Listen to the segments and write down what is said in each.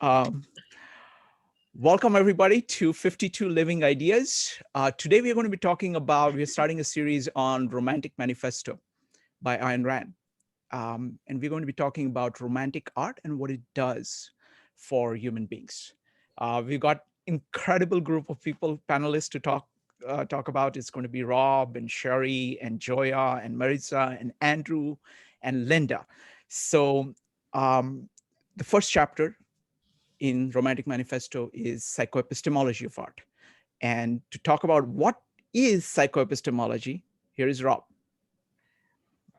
Um, Welcome everybody to 52 Living Ideas. Today we're going to be we're starting a series on Romantic Manifesto by Ayn Rand. And we're going to be talking about romantic art and what it does for human beings. We've got incredible group of people, panelists to talk about. It's going to be Rob and Sherry and Joya and Marissa and Andrew and Linda. So the first chapter in Romantic Manifesto is Psychoepistemology of Art. And to talk about what is psychoepistemology, here is Rob. All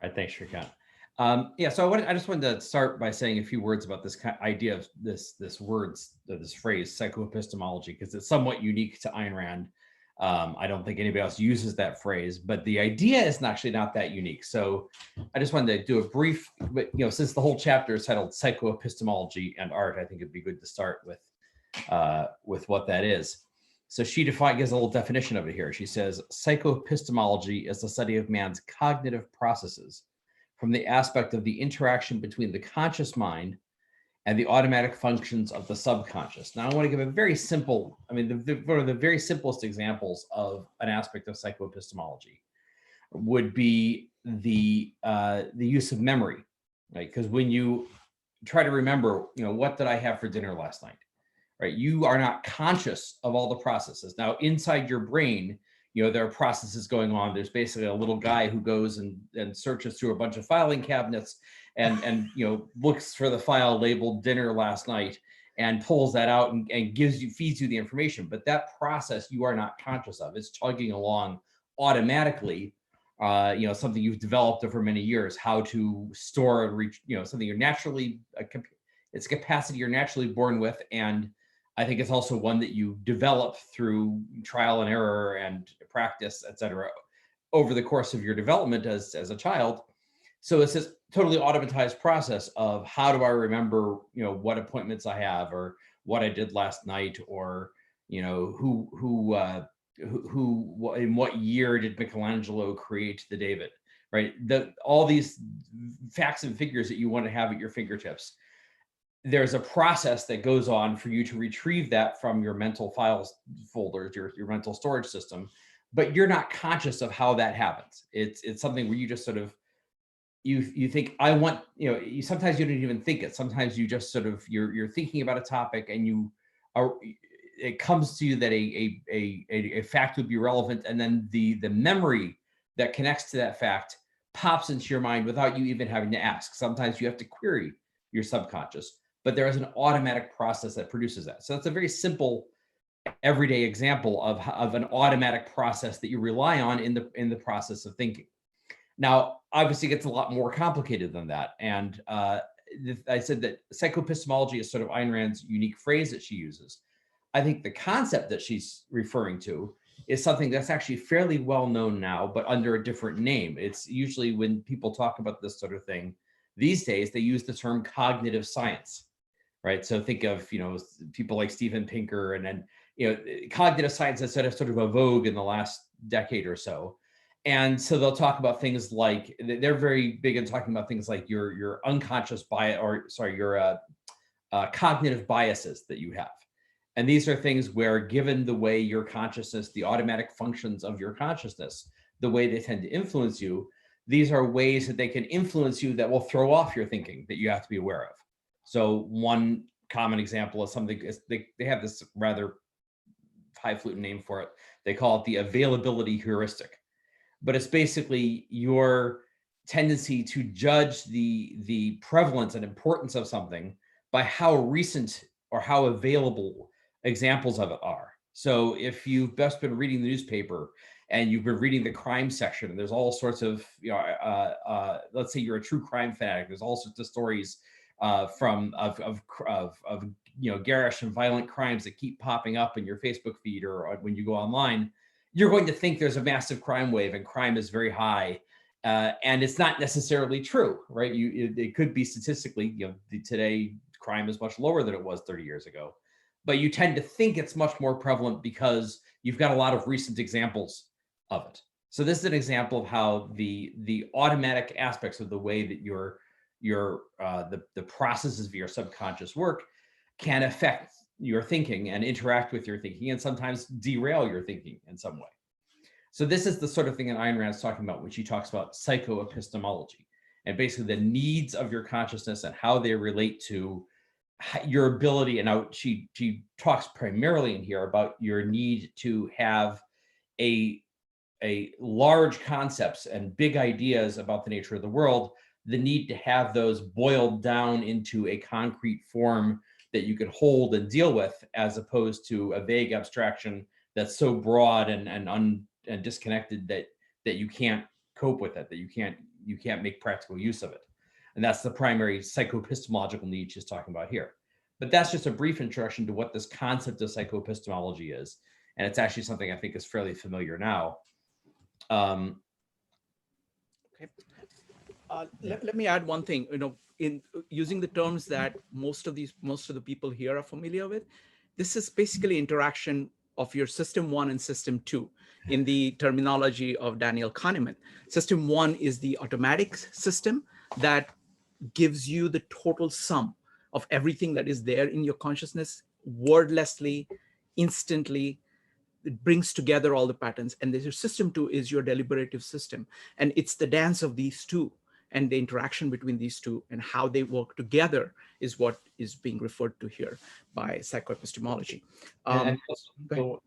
right, thanks, Shrikant. So I just wanted to start by saying a few words about this idea of this phrase, psychoepistemology, because it's somewhat unique to Ayn Rand. I don't think anybody else uses that phrase, but the idea is actually not that unique. So I just wanted to do a brief, but since the whole chapter is titled Psychoepistemology and Art, I think it'd be good to start with what that is. So she gives a little definition of it here. She says, psychoepistemology is the study of man's cognitive processes from the aspect of the interaction between the conscious mind and the automatic functions of the subconscious. Now, I want to give a very simple, one of the very simplest examples of an aspect of psychoepistemology would be the use of memory, right? Because when you try to remember, what did I have for dinner last night, right? You are not conscious of all the processes. Now, inside your brain, there are processes going on. There's basically a little guy who goes and searches through a bunch of filing cabinets and looks for the file labeled dinner last night and pulls that out and feeds you the information. But that process you are not conscious of. It's chugging along automatically. Something you've developed over many years, how to store and reach, something you're naturally, it's a capacity you're naturally born with. And I think it's also one that you develop through trial and error and practice, et cetera, over the course of your development as a child. So it's this totally automatized process of how do I remember, what appointments I have or what I did last night, or, who in what year did Michelangelo create the David, right? All these facts and figures that you want to have at your fingertips. There's a process that goes on for you to retrieve that from your mental files folders, your mental storage system, but you're not conscious of how that happens. It's something where you just sort of, you think, I want, sometimes you don't even think it. Sometimes you just sort of, you're thinking about a topic and it comes to you that a fact would be relevant. And then the memory that connects to that fact pops into your mind without you even having to ask. Sometimes you have to query your subconscious, but there is an automatic process that produces that. So that's a very simple, everyday example of an automatic process that you rely on in the process of thinking. Now, obviously, it gets a lot more complicated than that. And I said that psychoepistemology is sort of Ayn Rand's unique phrase that she uses. I think the concept that she's referring to is something that's actually fairly well known now, but under a different name. It's usually when people talk about this sort of thing these days, they use the term cognitive science, right? So think of, people like Steven Pinker, and then, cognitive science has sort of a vogue in the last decade or so. And so they'll talk about things like, they're very big in talking about things like your unconscious bias, your cognitive biases that you have. And these are things where, given the way your consciousness, the automatic functions of your consciousness, the way they tend to influence you, these are ways that they can influence you that will throw off your thinking that you have to be aware of. So one common example is something, they have this rather highfalutin name for it. They call it the availability heuristic. But it's basically your tendency to judge the prevalence and importance of something by how recent or how available examples of it are. So if you've just been reading the newspaper and you've been reading the crime section, and there's all sorts of, let's say you're a true crime fanatic, there's all sorts of stories of garish and violent crimes that keep popping up in your Facebook feed or when you go online, you're going to think there's a massive crime wave and crime is very high. And it's not necessarily true, right? It could be statistically, today crime is much lower than it was 30 years ago. But you tend to think it's much more prevalent because you've got a lot of recent examples of it. So this is an example of how the automatic aspects of the way that the processes of your subconscious work can affect your thinking and interact with your thinking and sometimes derail your thinking in some way. So this is the sort of thing that Ayn Rand is talking about when she talks about psychoepistemology, and basically the needs of your consciousness and how they relate to your ability. And now she talks primarily in here about your need to have a large concepts and big ideas about the nature of the world, the need to have those boiled down into a concrete form that you can hold and deal with, as opposed to a vague abstraction that's so broad and disconnected that you can't cope with it, that you can't make practical use of it. And that's the primary psychoepistemological need she's talking about here. But that's just a brief introduction to what this concept of psychoepistemology is. And it's actually something I think is fairly familiar now. Okay. Let me add one thing. In using the terms that most of the people here are familiar with, this is basically interaction of your system 1 and system 2 in the terminology of Daniel Kahneman. System 1 is the automatic system that gives you the total sum of everything that is there in your consciousness, wordlessly, instantly. It brings together all the patterns. And your system 2 is your deliberative system. And it's the dance of these two and the interaction between these two and how they work together is what is being referred to here by psychoepistemology. The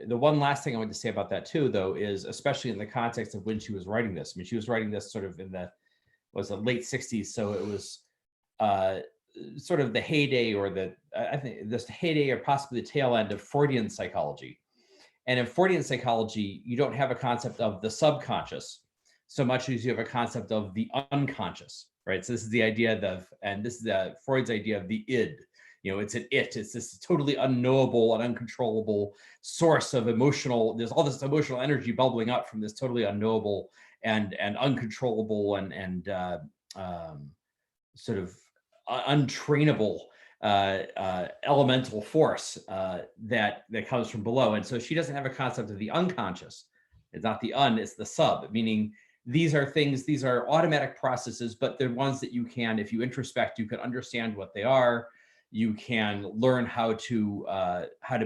one last thing I want to say about that too, though, is especially in the context of when she was writing this. I mean, she was writing this sort of in the late 60s, so it was sort of the heyday, or I think this heyday, or possibly the tail end of Freudian psychology. And in Freudian psychology, you don't have a concept of the subconscious so much as you have a concept of the unconscious, right? So this is the idea of, and this is Freud's idea of the id. It's an it. It's this totally unknowable and uncontrollable source of emotional. There's all this emotional energy bubbling up from this totally unknowable and uncontrollable and sort of untrainable elemental force that comes from below. And so she doesn't have a concept of the unconscious. It's not the it's the sub, meaning these are things, these are automatic processes, but they're ones that you can, if you introspect, you can understand what they are. You can learn how to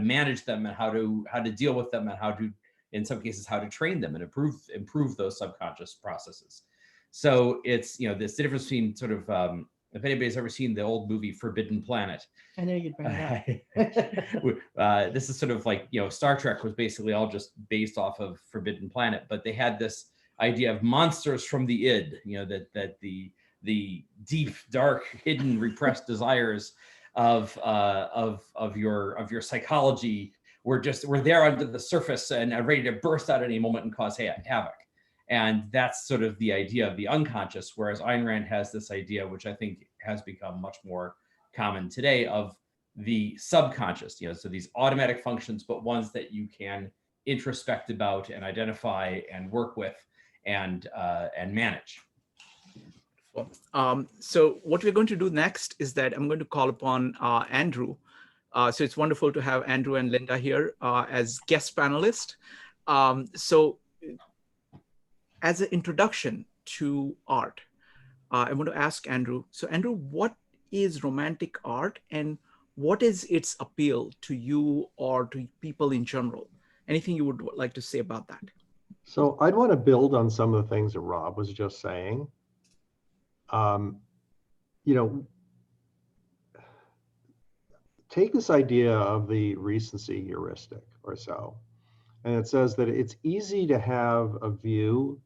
manage them and how to deal with them, and how to, in some cases, how to train them and improve those subconscious processes. So it's, this difference between sort of, if anybody's ever seen the old movie Forbidden Planet. I know you'd bring it up. This is sort of like, Star Trek was basically all just based off of Forbidden Planet, but they had this idea of monsters from the id, that the deep, dark, hidden, repressed desires of your psychology were there under the surface and are ready to burst out at any moment and cause havoc. And that's sort of the idea of the unconscious, whereas Ayn Rand has this idea, which I think has become much more common today, of the subconscious, so these automatic functions, but ones that you can introspect about and identify and work with and manage. So what we're going to do next is that I'm going to call upon Andrew. So it's wonderful to have Andrew and Linda here as guest panelists. So as an introduction to art, I want to ask Andrew. So Andrew, what is romantic art and what is its appeal to you or to people in general? Anything you would like to say about that? So I'd want to build on some of the things that Rob was just saying. Take this idea of the recency heuristic or so, and it says that it's easy to have a view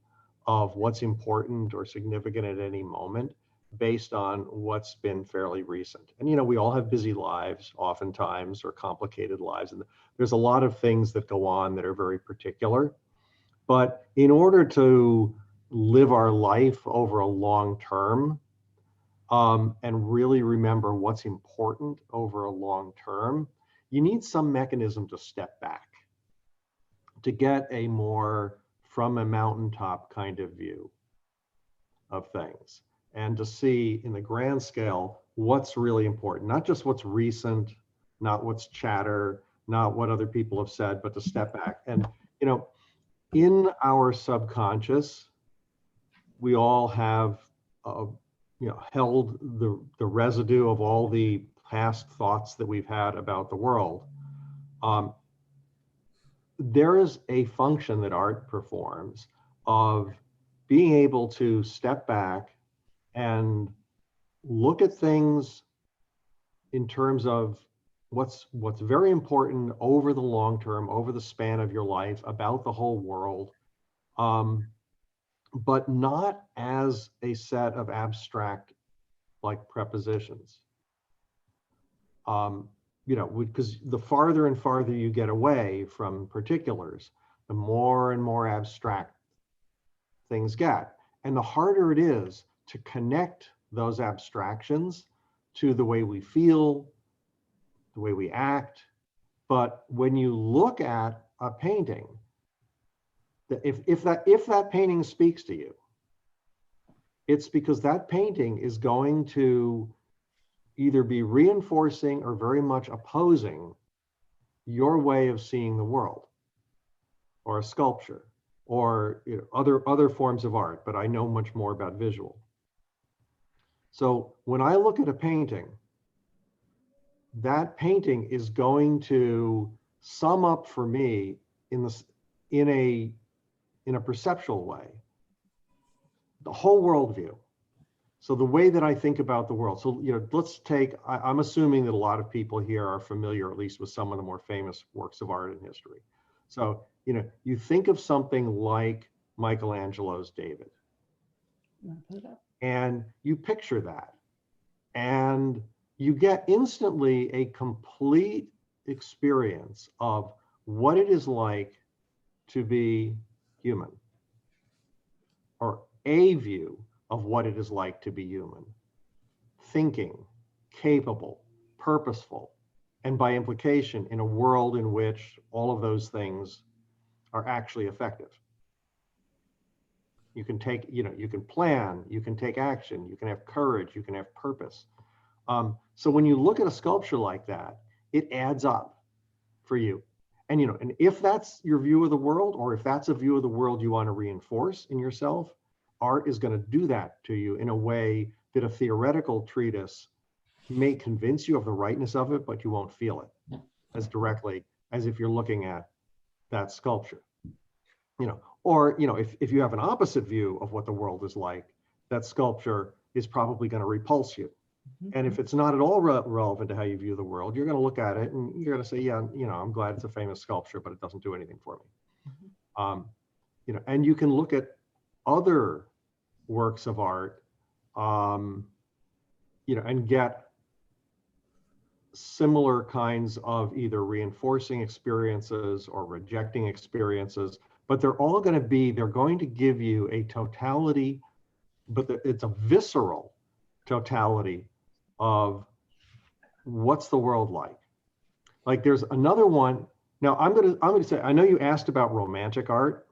of what's important or significant at any moment based on what's been fairly recent. And we all have busy lives oftentimes, or complicated lives, and there's a lot of things that go on that are very particular. But in order to live our life over a long term and really remember what's important over a long term, you need some mechanism to step back, to get a more from a mountaintop kind of view of things, and to see in the grand scale what's really important, not just what's recent, not what's chatter, not what other people have said, but to step back. And in our subconscious, we all have held the residue of all the past thoughts that we've had about the world. There is a function that art performs of being able to step back and look at things in terms of what's very important over the long term, over the span of your life, about the whole world, but not as a set of abstract like prepositions. Because the farther and farther you get away from particulars, the more and more abstract things get. And the harder it is to connect those abstractions to the way we feel, the way we act. But when you look at a painting, if that painting speaks to you, it's because that painting is going to either be reinforcing or very much opposing your way of seeing the world, or a sculpture, or other forms of art, but I know much more about visual. So when I look at a painting, that painting is going to sum up for me in a perceptual way the whole worldview. So the way that I think about the world. So, let's take, I'm assuming that a lot of people here are familiar, at least with some of the more famous works of art in history. So, you think of something like Michelangelo's David, and you picture that, and you get instantly a complete experience of what it is like to be human, or a view of what it is like to be human, thinking, capable, purposeful, and by implication in a world in which all of those things are actually effective. You can take, you can plan, you can take action, you can have courage, you can have purpose. So when you look at a sculpture like that, it adds up for you. And, and if that's your view of the world, or if that's a view of the world you want to reinforce in yourself, art is going to do that to you in a way that a theoretical treatise may convince you of the rightness of it, but you won't feel it as directly as if you're looking at that sculpture. Or if you have an opposite view of what the world is like, that sculpture is probably going to repulse you. And if it's not at all relevant to how you view the world, you're going to look at it and you're going to say, yeah, I'm glad it's a famous sculpture, but it doesn't do anything for me. And you can look at other works of art, and get similar kinds of either reinforcing experiences or rejecting experiences, but they're going to give you a totality, but it's a visceral totality of what's the world like. Like there's another one. Now I'm going to say, I know you asked about romantic art.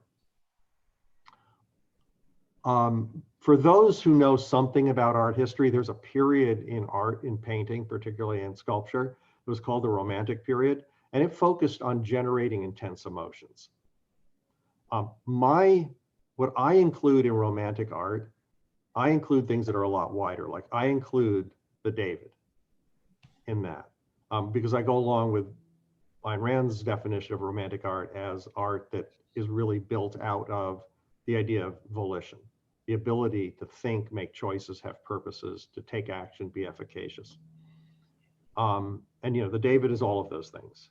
For those who know something about art history, there's a period in art, in painting, particularly in sculpture, it was called the Romantic period, and it focused on generating intense emotions. What I include in romantic art, I include things that are a lot wider. Like I include the David in that, because I go along with Ayn Rand's definition of romantic art as art that is really built out of the idea of volition, the ability to think, make choices, have purposes, to take action, be efficacious. And the David is all of those things.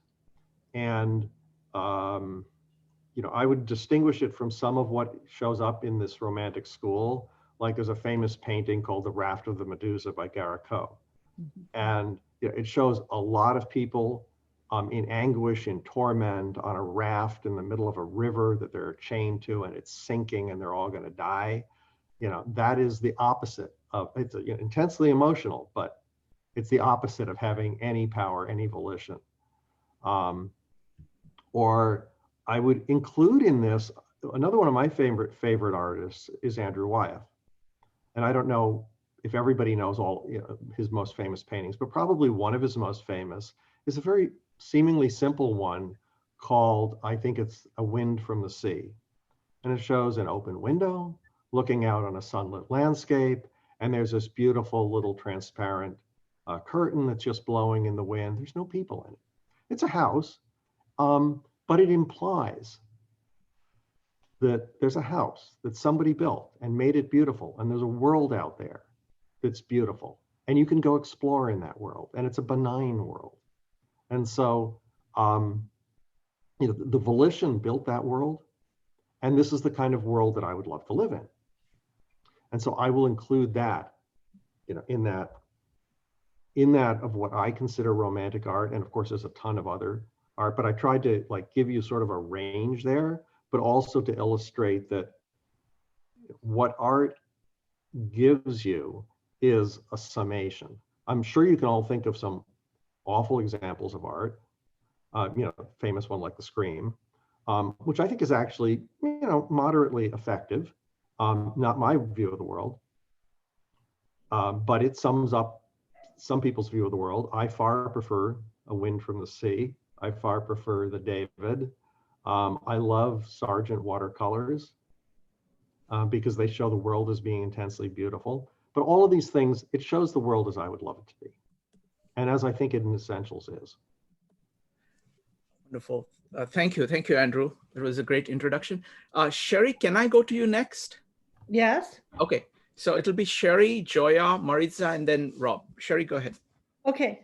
And I would distinguish it from some of what shows up in this romantic school. Like there's a famous painting called The Raft of the Medusa by Garrick-O. And it shows a lot of people in anguish, in torment, on a raft in the middle of a river that they're chained to, and it's sinking and they're all going to die. That is the opposite of, it's intensely emotional, but it's the opposite of having any power, any volition. Or I would include in this, another one of my favorite artists is Andrew Wyeth. And I don't know if everybody knows all his most famous paintings, but probably one of his most famous is a very seemingly simple one called, I think it's A Wind from the Sea. And it shows an open window looking out on a sunlit landscape, And there's this beautiful little transparent curtain that's just blowing in the wind. There's no people in it. It's a house, but it implies that there's a house that somebody built and made it beautiful. And there's a world out there that's beautiful. And you can go explore in that world. And it's a benign world. And so, the volition built that world. And this is the kind of world that I would love to live in. And so I will include that, in that of what I consider romantic art. And of course, there's a ton of other art, but I tried to give you sort of a range there, but also to illustrate that what art gives you is a summation. I'm sure you can all think of some awful examples of art, famous one like the Scream, which I think is actually, moderately effective. Not my view of the world, but it sums up some people's view of the world. I far prefer A Wind from the Sea. I far prefer the David. I love Sargent watercolors because they show the world as being intensely beautiful. But all of these things, it shows the world as I would love it to be, and as I think it in essentials is. Wonderful. Thank you, Andrew. It was a great introduction. Sherry, can I go to you next? Yes. Okay, so it'll be Sherry, Joya, Maritza, and then Rob. Sherry, go ahead. Okay.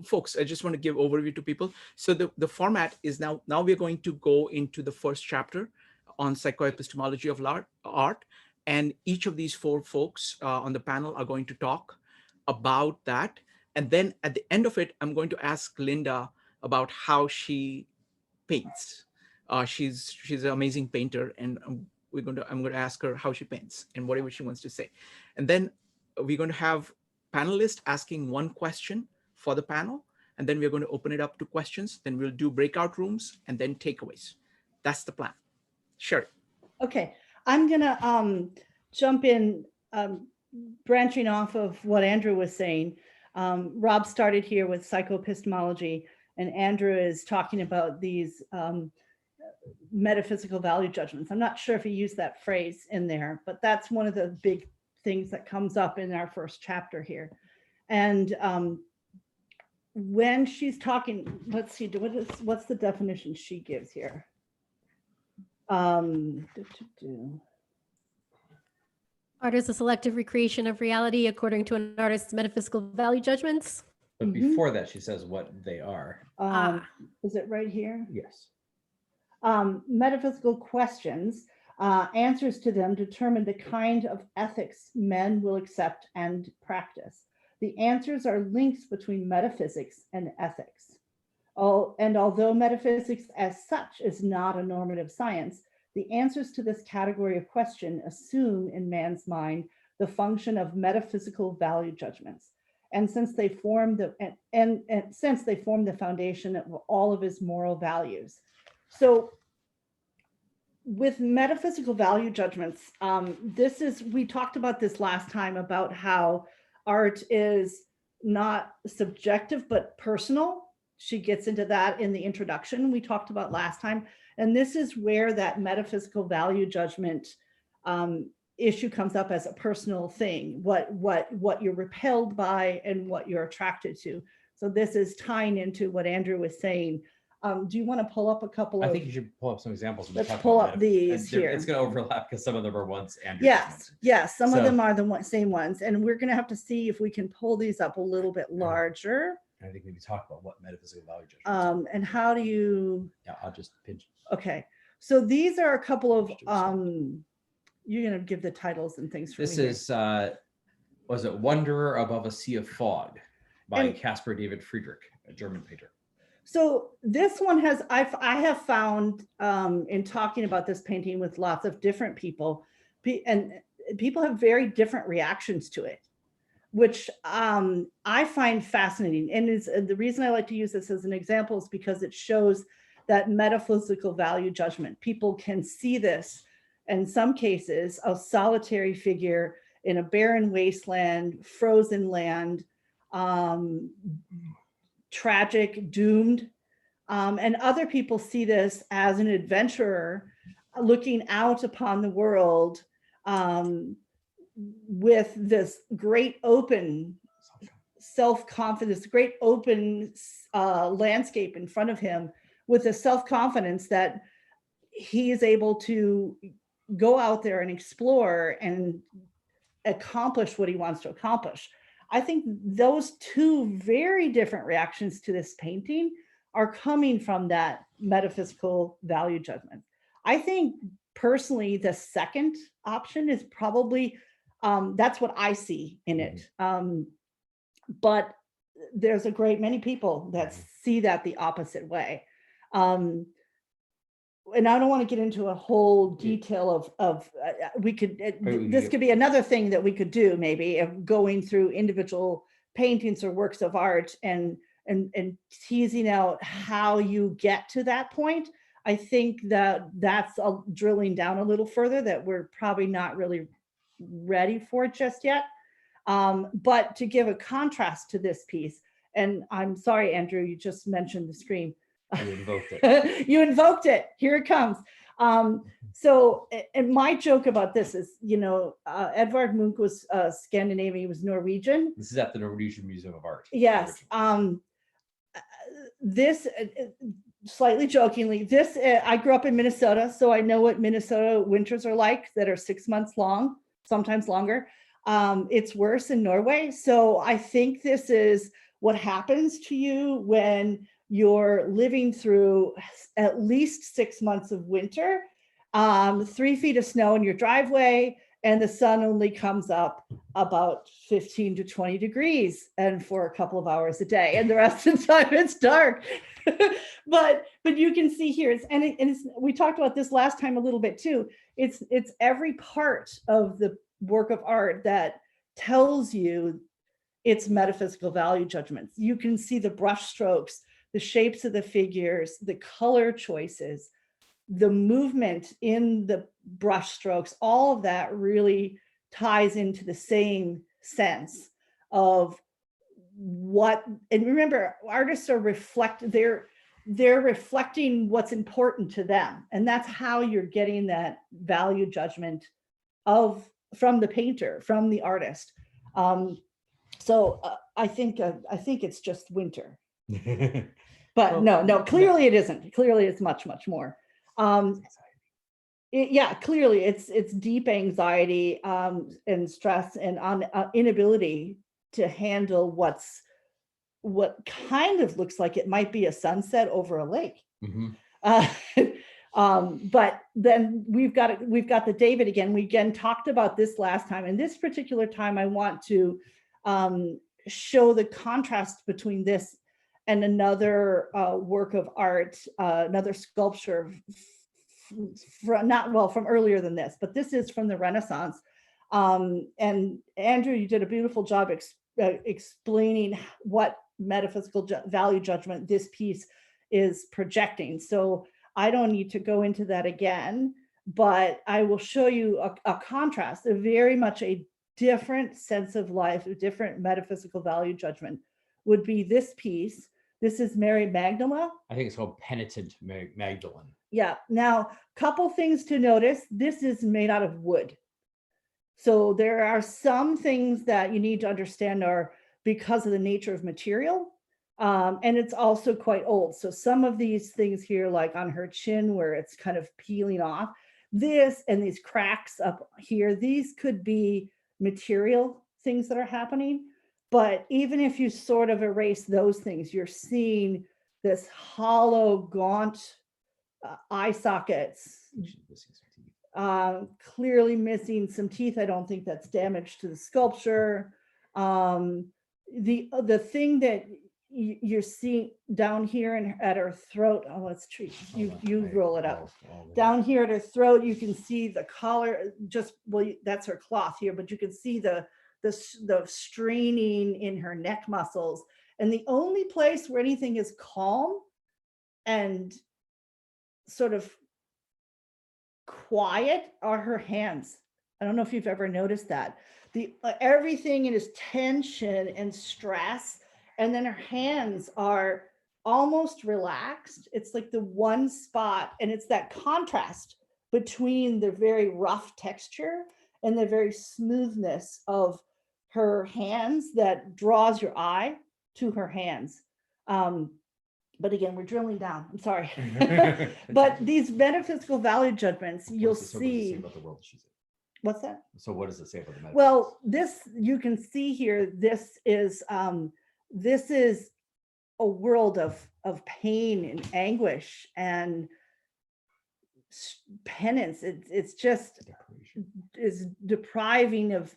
Folks, I just want to give overview to people. So the format is now we're going to go into the first chapter on Psycho-Epistemology of Art. And each of these four folks on the panel are going to talk about that. And then at the end of it, I'm going to ask Linda about how she paints. She's an amazing painter, and I'm going to ask her how she paints and whatever she wants to say. And then we're going to have panelists asking one question for the panel, and then we're going to open it up to questions. Then we'll do breakout rooms and then takeaways. That's the plan. Sure. Okay, I'm gonna jump in, branching off of what Andrew was saying. Rob started here with psychoepistemology, and Andrew is talking about these metaphysical value judgments. I'm not sure if he used that phrase in there, but that's one of the big things that comes up in our first chapter here. And when she's talking, let's see, what's the definition she gives here? Art is a selective recreation of reality according to an artist's metaphysical value judgments. But before that, she says what they are. Is it right here? Yes. Metaphysical questions, answers to them determine the kind of ethics men will accept and practice. The answers are links between metaphysics and ethics. And although metaphysics as such is not a normative science, the answers to this category of question assume in man's mind the function of metaphysical value judgments. And since they form the foundation of all of his moral values. So with metaphysical value judgments, we talked about this last time about how art is not subjective, but personal. She gets into that in the introduction we talked about last time. And this is where that metaphysical value judgment issue comes up as a personal thing, what you're repelled by and what you're attracted to. So this is tying into what Andrew was saying. Do you want to pull up a couple of? I think you should pull up some examples. Let's pull up these here. It's going to overlap because some of them are ones Andrew. Yes, some of them are the same ones. And we're going to have to see if we can pull these up a little bit larger. I think maybe talk about what metaphysical value judgments and how do you? Yeah, I'll just pinch. Okay, so these are a couple of. You're going to give the titles and things for me. This is was it Wanderer Above a Sea of Fog by Caspar David Friedrich, a German painter. So this one has, I have found in talking about this painting with lots of different people, and people have very different reactions to it, which I find fascinating. And the reason I like to use this as an example is because it shows that metaphysical value judgment. People can see this, in some cases, a solitary figure in a barren wasteland, frozen land, tragic, doomed. And other people see this as an adventurer looking out upon the world, with this great open self-confidence, great open landscape in front of him, with a self-confidence that he is able to go out there and explore and accomplish what he wants to accomplish. I think those two very different reactions to this painting are coming from that metaphysical value judgment. I think personally, the second option is probably, that's what I see in it. But there's a great many people that see that the opposite way. And I don't want to get into a whole detail of we could, this could be another thing that we could do, maybe, of going through individual paintings or works of art and teasing out how you get to that point. I think that that's drilling down a little further, that we're probably not really ready for just yet. But to give a contrast to this piece, and I'm sorry, Andrew, you just mentioned the scream. You invoked it. You invoked it. Here it comes. So, and my joke about this is, Edvard Munch was Scandinavian, he was Norwegian. This is at the Norwegian Museum of Art. Yes. This, slightly jokingly, this, I grew up in Minnesota, so I know what Minnesota winters are like, that are 6 months long, sometimes longer. It's worse in Norway. So I think this is what happens to you when you're living through at least 6 months of winter, 3 feet of snow in your driveway, and the sun only comes up about 15 to 20 degrees and for a couple of hours a day, and the rest of the time it's dark. but you can see here, we talked about this last time a little bit too. It's every part of the work of art that tells you its metaphysical value judgments. You can see the brush strokes, the shapes of the figures, the color choices, the movement in the brush strokes, all of that really ties into the same sense of what, and remember, artists are they're reflecting what's important to them. And that's how you're getting that value judgment from the painter, from the artist. So I think it's just winter. But no, clearly it isn't. Clearly it's much, much more. Clearly it's deep anxiety and stress and inability to handle what kind of looks like it might be a sunset over a lake. But then we've got the David again. We again talked about this last time, and this particular time I want to show the contrast between this and another work of art, another sculpture from earlier than this, but this is from the Renaissance. And Andrew, you did a beautiful job explaining what metaphysical value judgment this piece is projecting. So I don't need to go into that again, but I will show you a contrast, very much a different sense of life, a different metaphysical value judgment would be this piece. This is Mary Magdalene. I think it's called Penitent Magdalene. Yeah. Now, couple things to notice. This is made out of wood. So there are some things that you need to understand are because of the nature of material. And it's also quite old. So some of these things here, like on her chin where it's kind of peeling off, this and these cracks up here, these could be material things that are happening. But even if you sort of erase those things, you're seeing this hollow, gaunt eye sockets, clearly missing some teeth. I don't think that's damage to the sculpture. The thing that you're seeing down here at her throat, oh, let's treat you roll it up. Down here at her throat, you can see the collar, that's her cloth here, but you can see the straining in her neck muscles. And the only place where anything is calm and sort of quiet are her hands. I don't know if you've ever noticed that. Everything is tension and stress, and then her hands are almost relaxed. It's like the one spot, and it's that contrast between the very rough texture and the very smoothness of her hands that draws your eye to her hands. But again, we're drilling down. I'm sorry. But these metaphysical value judgments, you'll see. About the world she's in? What's that? So what does it say about the metaphysics? Well, this, you can see here, this is a world of pain and anguish and penance. It's just is depriving of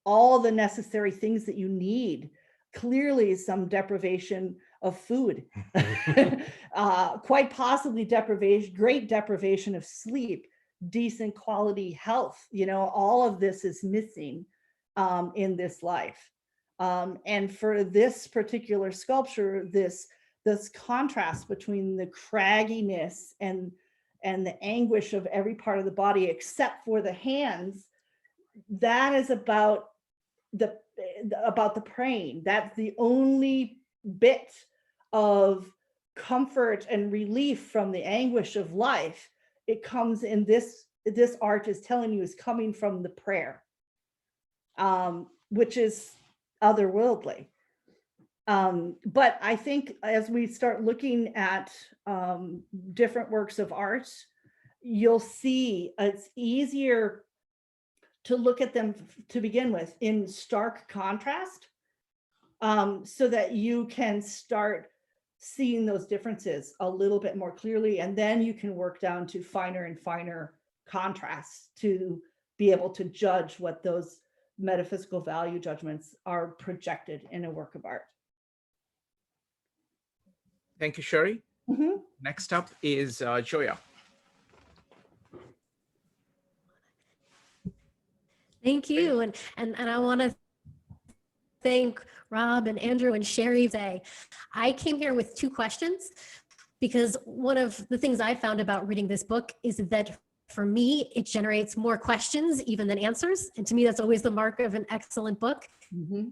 all the necessary things that you need. Clearly some deprivation of food, quite possibly great deprivation of sleep, decent quality health. You know, all of this is missing in this life. And for this particular sculpture, this contrast between the cragginess and the anguish of every part of the body except for the hands, that is about the praying. That's the only bit of comfort and relief from the anguish of life. It comes in this art is telling you is coming from the prayer, which is otherworldly. But I think as we start looking at different works of art, you'll see it's easier to look at them to begin with in stark contrast, so that you can start seeing those differences a little bit more clearly, and then you can work down to finer and finer contrasts to be able to judge what those metaphysical value judgments are projected in a work of art. Thank you, Sherry. Mm-hmm. Next up is Joya. Thank you. And I want to thank Rob and Andrew and Sherry today. I came here with two questions because one of the things I found about reading this book is that for me, it generates more questions even than answers. And to me, that's always the mark of an excellent book. Mm-hmm.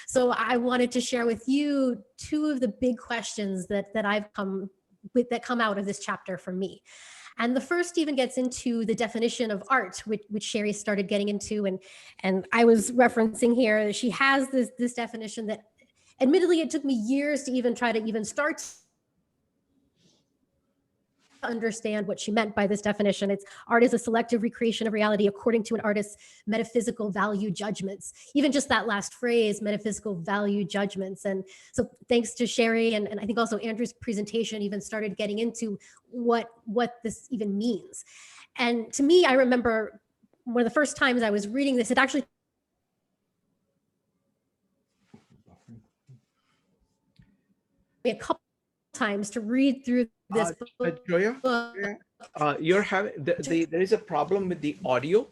So I wanted to share with you two of the big questions that I've come with that come out of this chapter for me. And the first even gets into the definition of art, which Sherry started getting into. And I was referencing here, she has this definition that admittedly it took me years to even try to even start to understand what she meant by this definition. It's art is a selective recreation of reality according to an artist's metaphysical value judgments. Even just that last phrase, metaphysical value judgments. And so thanks to Sherry and I think also Andrew's presentation even started getting into what this even means. And to me, I remember one of the first times I was reading this, it actually a couple times to read through this book. Joya, you're having there is a problem with the audio.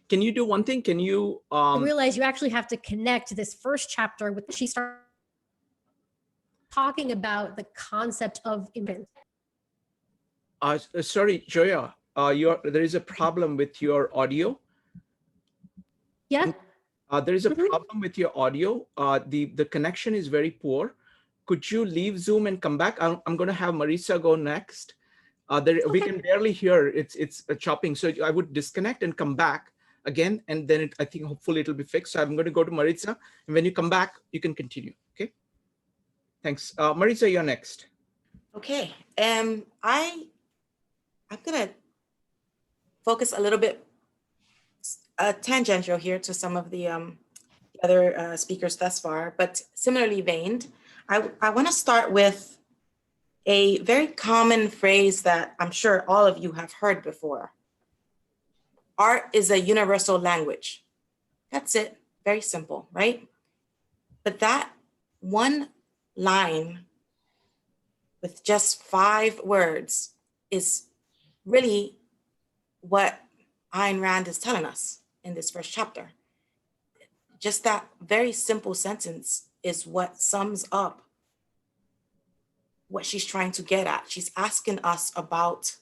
Can you do one thing? Can you realize you actually have to connect this first chapter with she started talking about the concept of imprint. Sorry, Joya, there is a problem with your audio. Yeah. There is a problem with your audio. The connection is very poor. Could you leave Zoom and come back? I'm going to have Marisa go next. We can barely hear. It's chopping. So I would disconnect and come back again. And then I think hopefully it'll be fixed. So I'm going to go to Marisa. And when you come back, you can continue. Okay. Thanks. Marisa, you're next. Okay. I'm going to focus a little bit tangential here to some of the other speakers thus far, but similarly veined. I want to start with a very common phrase that I'm sure all of you have heard before. Art is a universal language. That's it. Very simple, right? But that one line with just 5 words is really what Ayn Rand is telling us in this first chapter. Just that very simple sentence is what sums up what she's trying to get at. She's asking us about,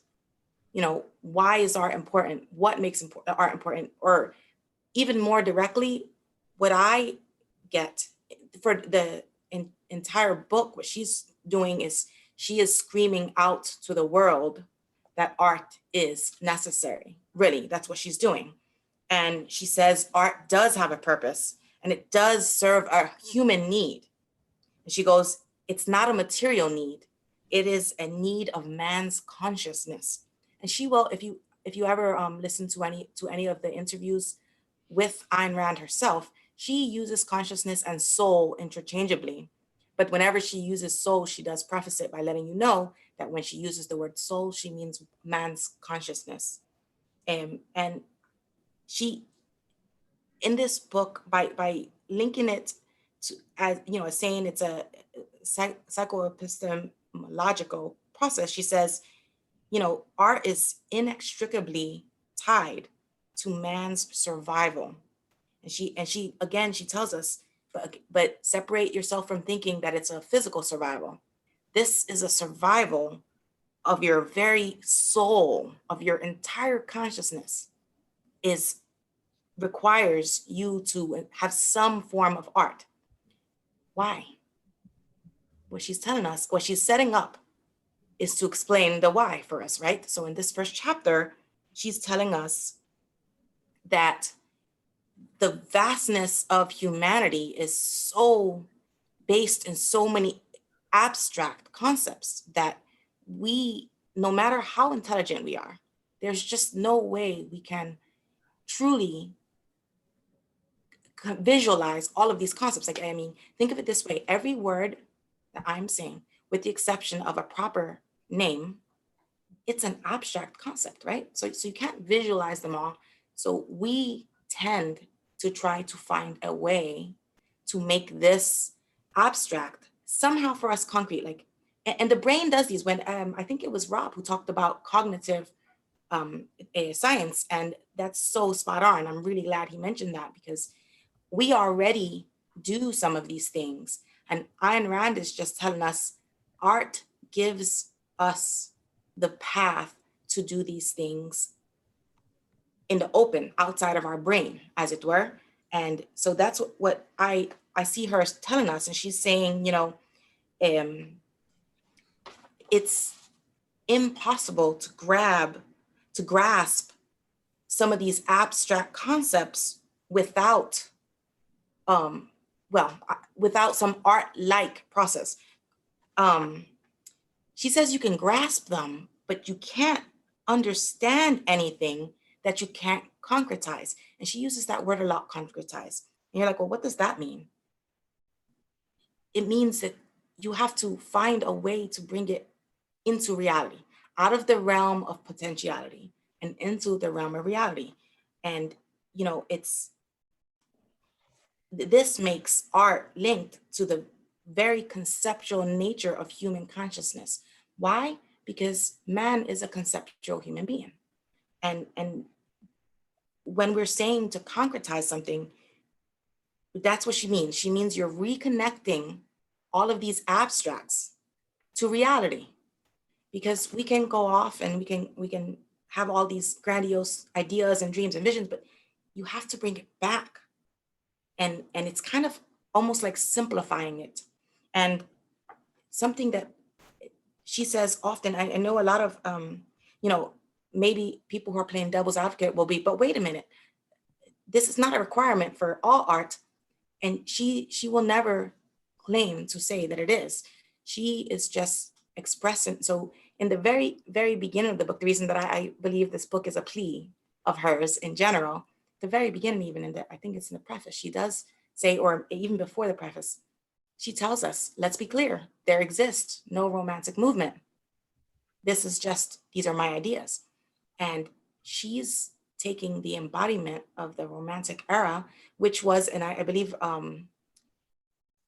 why is art important? What makes art important? Or even more directly, what I get for the entire book, what she's doing is she is screaming out to the world that art is necessary. Really, that's what she's doing. And she says art does have a purpose and it does serve a human need. And she goes, it's not a material need. It is a need of man's consciousness. And she will, if you ever listen to any of the interviews with Ayn Rand herself, she uses consciousness and soul interchangeably. But whenever she uses soul, she does preface it by letting you know that when she uses the word soul, she means man's consciousness. And she, in this book, by linking it to, as you know, saying it's a psycho-epistemological process, she says, you know, art is inextricably tied to man's survival. And she again, she tells us, but separate yourself from thinking that it's a physical survival. This is a survival of your very soul, of your entire consciousness requires you to have some form of art. Why? What she's telling us, what she's setting up is to explain the why for us, right? So in this first chapter, she's telling us that the vastness of humanity is so based in so many abstract concepts that we, no matter how intelligent we are, there's just no way we can truly visualize all of these concepts. Like, I mean, think of it this way. Every word that I'm saying, with the exception of a proper name, it's an abstract concept, right? So you can't visualize them all. So we tend to try to find a way to make this abstract somehow for us concrete. Like, and the brain does these. When I think it was Rob who talked about cognitive science, and that's so spot on. I'm really glad he mentioned that, because we already do some of these things. And Ayn Rand is just telling us art gives us the path to do these things in the open, outside of our brain, as it were. And so that's what I see her telling us. And she's saying, you know, it's impossible to grasp some of these abstract concepts without without some art-like process. She says you can grasp them, but you can't understand anything that you can't concretize. And she uses that word a lot, concretize. And you're like, well, what does that mean? It means that you have to find a way to bring it into reality, out of the realm of potentiality and into the realm of reality. And, you know, this makes art linked to the very conceptual nature of human consciousness. Why? Because man is a conceptual human being. And when we're saying to concretize something, that's what she means. She means you're reconnecting all of these abstracts to reality. Because we can go off and we can have all these grandiose ideas and dreams and visions, but you have to bring it back. And it's kind of almost like simplifying it. And something that she says often, I know a lot of, you know, maybe people who are playing devil's advocate will be, but wait a minute, this is not a requirement for all art. And she will never claim to say that it is. She is just expressing. So in the very, very beginning of the book, the reason that I believe this book is a plea of hers in general, the very beginning, even in the, I think it's in the preface, she does say, or even before the preface, she tells us, let's be clear, there exists no romantic movement. This is just, these are my ideas. And she's taking the embodiment of the Romantic era, which was, and I believe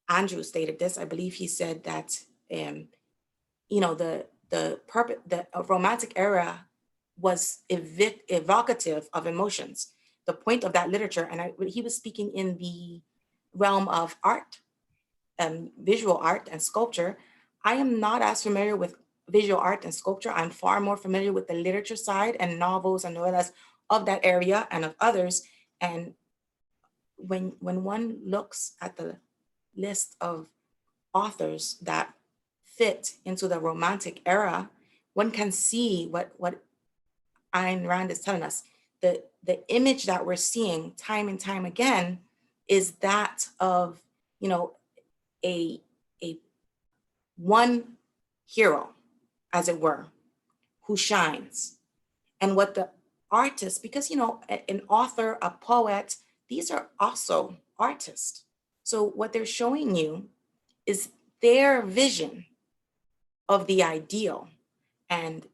Andrew stated this, I believe he said that, you know, the Romantic era was evocative of emotions. The point of that literature, and he was speaking in the realm of art, visual art and sculpture. I am not as familiar with visual art and sculpture. I'm far more familiar with the literature side and novels and novellas of that area and of others. And when one looks at the list of authors that fit into the Romantic era, one can see what Ayn Rand is telling us. the image that we're seeing time and time again is that of, you know, a one hero, as it were, who shines. And what the artist, because, you know, an author, a poet, these are also artists. So what they're showing you is their vision of the ideal. And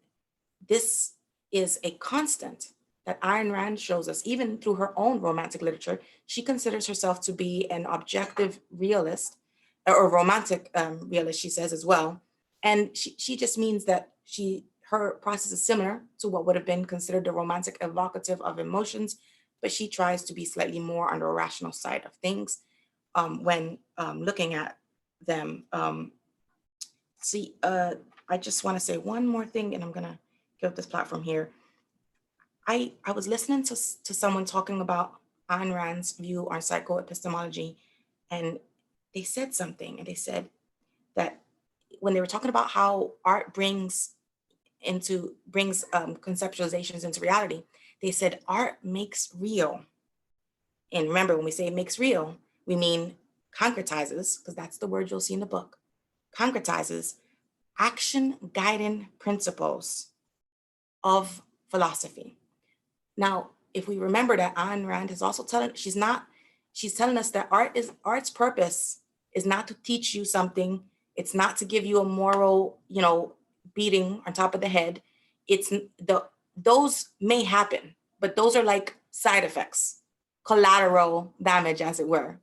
this is a constant that Ayn Rand shows us, even through her own romantic literature. She considers herself to be an objective realist, or romantic realist, she says as well. And she just means that her process is similar to what would have been considered the romantic evocative of emotions, but she tries to be slightly more on the rational side of things when looking at them. I just want to say one more thing, and I'm gonna give up this platform here. I was listening to someone talking about Ayn Rand's view on psychoepistemology, and they said something, and they said that when they were talking about how art brings conceptualizations into reality, they said art makes real. And remember, when we say makes real, we mean concretizes, because that's the word you'll see in the book, concretizes action guiding principles of philosophy. Now, if we remember that Ayn Rand is also she's telling us that art's purpose is not to teach you something. It's not to give you a moral, you know, beating on top of the head. Those may happen, but those are like side effects, collateral damage, as it were.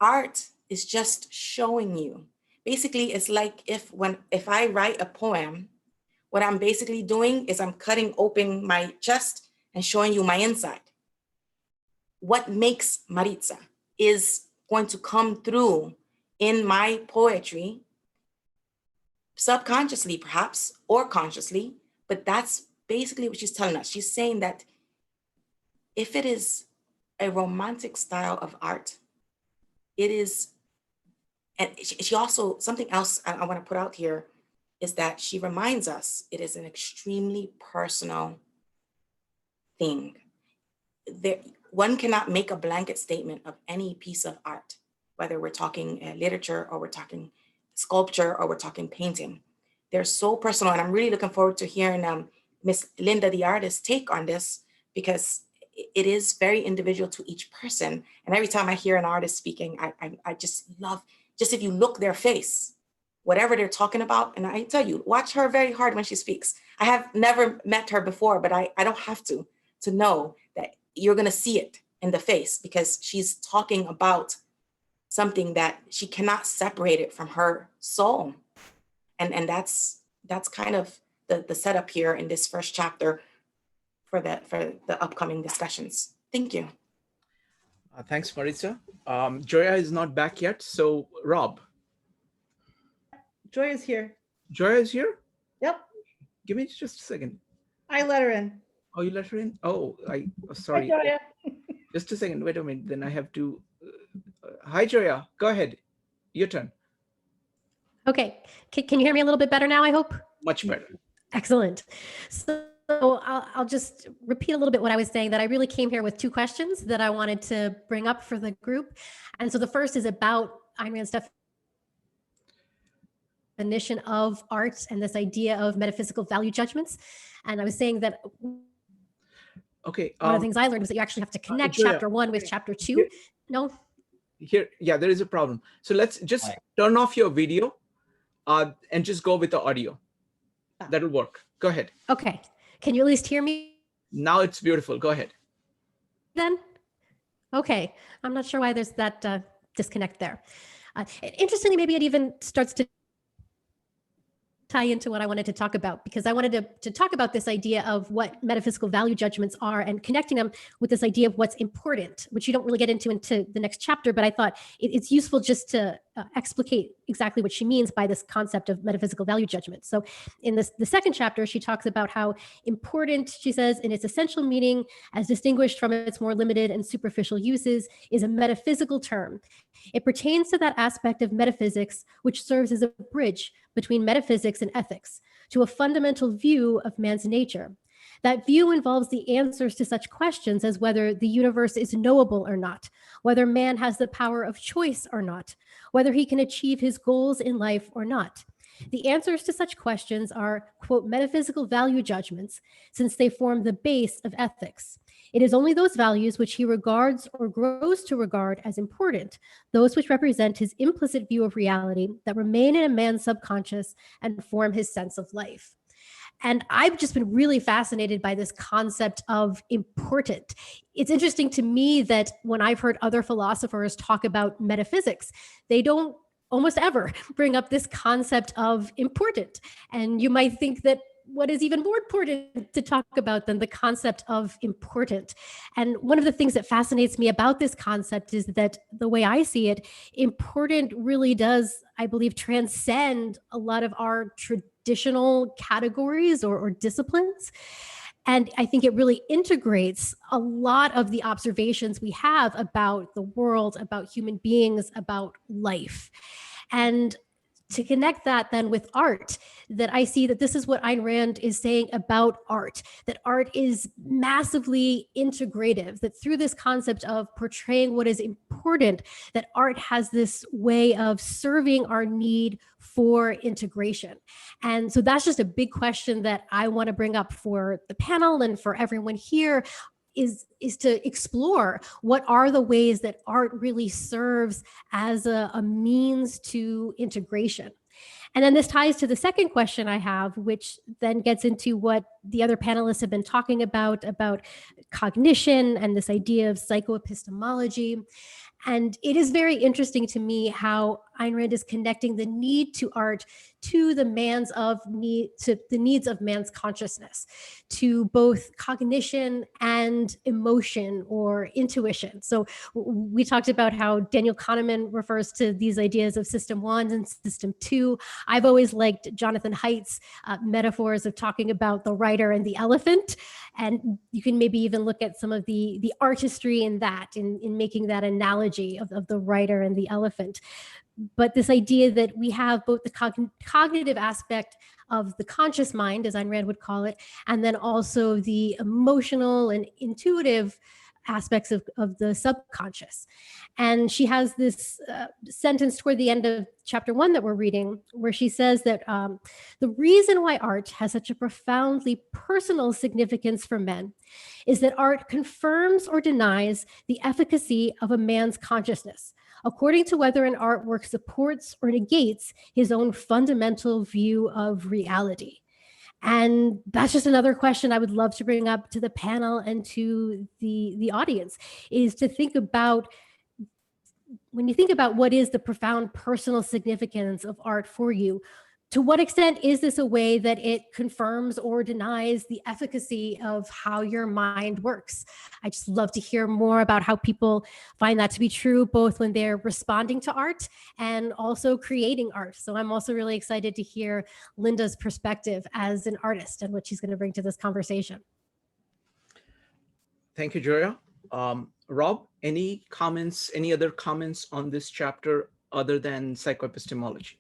Art is just showing you. Basically, it's like if I write a poem, what I'm basically doing is I'm cutting open my chest and showing you my inside. What makes Maritza is going to come through in my poetry, subconsciously perhaps, or consciously, but that's basically what she's telling us. She's saying that if it is a romantic style of art, it is, and she also, something else I want to put out here is that she reminds us it is an extremely personal thing. One cannot make a blanket statement of any piece of art, whether we're talking literature or we're talking sculpture or we're talking painting. They're so personal, and I'm really looking forward to hearing Miss Linda, the artist, take on this, because it is very individual to each person. And every time I hear an artist speaking, I just love, just if you look their face, whatever they're talking about, and I tell you, watch her very hard when she speaks. I have never met her before, but I don't have to know that you're gonna see it in the face, because she's talking about something that she cannot separate it from her soul. And that's kind of the setup here in this first chapter for the upcoming discussions. Thank you. Thanks, Maritza. Joya is not back yet, so Rob. Joy is here. Joya is here? Yep. Give me just a second. I let her in. Oh, you let her in? Oh, sorry. Hi, Joya. Just a second. Wait a minute. Then I have to. Hi, Joya. Go ahead. Your turn. Okay. Can you hear me a little bit better now, I hope? Much better. Excellent. So I'll just repeat a little bit what I was saying, that I really came here with two questions that I wanted to bring up for the group. And so the first is about Ayn Rand's definition of art and this idea of metaphysical value judgments. And I was saying that okay, one of the things I learned was that you actually have to connect chapter 1 with chapter 2. No? Here, yeah, there is a problem. So let's just turn off your video and just go with the audio. That'll work. Go ahead. Okay. Can you at least hear me? Now it's beautiful. Go ahead. Then? Okay. I'm not sure why there's that disconnect there. Interestingly, maybe it even starts to tie into what I wanted to talk about, because I wanted to talk about this idea of what metaphysical value judgments are and connecting them with this idea of what's important, which you don't really get into the next chapter, but I thought it's useful just to explicate exactly what she means by this concept of metaphysical value judgment. So in the second chapter, she talks about how important, she says, in its essential meaning, as distinguished from its more limited and superficial uses, is a metaphysical term. It pertains to that aspect of metaphysics which serves as a bridge between metaphysics and ethics, to a fundamental view of man's nature. That view involves the answers to such questions as whether the universe is knowable or not, whether man has the power of choice or not, whether he can achieve his goals in life or not. The answers to such questions are, quote, metaphysical value judgments, since they form the base of ethics. It is only those values which he regards or grows to regard as important, those which represent his implicit view of reality, that remain in a man's subconscious and form his sense of life. And I've just been really fascinated by this concept of important. It's interesting to me that when I've heard other philosophers talk about metaphysics, they don't almost ever bring up this concept of important. And you might think that what is even more important to talk about than the concept of important. And one of the things that fascinates me about this concept is that the way I see it, important really does, I believe, transcend a lot of our traditional categories or disciplines. And I think it really integrates a lot of the observations we have about the world, about human beings, about life. And to connect that then with art, that I see that this is what Ayn Rand is saying about art, that art is massively integrative, that through this concept of portraying what is important, that art has this way of serving our need for integration. And so that's just a big question that I want to bring up for the panel and for everyone here. Is to explore what are the ways that art really serves as a means to integration. And then this ties to the second question I have, which then gets into what the other panelists have been talking about cognition and this idea of psychoepistemology. And it is very interesting to me how Ayn Rand is connecting the need to art to the needs of man's consciousness, to both cognition and emotion or intuition. So we talked about how Daniel Kahneman refers to these ideas of system 1 and system 2. I've always liked Jonathan Haidt's metaphors of talking about the writer and the elephant. And you can maybe even look at some of the artistry in that, in making that analogy of the writer and the elephant. But this idea that we have both the cognitive aspect of the conscious mind, as Ayn Rand would call it, and then also the emotional and intuitive aspects of the subconscious. And she has this sentence toward the end of chapter 1 that we're reading, where she says that the reason why art has such a profoundly personal significance for men is that art confirms or denies the efficacy of a man's consciousness, according to whether an artwork supports or negates his own fundamental view of reality. And that's just another question I would love to bring up to the panel and to the audience, is to think about, when you think about what is the profound personal significance of art for you, to what extent is this a way that it confirms or denies the efficacy of how your mind works? I just love to hear more about how people find that to be true, both when they're responding to art and also creating art. So I'm also really excited to hear Linda's perspective as an artist and what she's going to bring to this conversation. Thank you, Joya. Rob, any other comments on this chapter other than psychoepistemology?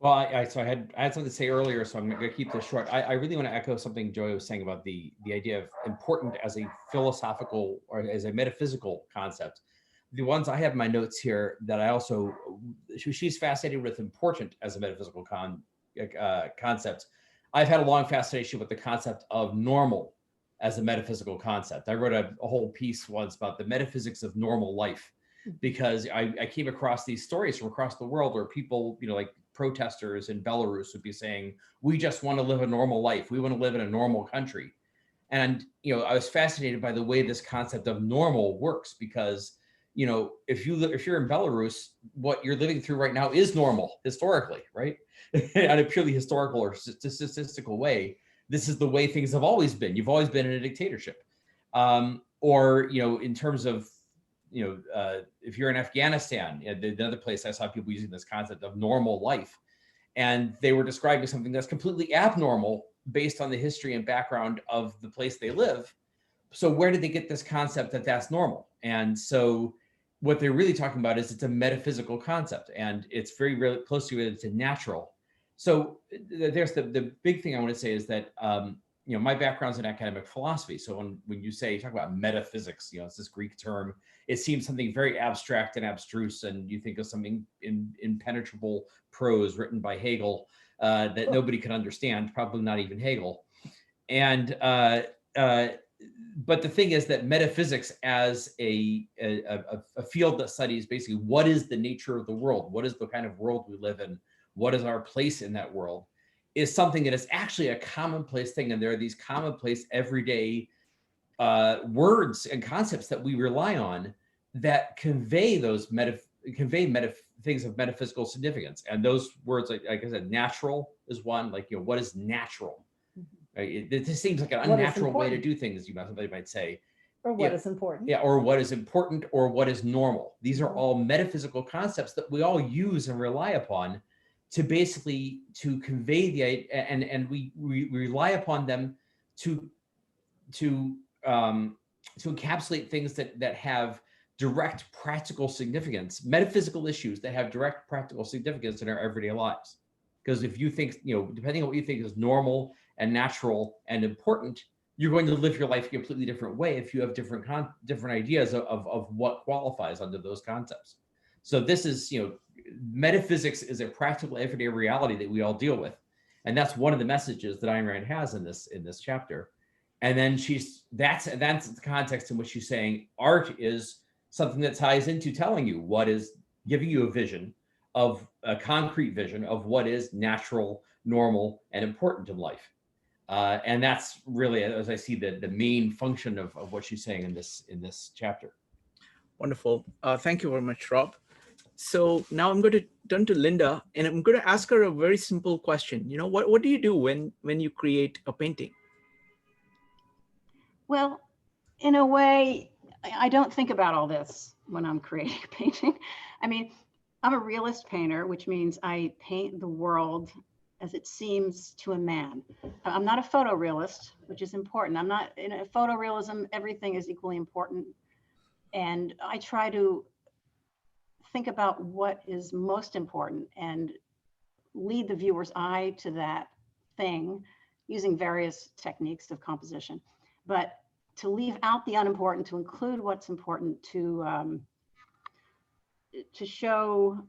Well, I had something to say earlier, so I'm going to keep this short. I really want to echo something Joy was saying about the idea of important as a philosophical or as a metaphysical concept. The ones I have in my notes here that I also, she's fascinated with important as a metaphysical concept. I've had a long fascination with the concept of normal as a metaphysical concept. I wrote a whole piece once about the metaphysics of normal life, because I came across these stories from across the world where people, like protesters in Belarus would be saying, we just want to live a normal life. We want to live in a normal country. And, I was fascinated by the way this concept of normal works, because, if you're in Belarus, what you're living through right now is normal historically, right? In a purely historical or statistical way, this is the way things have always been. You've always been in a dictatorship. Or, in terms of, if you're in Afghanistan, the other place I saw people using this concept of normal life, and they were describing something that's completely abnormal based on the history and background of the place they live. So where did they get this concept that that's normal? And so what they're really talking about is it's a metaphysical concept, and it's very, really closely related to natural. So there's the big thing I want to say is that, my background's in academic philosophy. So when you talk about metaphysics, it's this Greek term, it seems something very abstract and abstruse, and you think of something in impenetrable prose written by Hegel that nobody can understand, probably not even Hegel. And but the thing is that metaphysics as a field that studies basically what is the nature of the world, what is the kind of world we live in, what is our place in that world, is something that is actually a commonplace thing. And there are these commonplace everyday words and concepts that we rely on that convey those things of metaphysical significance. And those words, like I said, natural is one, like, what is natural? Right? It just seems like an unnatural way to do things, somebody might say. Or what is important. Yeah, or what is important, or what is normal. These are all metaphysical concepts that we all use and rely upon to basically to convey the idea, and we rely upon them to encapsulate things that have direct practical significance, metaphysical issues that have direct practical significance in our everyday lives. Because if you think, depending on what you think is normal and natural and important, you're going to live your life a completely different way if you have different ideas of what qualifies under those concepts. So this is, metaphysics is a practical everyday reality that we all deal with. And that's one of the messages that Ayn Rand has in this chapter. And then that's the context in which she's saying art is something that ties into telling you what is, giving you a vision of a concrete vision of what is natural, normal, and important in life. And that's really, as I see, the main function of what she's saying in this chapter. Wonderful. Thank you very much, Rob. So now I'm going to turn to Linda, and I'm going to ask her a very simple question. What do you do when you create a painting? Well, in a way, I don't think about all this when I'm creating a painting. I mean, I'm a realist painter, which means I paint the world as it seems to a man. I'm not a photorealist, which is important. I'm not in a photorealism, everything is equally important. And I try to think about what is most important and lead the viewer's eye to that thing using various techniques of composition. But to leave out the unimportant, to include what's important, to show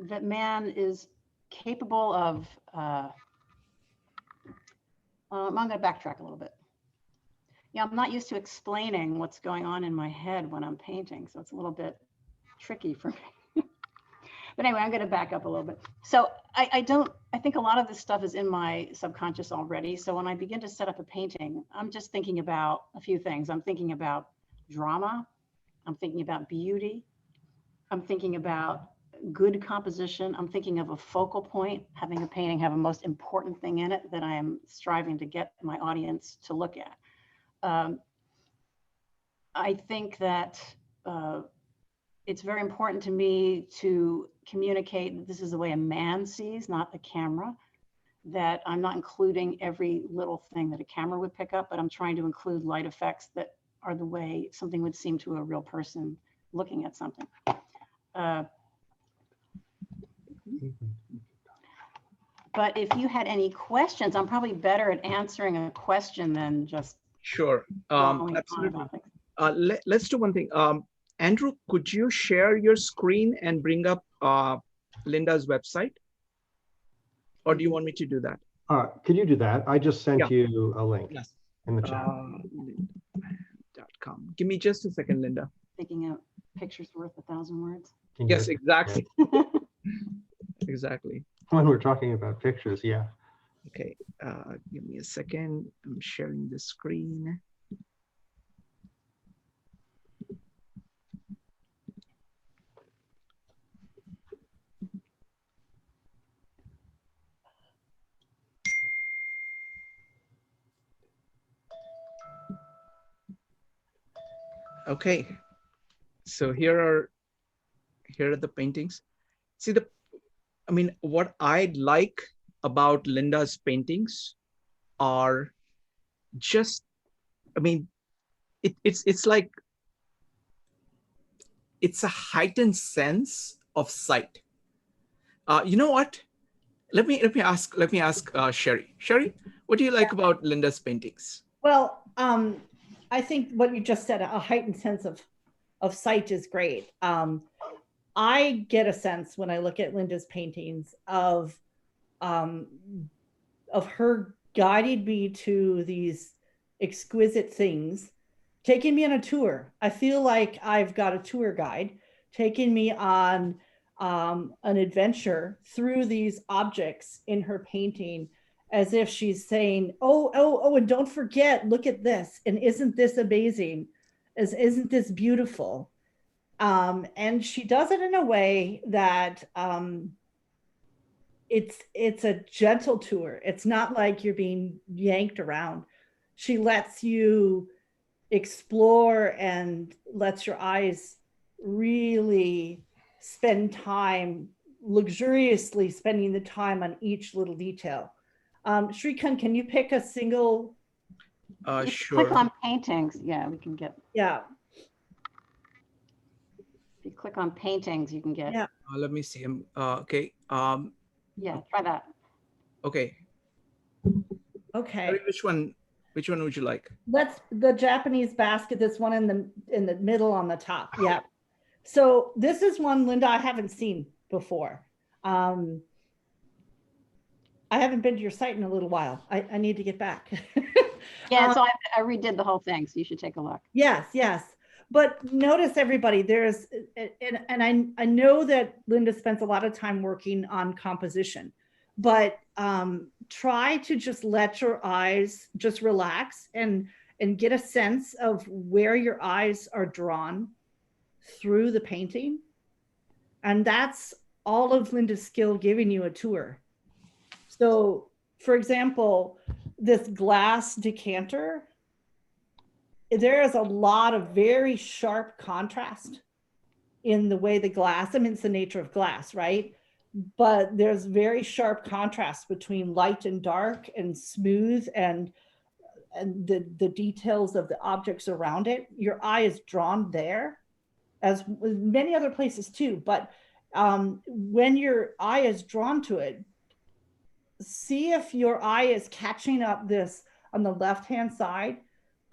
that man is capable of, I'm going to backtrack a little bit. I'm not used to explaining what's going on in my head when I'm painting, so it's a little bit tricky for me. But anyway, I'm going to back up a little bit. So I think a lot of this stuff is in my subconscious already. So when I begin to set up a painting, I'm just thinking about a few things. I'm thinking about drama. I'm thinking about beauty. I'm thinking about good composition. I'm thinking of a focal point, having a painting have a most important thing in it that I am striving to get my audience to look at. I think that it's very important to me to communicate that this is the way a man sees, not the camera, that I'm not including every little thing that a camera would pick up, but I'm trying to include light effects that are the way something would seem to a real person looking at something. But if you had any questions, I'm probably better at answering a question than just Sure. Absolutely. Let's do one thing. Andrew, could you share your screen and bring up Linda's website? Or do you want me to do that? Could you do that? I just sent you a link in the chat. .com. Give me just a second, Linda. Thinking a picture's worth 1,000 words. Yes, exactly. Exactly. When we're talking about pictures, yeah. Okay, give me a second. I'm sharing the screen. Okay, so here are the paintings. See, what I like about Linda's paintings are just, it's like, it's a heightened sense of sight. You know what? Let me ask Sherry. Sherry, what do you like about Linda's paintings? Well, I think what you just said, a heightened sense of sight is great. I get a sense when I look at Linda's paintings of her guiding me to these exquisite things, taking me on a tour. I feel like I've got a tour guide taking me on an adventure through these objects in her painting, as if she's saying, oh, and don't forget, look at this. And isn't this amazing? Isn't this beautiful? And she does it in a way that it's a gentle tour. It's not like you're being yanked around. She lets you explore and lets your eyes really spend time, luxuriously spending the time on each little detail. Shrikant, can you pick a single? Sure. Click on paintings. Yeah, we can get. Yeah. If you click on paintings, you can get. Yeah. Let me see him. Okay. Yeah, try that. Okay. Okay. Sherry, which one would you like? Let's the Japanese basket. This one in the middle on the top. Yeah. So this is one, Linda, I haven't seen before. I haven't been to your site in a little while. I need to get back. Yeah, so I redid the whole thing, so you should take a look. Yes. But notice, everybody, there's, and I know that Linda spends a lot of time working on composition, but try to just let your eyes just relax and get a sense of where your eyes are drawn through the painting. And that's all of Linda's skill giving you a tour. So, for example, this glass decanter, there is a lot of very sharp contrast in the way the glass, I mean, it's the nature of glass, right? But there's very sharp contrast between light and dark and smooth and the details of the objects around it. Your eye is drawn there, as many other places too. But when your eye is drawn to it, see if your eye is catching up this on the left-hand side,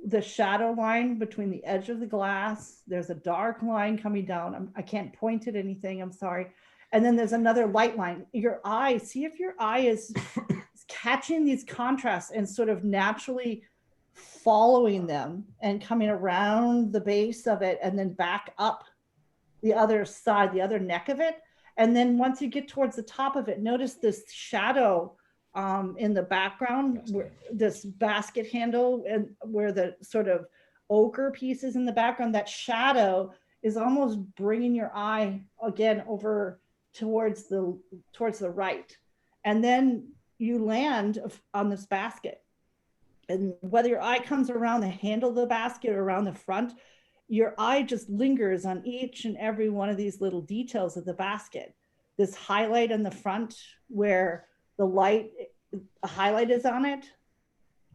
the shadow line between the edge of the glass. There's a dark line coming down. I can't point at anything, I'm sorry. And then there's another light line. Your eye, see if your eye is catching these contrasts and sort of naturally following them and coming around the base of it and then back up the other side, the other neck of it. And then once you get towards the top of it, notice this shadow in the background, where this basket handle and where the sort of ochre pieces in the background, that shadow is almost bringing your eye again over towards the right. And then you land on this basket. And whether your eye comes around the handle of the basket or around the front, your eye just lingers on each and every one of these little details of the basket. This highlight in the front where the light highlight is on it.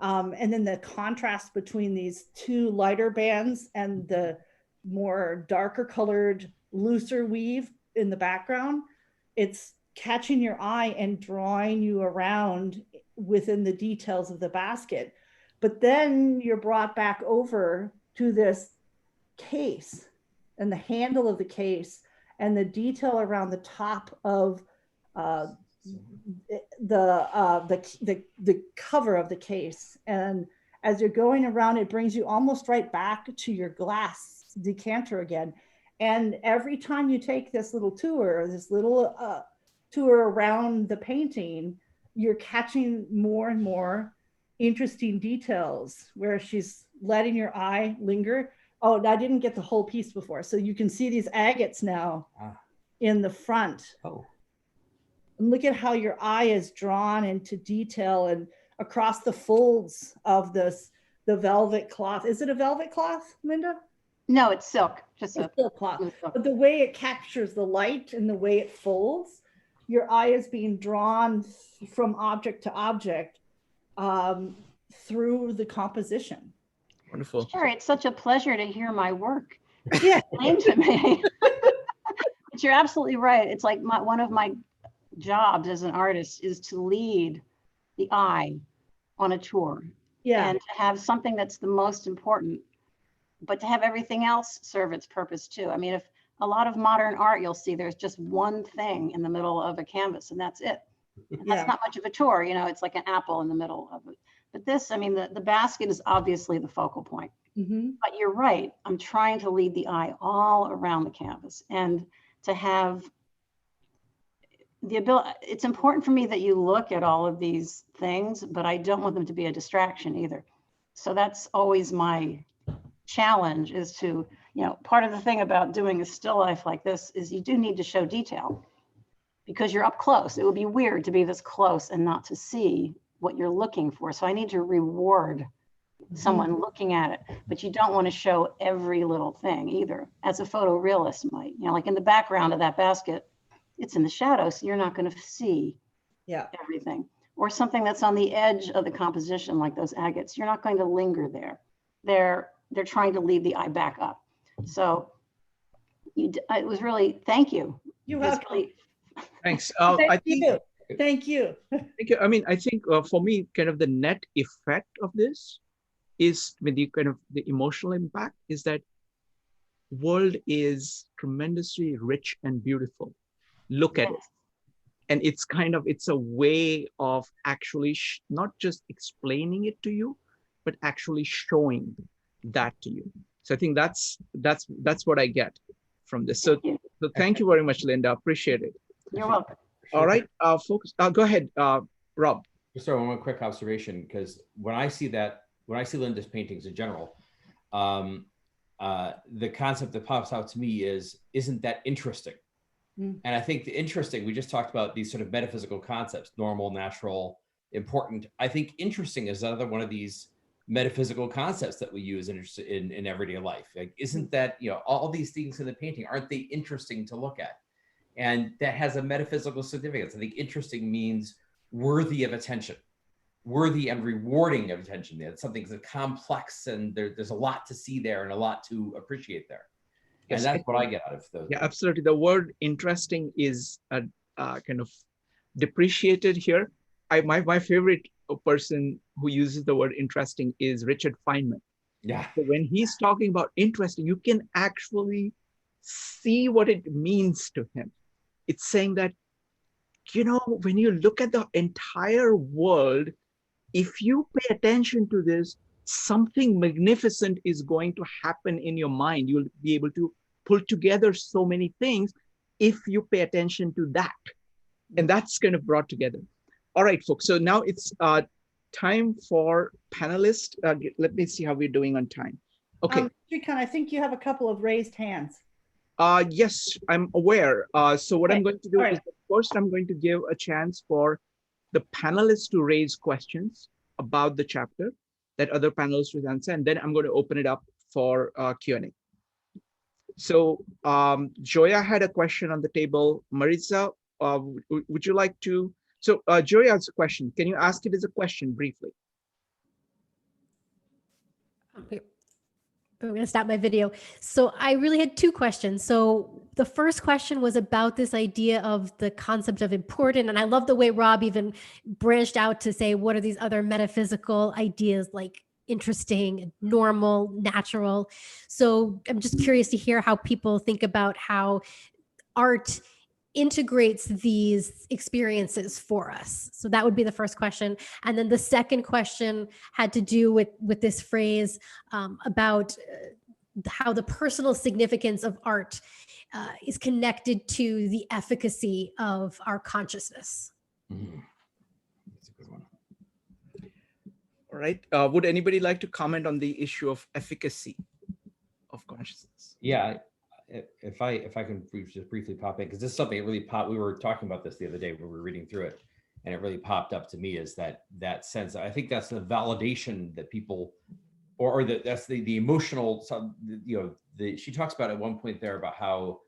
And then the contrast between these two lighter bands and the more darker colored, looser weave in the background. It's catching your eye and drawing you around within the details of the basket. But then you're brought back over to this case and the handle of the case and the detail around the top of the cover of the case. And as you're going around, it brings you almost right back to your glass decanter again. And every time you take this little tour, tour around the painting, you're catching more and more interesting details where she's letting your eye linger. Oh, I didn't get the whole piece before. So you can see these agates now in the front. Oh. And look at how your eye is drawn into detail and across the folds of the velvet cloth. Is it a velvet cloth, Linda? No, it's silk. Just a silk cloth. Silk. But the way it captures the light and the way it folds, your eye is being drawn from object to object through the composition. Wonderful. Sure, it's such a pleasure to hear my work Yeah. explained to me. But you're absolutely right. It's like one of my jobs as an artist is to lead the eye on a tour. Yeah. And to have something that's the most important, but to have everything else serve its purpose too. I mean, if a lot of modern art, you'll see there's just one thing in the middle of a canvas and that's it. And that's not much of a tour, you know, it's like an apple in the middle of it. But this, I mean, the basket is obviously the focal point. But you're right, I'm trying to lead the eye all around the canvas and to have the ability. It's important for me that you look at all of these things, but I don't want them to be a distraction either. So that's always my challenge, is to, you know, part of the thing about doing a still life like this is you do need to show detail because you're up close. It would be weird to be this close and not to see what you're looking for. So I need to reward someone looking at it, but you don't want to show every little thing either, as a photorealist might. You know, like in the background of that basket, it's in the shadow, so you're not going to see everything. Or something that's on the edge of the composition, like those agates, you're not going to linger there. They're trying to lead the eye back up. So it was really, thank you. You're welcome. Really, Thanks. Thank you. Thank you. I mean, I think for me, kind of the net effect of this is, with the kind of the emotional impact, is that world is tremendously rich and beautiful. Look at it. And it's kind of, it's a way of actually not just explaining it to you, but actually showing that to you. So I think that's what I get from this. So thank you very much, Linda. Appreciate it. You're welcome. All right, folks, go ahead, Rob. Just one quick observation, because when I see Linda's paintings in general, the concept that pops out to me is, isn't that interesting? And I think the interesting, we just talked about these sort of metaphysical concepts, normal, natural, important. I think interesting is another one of these metaphysical concepts that we use in everyday life. Like, isn't that, you know, all these things in the painting, aren't they interesting to look at? And that has a metaphysical significance. I think interesting means worthy of attention, worthy and rewarding of attention. It's something that's complex, and there's a lot to see there and a lot to appreciate there. Yes, and that's what I get out of those. Yeah, absolutely. The word interesting is kind of depreciated here. My favorite person who uses the word interesting is Richard Feynman. Yeah. So when he's talking about interesting, you can actually see what it means to him. It's saying that, you know, when you look at the entire world, if you pay attention to this, something magnificent is going to happen in your mind. You'll be able to pull together so many things if you pay attention to that. And that's kind of brought together. All right, folks. So now it's time for panelists. Let me see how we're doing on time. Okay. Shrikant, I think you have a couple of raised hands. Yes, I'm aware. So what I'm going to do is, first, I'm going to give a chance for the panelists to raise questions about the chapter that other panelists will answer, and then I'm going to open it up for Q&A. So Joya had a question on the table. Marisa, would you like to? So Joya has a question. Can you ask it as a question briefly? I'm going to stop my video. So I really had two questions. So the first question was about this idea of the concept of important. And I love the way Rob even branched out to say, what are these other metaphysical ideas like interesting, normal, natural? So I'm just curious to hear how people think about how art integrates these experiences for us. So that would be the first question. And then the second question had to do with this phrase about how the personal significance of art is connected to the efficacy of our consciousness. That's a good one. All right. Would anybody like to comment on the issue of efficacy of consciousness? Yeah. If I can just briefly pop in, because this is something that really popped. We were talking about this the other day when we were reading through it, and it really popped up to me, is that sense. I think that's the validation that people, or that's the emotional. You know, she talks about at one point there about how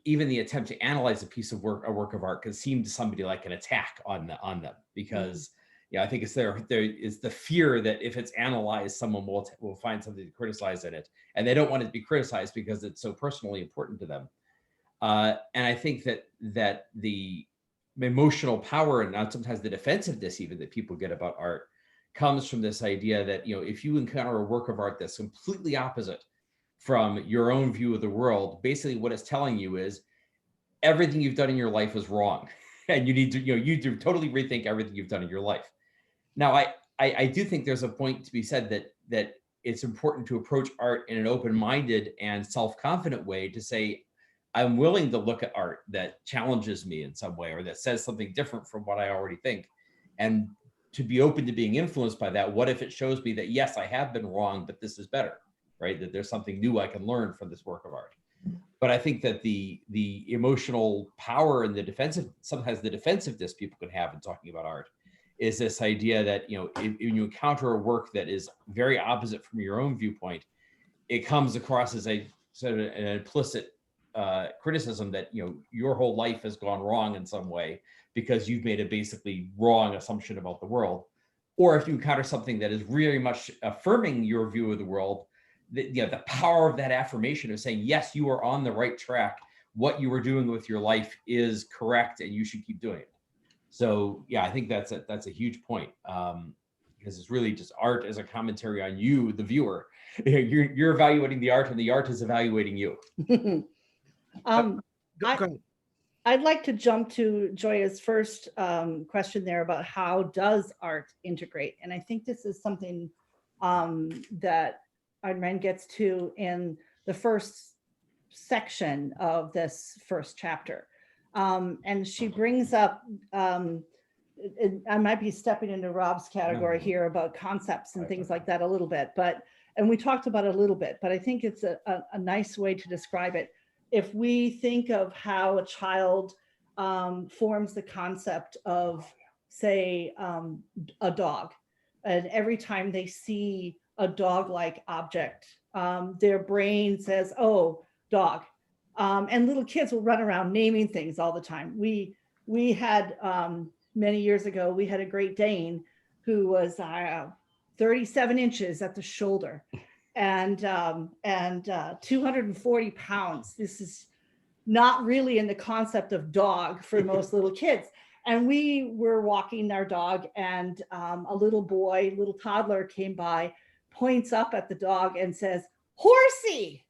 even the attempt to analyze a work of art, can seem to somebody like an attack on them, because I think it's there is the fear that if it's analyzed, someone will find something to criticize in it, and they don't want it to be criticized because it's so personally important to them. And I think that the emotional power and not sometimes the defensiveness even that people get about art comes from this idea that, you know, if you encounter a work of art that's completely opposite from your own view of the world, basically what it's telling you is everything you've done in your life is wrong. And you need to, you know, you do totally rethink everything you've done in your life. Now, I do think there's a point to be said that it's important to approach art in an open-minded and self-confident way to say, I'm willing to look at art that challenges me in some way or that says something different from what I already think. And to be open to being influenced by that. What if it shows me that, yes, I have been wrong, but this is better, right? That there's something new I can learn from this work of art. But I think that the emotional power and the defensive, sometimes the defensiveness people can have in talking about art is this idea that, you know, if you encounter a work that is very opposite from your own viewpoint, it comes across as a sort of an implicit criticism that, you know, your whole life has gone wrong in some way because you've made a basically wrong assumption about the world. Or if you encounter something that is really much affirming your view of the world, the power of that affirmation of saying, yes, you are on the right track. What you are doing with your life is correct and you should keep doing it. So yeah, I think that's a huge point, because it's really just art as a commentary on you, the viewer. You're evaluating the art and the art is evaluating you. I'd like to jump to Joya's first question there about how does art integrate? And I think this is something that Ayn Rand gets to in the first section of this first chapter. And she brings up, I might be stepping into Rob's category here about concepts and things like that a little bit, and we talked about it a little bit, but I think it's a nice way to describe it. If we think of how a child forms the concept of, say, a dog, and every time they see a dog-like object, their brain says, oh, dog. And little kids will run around naming things all the time. We had, many years ago, we had a Great Dane who was 37 inches at the shoulder and 240 pounds. This is not really in the concept of dog for most little kids. And we were walking our dog and a little boy, little toddler came by, points up at the dog and says, horsey.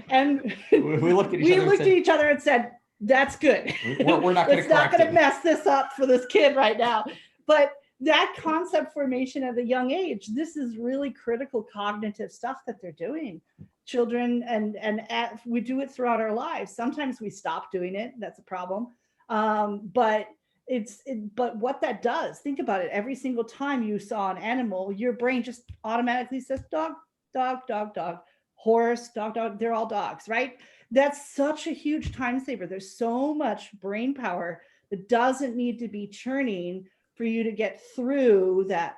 And we looked at each other and said, that's good. We're not going to mess this up for this kid right now. But that concept formation at a young age, this is really critical cognitive stuff that they're doing. Children, and we do it throughout our lives. Sometimes we stop doing it. That's a problem. But what that does, think about it. Every single time you saw an animal, your brain just automatically says dog, dog, dog, dog. Horse, dog, dog, they're all dogs, right? That's such a huge time saver. There's so much brain power that doesn't need to be churning for you to get through that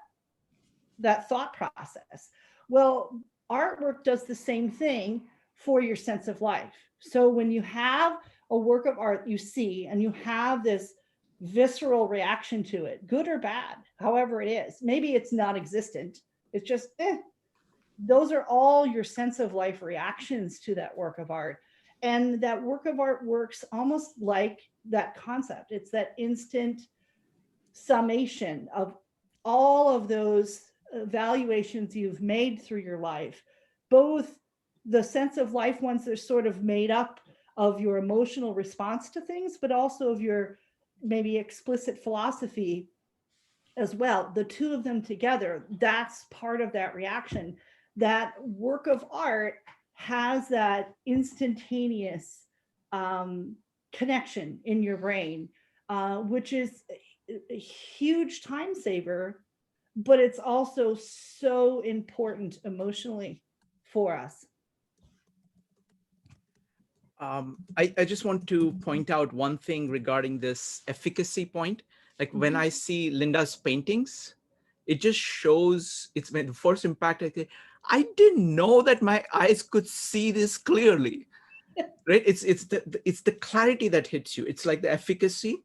thought process. Well, artwork does the same thing for your sense of life. So when you have a work of art you see and you have this visceral reaction to it, good or bad, however it is, maybe it's non-existent, it's just those are all your sense of life reactions to that work of art. And that work of art works almost like that concept. It's that instant summation of all of those evaluations you've made through your life, both the sense of life ones that are sort of made up of your emotional response to things, but also of your maybe explicit philosophy as well. The two of them together, that's part of that reaction. That work of art has that instantaneous connection in your brain, which is a huge time saver, but it's also so important emotionally for us. I just want to point out one thing regarding this efficacy point. Like when I see Linda's paintings, it just shows, it's the first impact. I didn't know that my eyes could see this clearly, right? It's the clarity that hits you. It's like the efficacy.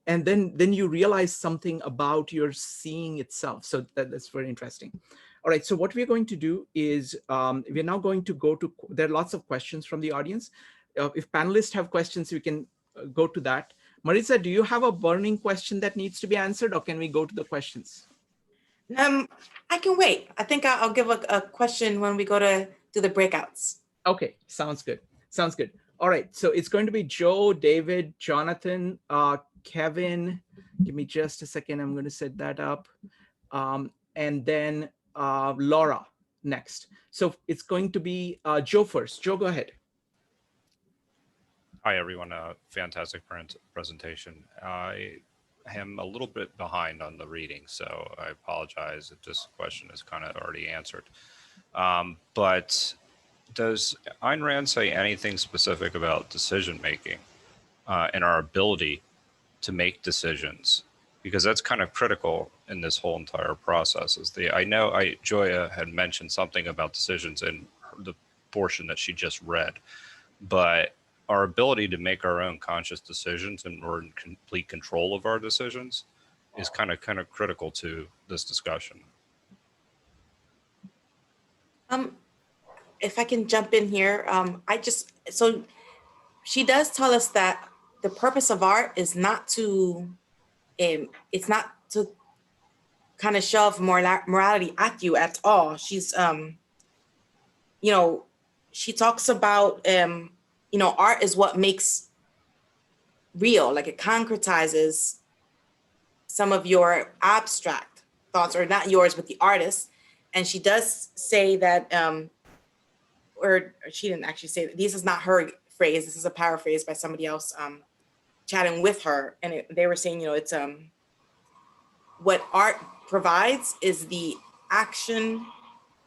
And then you realize something about your seeing itself. So that's very interesting. All right, so what we're going to do is we're now going to go to, there are lots of questions from the audience. If panelists have questions, we can go to that. Marisa, do you have a burning question that needs to be answered, or can we go to the questions? I can wait. I think I'll give a question when we go to do the breakouts. Okay, sounds good. Sounds good. All right, so it's going to be Joe, David, Jonathan, Kevin. Give me just a second. I'm going to set that up. And then Laura next. So it's going to be Joe first. Joe, go ahead. Hi, everyone. Fantastic presentation. I am a little bit behind on the reading, so I apologize if this question is kind of already answered. But does Ayn Rand say anything specific about decision-making and our ability to make decisions? Because that's kind of critical in this whole entire process. I know Joya had mentioned something about decisions in the portion that she just read, but our ability to make our own conscious decisions and we're in complete control of our decisions is kind of critical to this discussion. If I can jump in here, so she does tell us that the purpose of art is not to, it's not to kind of shove morality at you at all. She's, she talks about, art is what makes real, like it concretizes some of your abstract thoughts, or not yours, but the artist. And she does say that, or she didn't actually say that, this is not her phrase, this is a paraphrase by somebody else chatting with her. And they were saying, it's what art provides is the action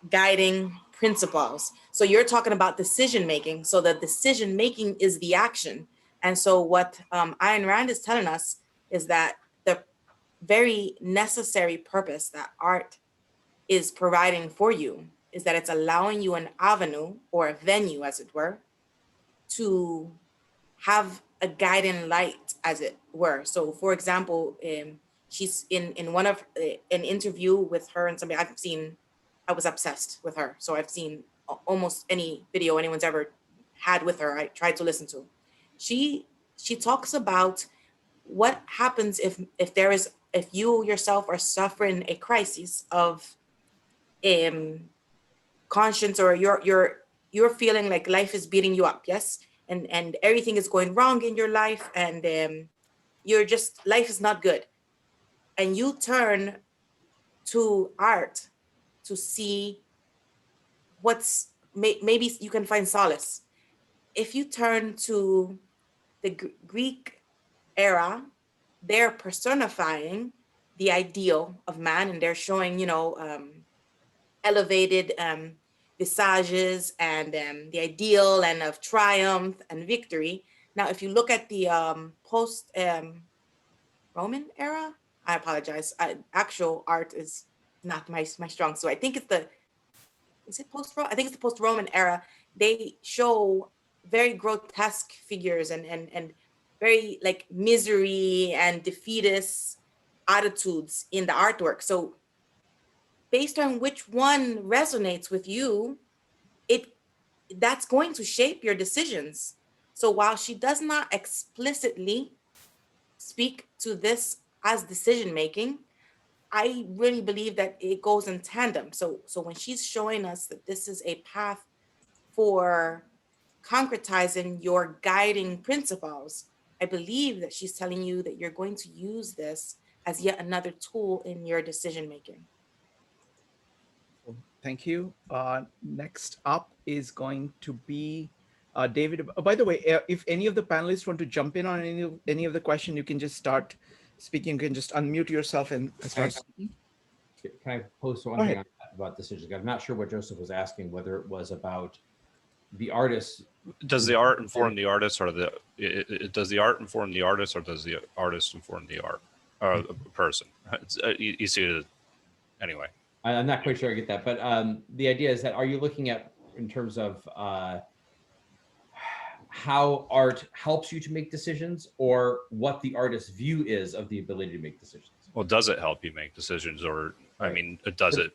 guiding principles. So you're talking about decision making. So the decision making is the action. And so what Ayn Rand is telling us is that the very necessary purpose that art is providing for you is that it's allowing you an avenue, or a venue as it were, to have a guiding light as it were. So for example, she's in one of an interview with her and somebody I've seen. I was obsessed with her. So I've seen almost any video anyone's ever had with her. I tried to listen to. She talks about what happens if you yourself are suffering a crisis of conscience, or you're feeling like life is beating you up, yes? And everything is going wrong in your life, and life is not good. And you turn to art to see maybe you can find solace. If you turn to the Greek era, they're personifying the ideal of man, and they're showing, elevated visages and the ideal and of triumph and victory. Now, if you look at the post-Roman era, I apologize. Actual art is not my strong suit. I think it's the post-Roman era. They show very grotesque figures and very like misery and defeatist attitudes in the artwork. So based on which one resonates with you, that's going to shape your decisions. So while she does not explicitly speak to this as decision-making, I really believe that it goes in tandem. So when she's showing us that this is a path for concretizing your guiding principles, I believe that she's telling you that you're going to use this as yet another tool in your decision-making. Thank you. Next up is going to be David. By the way, if any of the panelists want to jump in on any of the question, you can just start speaking. You can just unmute yourself and start speaking. Can I post one thing about decisions? I'm not sure what Joseph was asking, whether it was about the artist. Does the art inform the artist, or does the art inform the artist, or does the artist inform the art or the person? You see it anyway. I'm not quite sure I get that, but the idea is that, are you looking at in terms of how art helps you to make decisions, or what the artist's view is of the ability to make decisions? Well, does it help you make decisions, or I mean, does it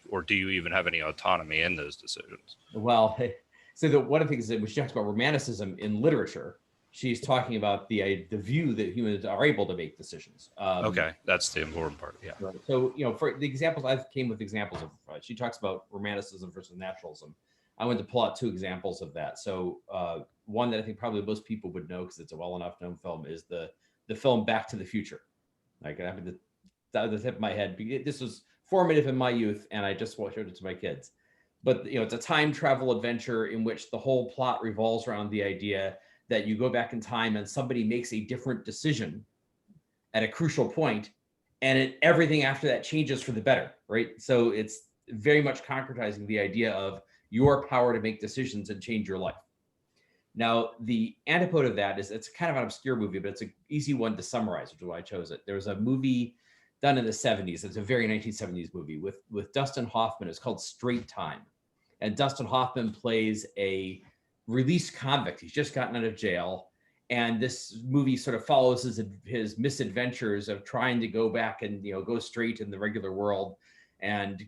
or do you even have any autonomy in those decisions? Well, so one of the things that when she talks about Romanticism in literature, She's talking about the view that humans are able to make decisions. Okay, that's the important part. Yeah. Right. So, for the examples, I came with examples of, she talks about Romanticism versus naturalism. I went to pull out 2 examples of that. So one that I think probably most people would know because it's a well enough known film is the film Back to the Future. Like, I have the tip of my head. This was formative in my youth, and I just showed it to my kids. But it's a time travel adventure in which the whole plot revolves around the idea that you go back in time and somebody makes a different decision at a crucial point, and everything after that changes for the better, right? So it's very much concretizing the idea of your power to make decisions and change your life. Now, the antipode of that is, it's kind of an obscure movie, but it's an easy one to summarize, which is why I chose it. There was a movie done in the 70s. It's a very 1970s movie with Dustin Hoffman. It's called Straight Time. And Dustin Hoffman plays a released convict. He's just gotten out of jail. And this movie sort of follows his misadventures of trying to go back and, go straight in the regular world, and,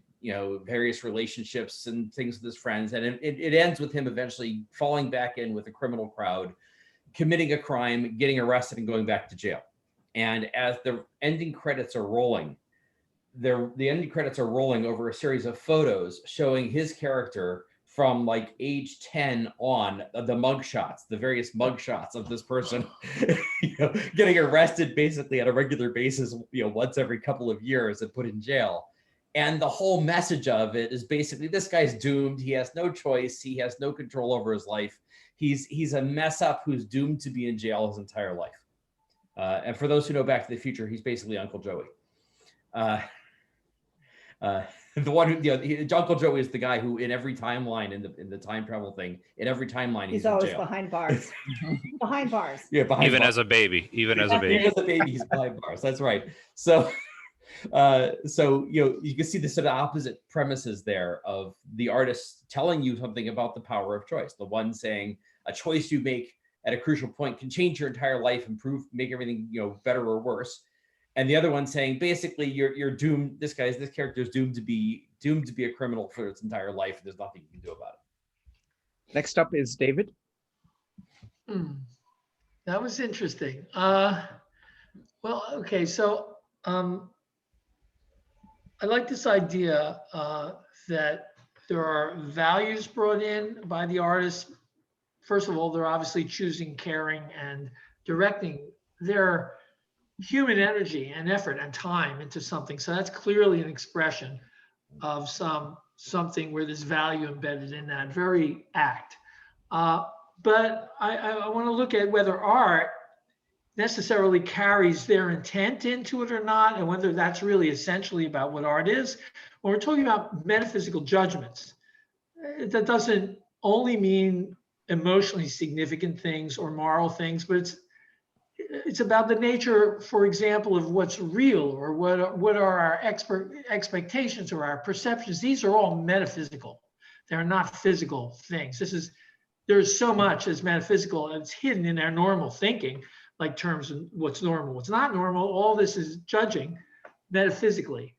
various relationships and things with his friends. And it ends with him eventually falling back in with a criminal crowd, committing a crime, getting arrested, and going back to jail. And as the ending credits are rolling, the ending credits are rolling over a series of photos showing his character from like age 10 on, the mugshots, the various mugshots of this person, getting arrested basically on a regular basis, once every couple of years and put in jail. And the whole message of it is basically, this guy's doomed. He has no choice. He has no control over his life. He's a mess up who's doomed to be in jail his entire life. And for those who know Back to the Future, he's basically Uncle Joey. The one who, Uncle Joey is the guy who, in every timeline in the time travel thing, in every timeline He's in always jail. behind bars. Behind bars. Yeah, behind Even bars. as a baby, even as a baby. Even as a baby, he's behind bars. That's right. So, you can see the sort of opposite premises there of the artist telling you something about the power of choice. The one saying a choice you make at a crucial point can change your entire life, make everything better or worse. And the other one saying basically you're doomed. This character is doomed to be a criminal for its entire life, and there's nothing you can do about it. Next up is David. That was interesting. Well, okay, so I like this idea that there are values brought in by the artist. First of all, they're obviously choosing, caring, and directing their human energy and effort and time into something. So that's clearly an expression of something where there's value embedded in that very act. But I want to look at whether art necessarily carries their intent into it or not, and whether that's really essentially about what art is. When we're talking about metaphysical judgments, that doesn't only mean emotionally significant things or moral things, but it's about the nature, for example, of what's real, or what are our expectations or our perceptions. These are all metaphysical. They're not physical things. There's so much as metaphysical and it's hidden in our normal thinking, like terms of what's normal, what's not normal. All this is judging metaphysically.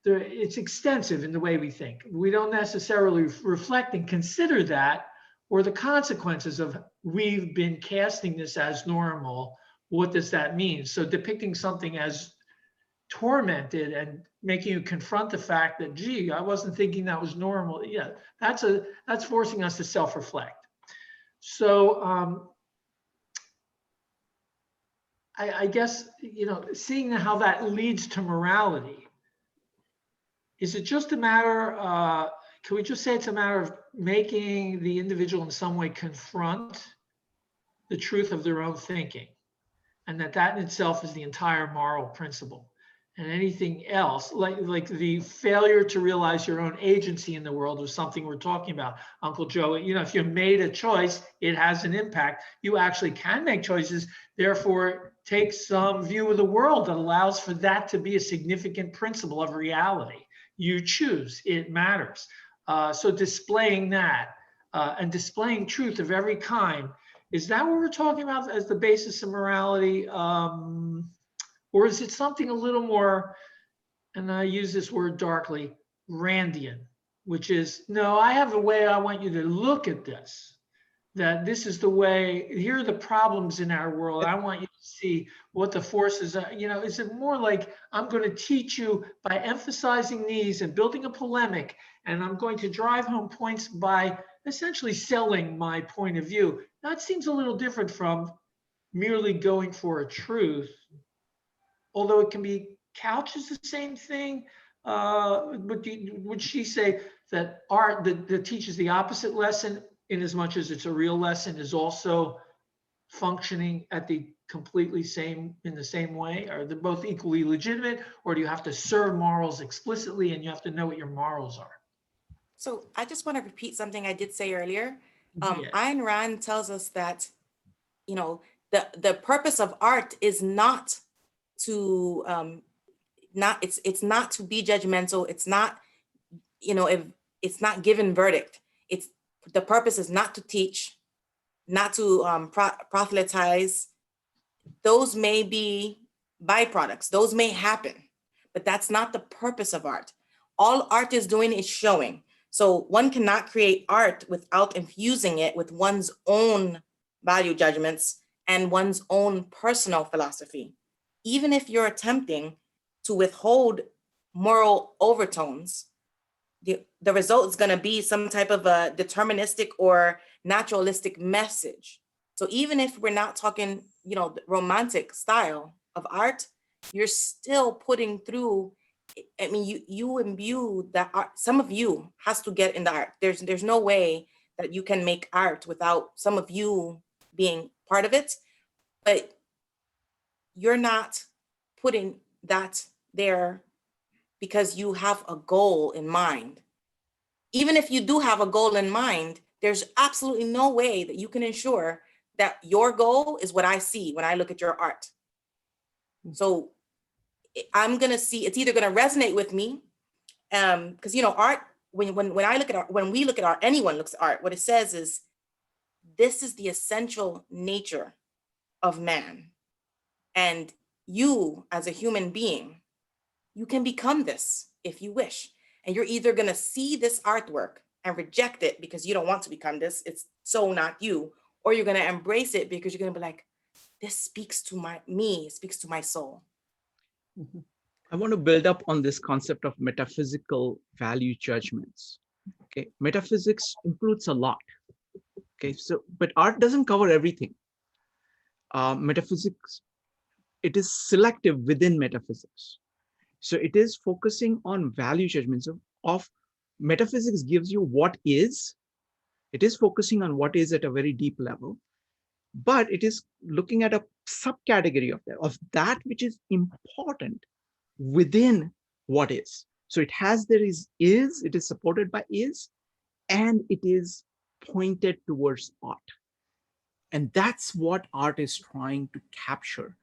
It's extensive in the way we think. We don't necessarily reflect and consider that, or the consequences of we've been casting this as normal. What does that mean? So depicting something as tormented and making you confront the fact that, gee, I wasn't thinking that was normal. Yeah, that's forcing us to self-reflect. So I guess, seeing how that leads to morality, is it just a matter, can we just say it's a matter of making the individual in some way confront the truth of their own thinking, and that in itself is the entire moral principle? And anything else, like the failure to realize your own agency in the world, is something we're talking about. Uncle Joe, if you made a choice, it has an impact. You actually can make choices, therefore take some view of the world that allows for that to be a significant principle of reality. You choose, it matters. So displaying that and displaying truth of every kind, is that what we're talking about as the basis of morality? Or is it something a little more, and I use this word darkly, Randian, which is, no, I have a way I want you to look at this. that this is the way, here are the problems in our world. I want you to see what the forces are. You know, is it more like I'm going to teach you by emphasizing these and building a polemic, and I'm going to drive home points by essentially selling my point of view? That seems a little different from merely going for a truth, although it can be couched as the same thing. Would she say that art that teaches the opposite lesson, in as much as it's a real lesson, is also functioning at the completely in the same way? Are they both equally legitimate, or do you have to serve morals explicitly and you have to know what your morals are? So I just want to repeat something I did say earlier. Yeah. Ayn Rand tells us that, you know, the purpose of art is not to it's not to be judgmental. It's not, you know, if it's not given verdict. It's the purpose is not to teach, not to proselytize. Those may be byproducts. Those may happen, but that's not the purpose of art. All art is doing is showing. So one cannot create art without infusing it with one's own value judgments and one's own personal philosophy. Even if you're attempting to withhold moral overtones, the result is going to be some type of a deterministic or naturalistic message. So even if we're not talking, you know, the romantic style of art, you're still putting through, I mean, you imbue that art. Some of you has to get in the art. There's no way that you can make art without some of you being part of it, but you're not putting that there because you have a goal in mind. Even if you do have a goal in mind, there's absolutely no way that you can ensure that your goal is what I see when I look at your art. So I'm gonna see, it's either gonna resonate with me, because you know, art, when I look at art, when we look at art, anyone looks at art, what it says is, this is the essential nature of man. And you, as a human being, you can become this if you wish. And you're either gonna see this artwork and reject it because you don't want to become this, it's so not you, or you're gonna embrace it because you're gonna be like, this speaks to me, it speaks to my soul. Mm-hmm. I want to build up on this concept of metaphysical value judgments. Okay, metaphysics includes a lot. Okay, so, but art doesn't cover everything. Metaphysics, it is selective within metaphysics. So it is focusing on value judgments of metaphysics gives you what is. It is focusing on what is at a very deep level, but it is looking at a subcategory of that which is important within what is. So it has, there is, it is supported by is, and it is pointed towards art. And that's what art is trying to capture.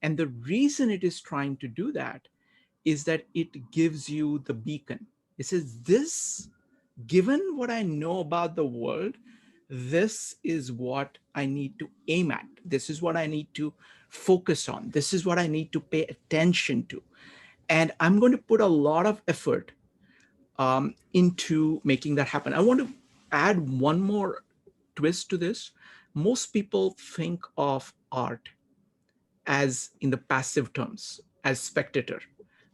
And the reason it is trying to do that is that it gives you the beacon. It says, this, given what I know about the world, this is what I need to aim at. This is what I need to focus on. This is what I need to pay attention to. And I'm going to put a lot of effort into making that happen. I want to add one more twist to this. Most people think of art as in the passive terms, as spectator.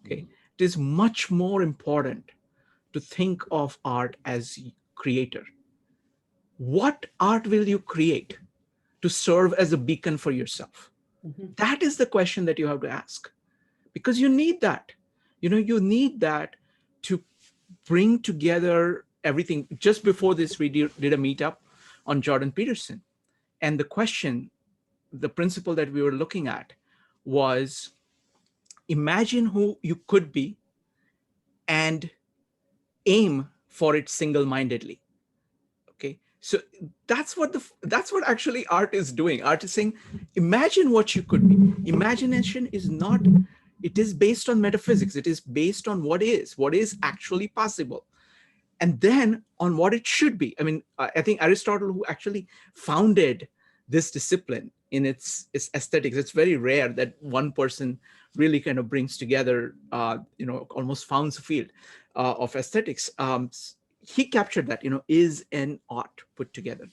Okay, it is much more important to think of art as creator. What art will you create to serve as a beacon for yourself? Mm-hmm. That is the question that you have to ask, because you need that. You know, you need that to bring together everything. Just before this, we did a meetup on Jordan Peterson. And the question, the principle that we were looking at was, imagine who you could be and aim for it single-mindedly. Okay, so that's what actually art is doing. Art is saying, imagine what you could be. Imagination is not, it is based on metaphysics. It is based on what is actually possible. And then on what it should be. I mean, I think Aristotle, who actually founded this discipline in its aesthetics, it's very rare that one person really kind of brings together, almost founds a field of aesthetics. He captured that, is an art put together.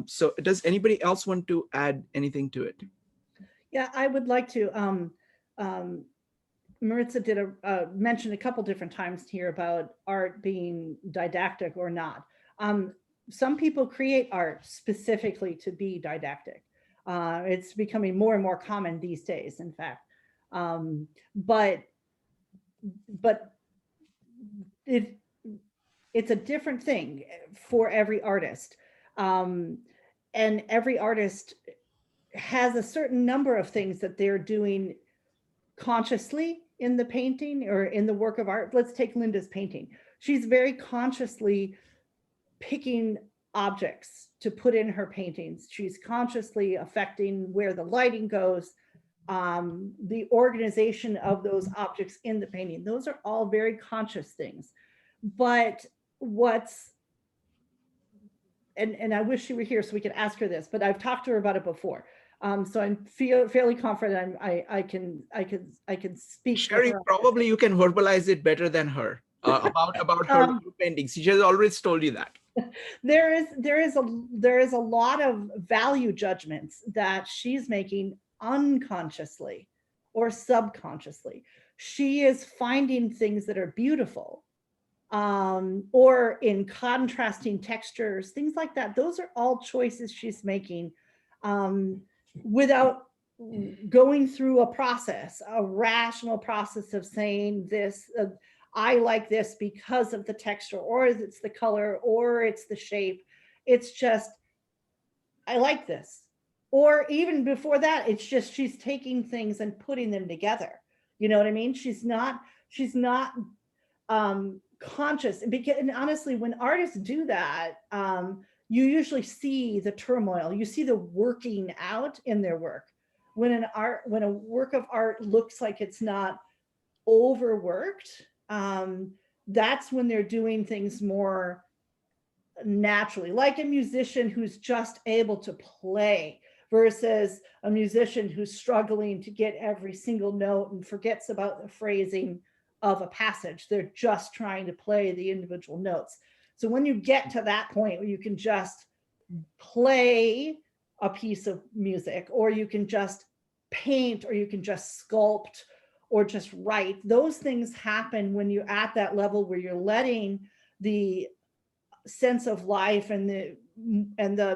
So does anybody else want to add anything to it? Yeah, I would like to. Maritza did mention a couple different times here about art being didactic or not. Some people create art specifically to be didactic. It's becoming more and more common these days, in fact. But it's a different thing for every artist. And every artist has a certain number of things that they're doing consciously in the painting or in the work of art. Let's take Linda's painting. She's very consciously picking objects to put in her paintings. She's consciously affecting where the lighting goes, the organization of those objects in the painting. Those are all very conscious things. But and I wish she were here so we could ask her this, but I've talked to her about it before. So I'm fairly confident I can speak. Sherry, probably you can verbalize it better than her about her paintings. She has always told you that. There is a lot of value judgments that she's making unconsciously or subconsciously. She is finding things that are beautiful, or in contrasting textures, things like that. Those are all choices she's making without going through a rational process of saying this, I like this because of the texture, or it's the color, or it's the shape. It's just, I like this. Or even before that, it's just she's taking things and putting them together. You know what I mean? She's not conscious. And honestly, when artists do that, you usually see the turmoil. You see the working out in their work. When a work of art looks like it's not overworked, that's when they're doing things more naturally, like a musician who's just able to play versus a musician who's struggling to get every single note and forgets about the phrasing of a passage. They're just trying to play the individual notes. So when you get to that point where you can just play a piece of music, or you can just paint, or you can just sculpt, or just write, those things happen when you're at that level where you're letting the sense of life and the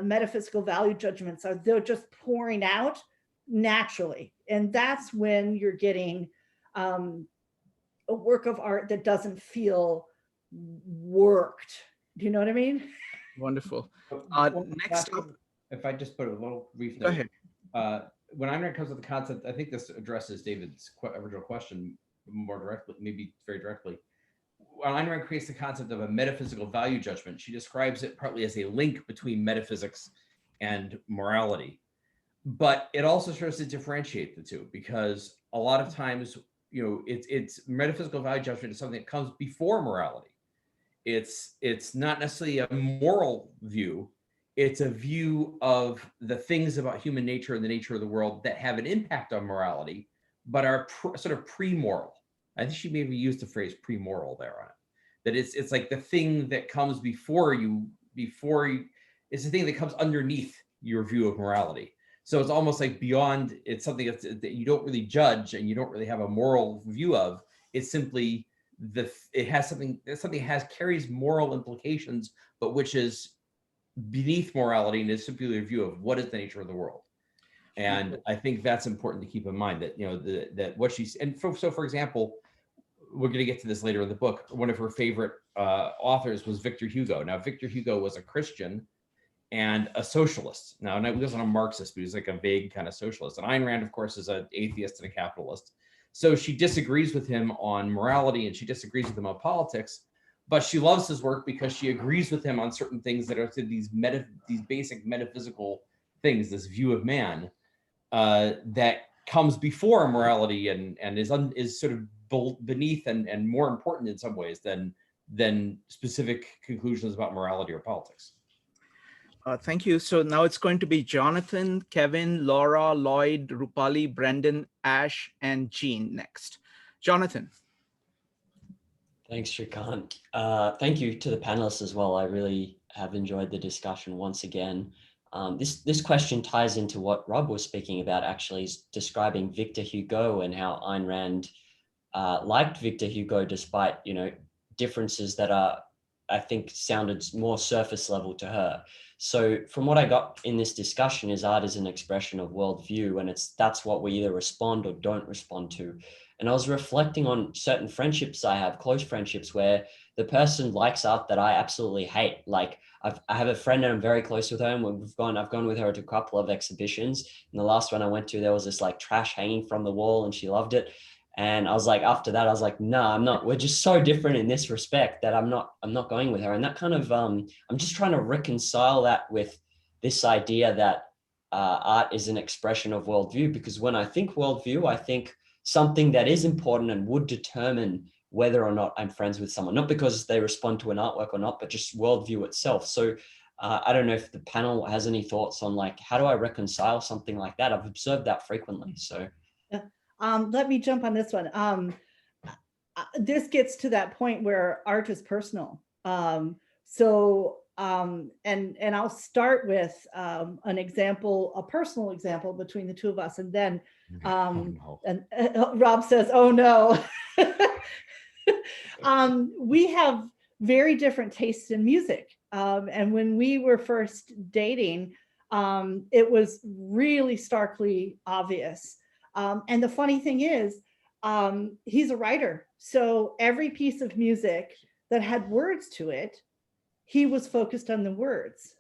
metaphysical value judgments they're just pouring out naturally. And that's when you're getting a work of art that doesn't feel worked. Do you know what I mean? Wonderful. Next up, if I just put a little brief go note. ahead. When Ayn Rand comes with the concept, I think this addresses David's original question more directly, maybe very directly. When Ayn Rand creates the concept of a metaphysical value judgment, she describes it partly as a link between metaphysics and morality. But it also starts to differentiate the two, because a lot of times, it's metaphysical value judgment is something that comes before morality. It's not necessarily a moral view. It's a view of the things about human nature and the nature of the world that have an impact on morality, but are sort of pre-moral. I think she maybe used the phrase pre-moral there on it. That it's like the thing that comes before you, it's the thing that comes underneath your view of morality. So it's almost like beyond, it's something that you don't really judge and you don't really have a moral view of. It's simply it has something carries moral implications, but which is beneath morality, and is simply a view of what is the nature of the world. And I think that's important to keep in mind, that that what she's, and so for example, we're going to get to this later in the book, one of her favorite authors was Victor Hugo. Now Victor Hugo was a Christian and a socialist. Now he wasn't a Marxist, but he was like a vague kind of socialist. And Ayn Rand, of course, is an atheist and a capitalist. So she disagrees with him on morality and she disagrees with him on politics, but she loves his work because she agrees with him on certain things that are these basic metaphysical things, this view of man that comes before morality and is sort of beneath and more important in some ways than specific conclusions about morality or politics. Thank you. So now it's going to be Jonathan, Kevin, Laura, Lloyd, Rupali, Brendan, Ash, and Jean next. Jonathan. Thanks, Shrikant. Thank you to the panelists as well. I really have enjoyed the discussion once again. This question ties into what Rob was speaking about, actually, is describing Victor Hugo and how Ayn Rand liked Victor Hugo despite, differences that are, I think, sounded more surface level to her. So from what I got in this discussion is art is an expression of worldview, and that's what we either respond or don't respond to. And I was reflecting on certain friendships I have, close friendships, where the person likes art that I absolutely hate. Like I have a friend and I'm very close with her, and I've gone with her to a couple of exhibitions. And the last one I went to, there was this like trash hanging from the wall and she loved it. And I was like, after that, I was like, no, I'm not. We're just so different in this respect that I'm not going with her. And that kind of, I'm just trying to reconcile that with this idea that art is an expression of worldview. Because when I think worldview, I think something that is important and would determine whether or not I'm friends with someone, not because they respond to an artwork or not, but just worldview itself. So I don't know if the panel has any thoughts on like, how do I reconcile something like that? I've observed that frequently, so. Yeah. Let me jump on this one. This gets to that point where art is personal. And I'll start with an example, a personal example between the two of us, and then Rob says, "Oh no." We have very different tastes in music, and when we were first dating, it was really starkly obvious. And the funny thing is, he's a writer. So every piece of music that had words to it, he was focused on the words.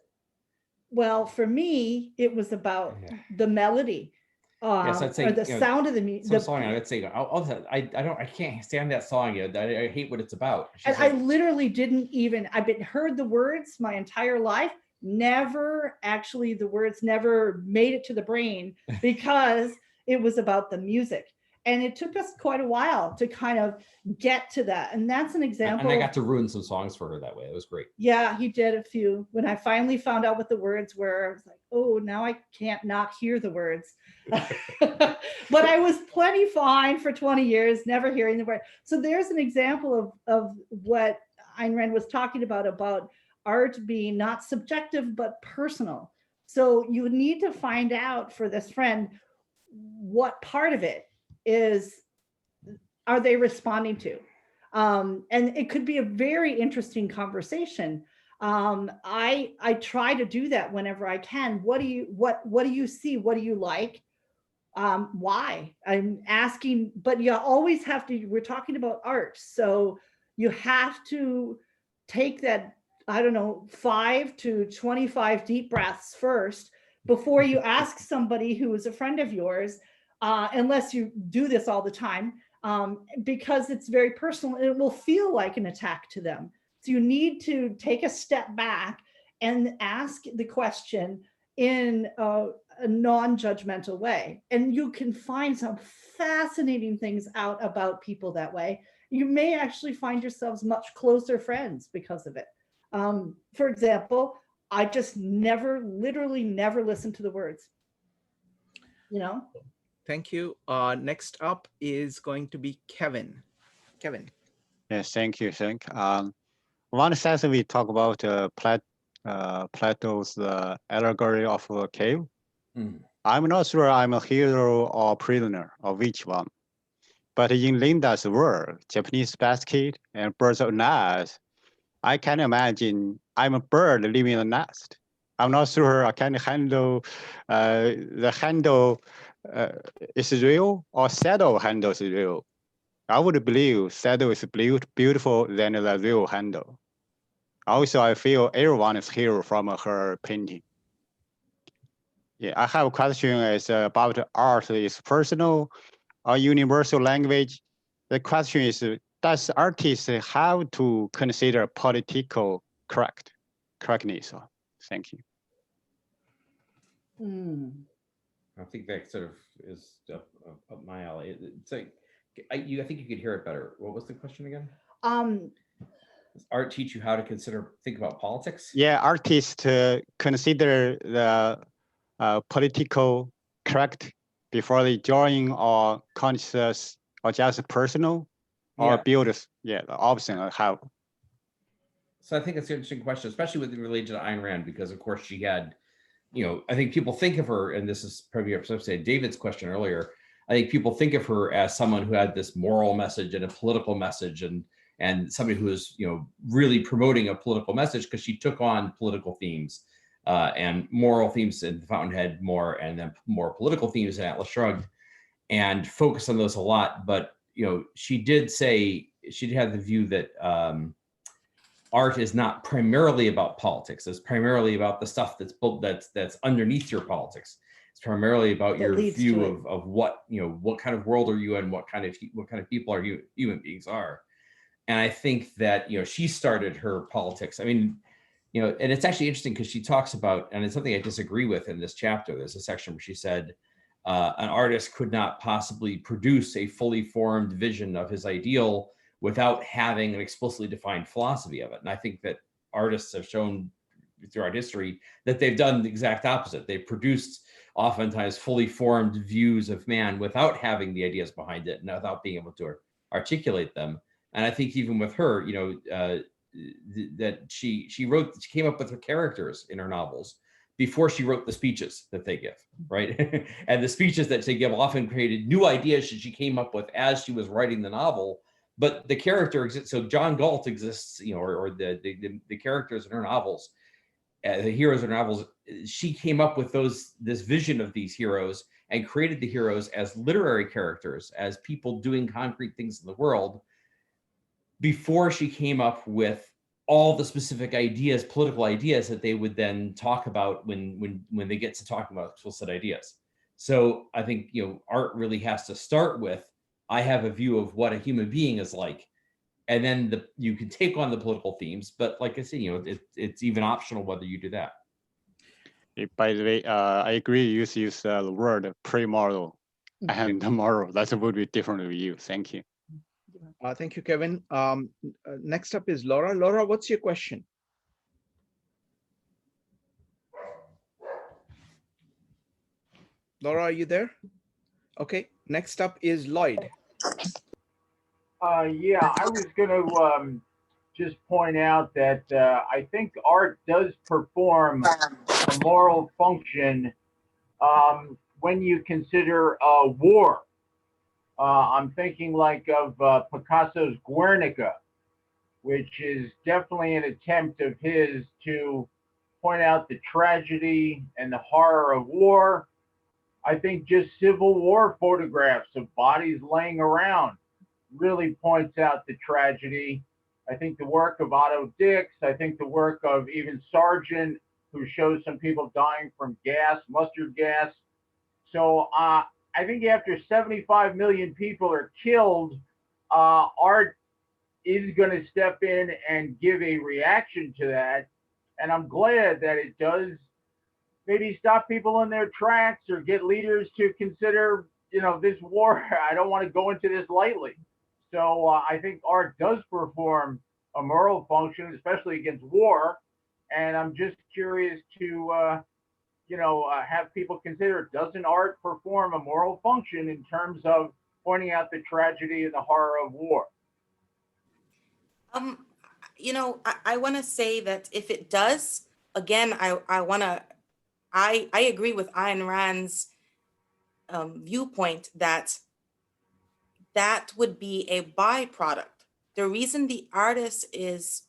Well, for me, it was about the melody, Yes, I'd say, or the sound of the music. Some song, I'd say, I can't stand that song. I hate what it's about. And I literally I've heard the words my entire life. The words never made it to the brain because it was about the music. And it took us quite a while to kind of get to that. And that's an example. And I got to ruin some songs for her that way. It was great. Yeah, he did a few. When I finally found out what the words were, I was like, oh, now I can't not hear the words. But I was plenty fine for 20 years, never hearing the word. So there's an example of what Ayn Rand was talking about art being not subjective, but personal. So you need to find out for this friend, what part of it are they responding to? And it could be a very interesting conversation. I try to do that whenever I can. What do you see? What do you like? Why? I'm asking, but you always have to, we're talking about art. So you have to take that, 5 to 25 deep breaths first before you ask somebody who is a friend of yours, unless you do this all the time, because it's very personal and it will feel like an attack to them. So you need to take a step back and ask the question in a non-judgmental way. And you can find some fascinating things out about people that way. You may actually find yourselves much closer friends because of it. For example, I just literally never listened to the words, Thank you. Next up is going to be Kevin. Kevin. Yes, thank you. One session we talk about Plato's allegory of a cave. I'm not sure I'm a hero or prisoner or which one. But in Linda's world, Japanese basket and birds of nest, I can imagine I'm a bird living in a nest. I'm not sure I can handle the handle is real or saddle handle is real. I would believe saddle is beautiful than the real handle. Also, I feel everyone is hero from her painting. Yeah, I have a question is about art is personal or universal language. The question is, does artists have to consider political correctness? Thank you. I think that sort of is up my alley. It's like, I think you could hear it better. What was the question again? Does art teach you how to think about politics? Yeah, artists consider the political correct before they drawing or conscious or just personal or build the option of how. So I think it's an interesting question, especially with related to Ayn Rand, because of course she had I think people think of her, and this is probably David's question earlier. I think people think of her as someone who had this moral message and a political message, and somebody who is, really promoting a political message, because she took on political themes and moral themes in The Fountainhead more, and then more political themes in Atlas Shrugged, and focused on those a lot. But she did say, she had the view that art is not primarily about politics. It's primarily about the stuff that's underneath your politics. It's primarily about your view of what what kind of world are you in, what kind of people are human beings are. And I think that she started her politics. I mean, and it's actually interesting because she talks about, and it's something I disagree with in this chapter. There's a section where she said an artist could not possibly produce a fully formed vision of his ideal without having an explicitly defined philosophy of it. And I think that artists have shown throughout history that they've done the exact opposite. They've produced oftentimes fully formed views of man without having the ideas behind it and without being able to articulate them. And I think even with her, that she came up with her characters in her novels before she wrote the speeches that they give, right? And the speeches that they give often created new ideas that she came up with as she was writing the novel. But the character exists. So John Galt exists, or the characters in her novels, the heroes in her novels. She came up with this vision of these heroes and created the heroes as literary characters, as people doing concrete things in the world, before she came up with all the specific ideas, political ideas that they would then talk about when they get to talking about explicit ideas. So I think art really has to start with, I have a view of what a human being is like, and then you can take on the political themes. But like I said, it's even optional whether you do that. By the way, I agree. You use the word pre-moral and moral. That would be different with you. Thank you. Thank you, Kevin. Next up is Laura. Laura, what's your question? Laura, are you there? Okay. Next up is Lloyd. Yeah, I was going to just point out that I think art does perform a moral function when you consider war. I'm thinking like of Picasso's Guernica, which is definitely an attempt of his to point out the tragedy and the horror of war. I think just Civil War photographs of bodies laying around really points out the tragedy. I think the work of Otto Dix, I think the work of even Sargent, who shows some people dying from gas, mustard gas. So I think after 75 million people are killed, art is going to step in and give a reaction to that. And I'm glad that it does maybe stop people in their tracks or get leaders to consider, this war. I don't want to go into this lightly. So I think art does perform a moral function, especially against war. And I'm just curious to, have people consider, doesn't art perform a moral function in terms of pointing out the tragedy and the horror of war? I want to say that if it does, again, I agree with Ayn Rand's viewpoint that would be a byproduct. The reason the artist is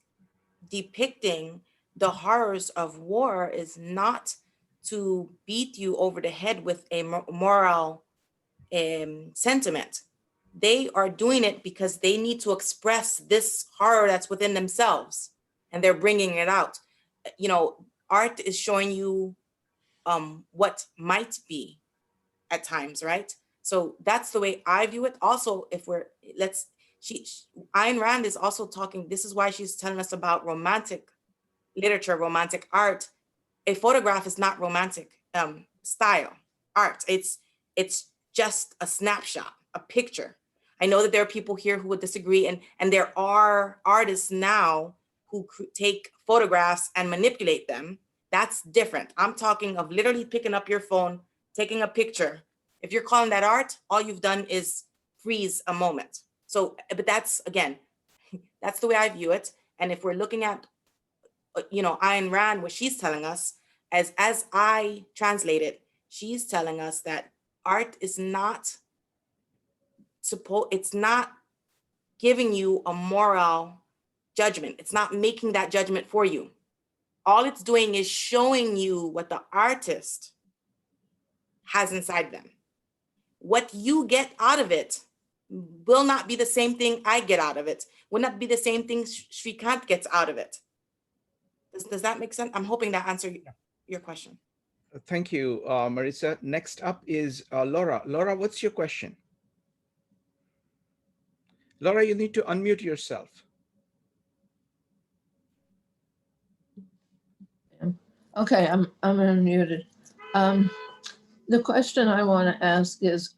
depicting the horrors of war is not to beat you over the head with a moral sentiment. They are doing it because they need to express this horror that's within themselves, and they're bringing it out. Art is showing you what might be at times, right? So that's the way I view it. Also, Ayn Rand is also talking, this is why she's telling us about romantic literature, romantic art. A photograph is not romantic style art. It's just a snapshot, a picture. I know that there are people here who would disagree, and there are artists now who take photographs and manipulate them. That's different. I'm talking of literally picking up your phone, taking a picture. If you're calling that art, all you've done is freeze a moment. So, but that's, again, that's the way I view it. And if we're looking at, Ayn Rand, what she's telling us, as I translate it, she's telling us that art is not it's not giving you a moral judgment. It's not making that judgment for you. All it's doing is showing you what the artist has inside them. What you get out of it will not be the same thing I get out of it, will not be the same thing Shrikant gets out of it. Does that make sense? I'm hoping that answered your question. Thank you, Marissa. Next up is Laura. Laura, what's your question? Laura, you need to unmute yourself. Okay, I'm unmuted. The question I want to ask is,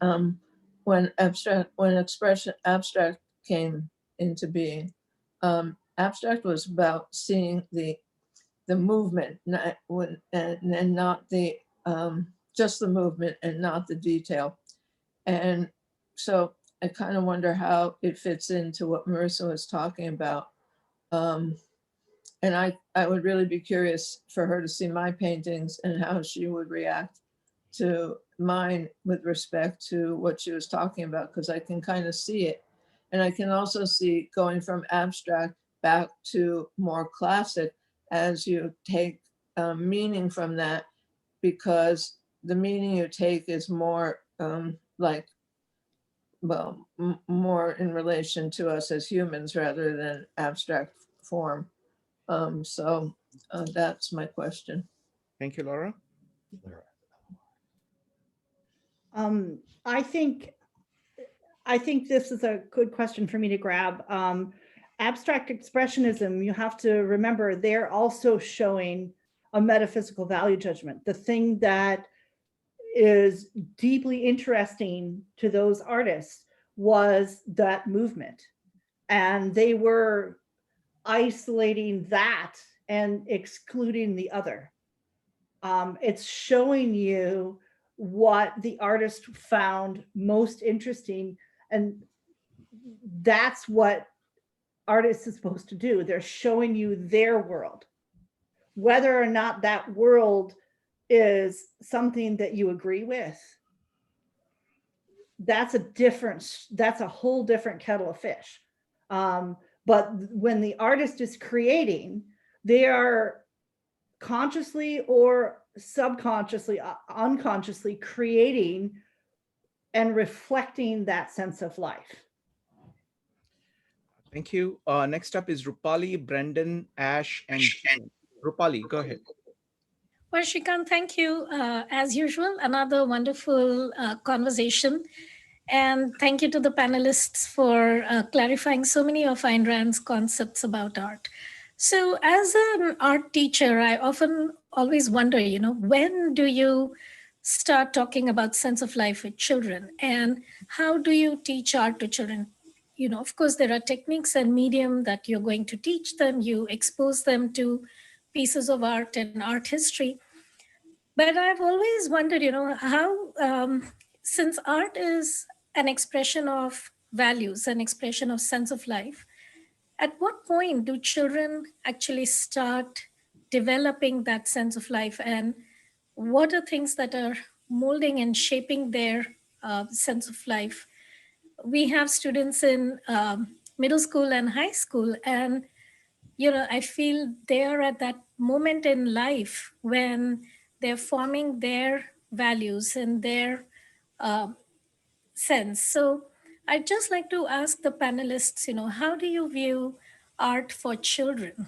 when abstract came into being, abstract was about seeing the movement, and not the just the movement and not the detail. And so I kind of wonder how it fits into what Marissa was talking about. And I would really be curious for her to see my paintings and how she would react to mine with respect to what she was talking about, because I can kind of see it. And I can also see going from abstract back to more classic as you take meaning from that, because the meaning you take is more more in relation to us as humans rather than abstract form. So that's my question. Thank you, Laura. I think this is a good question for me to grab. Abstract expressionism, you have to remember, they're also showing a metaphysical value judgment. The thing that is deeply interesting to those artists was that movement. And they were isolating that and excluding the other. It's showing you what the artist found most interesting, and that's what artists is supposed to do. They're showing you their world. Whether or not that world is something that you agree with, that's a whole different kettle of fish. But when the artist is creating, they are consciously or subconsciously, unconsciously creating and reflecting that sense of life. Thank you. Next up is Rupali, Brendan, Ash, and Rupali, go ahead. Well, Shrikant, thank you. As usual, another wonderful conversation. And thank you to the panelists for clarifying so many of Ayn Rand's concepts about art. So as an art teacher, I often always wonder, when do you start talking about sense of life with children? And how do you teach art to children? Of course, there are techniques and medium that you're going to teach them. You expose them to pieces of art and art history. But I've always wondered, how, since art is an expression of values, an expression of sense of life, at what point do children actually start developing that sense of life? And what are things that are molding and shaping their sense of life? We have students in middle school and high school, and I feel they are at that moment in life when they're forming their values and their sense. So I'd just like to ask the panelists, how do you view art for children?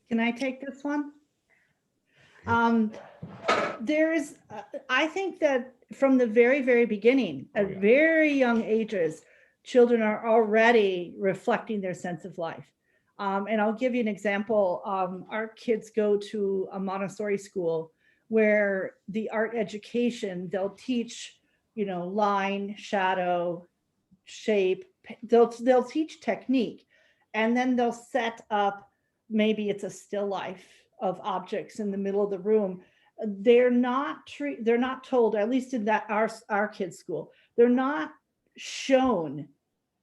Can I take this one? I think that from the very, very beginning, at very young ages, children are already reflecting their sense of life. And I'll give you an example. Our kids go to a Montessori school where the art education, they'll teach, line, shadow, shape, they'll teach technique, and then they'll set up, maybe it's a still life of objects in the middle of the room. They're not told, at least in that our kids' school, they're not shown,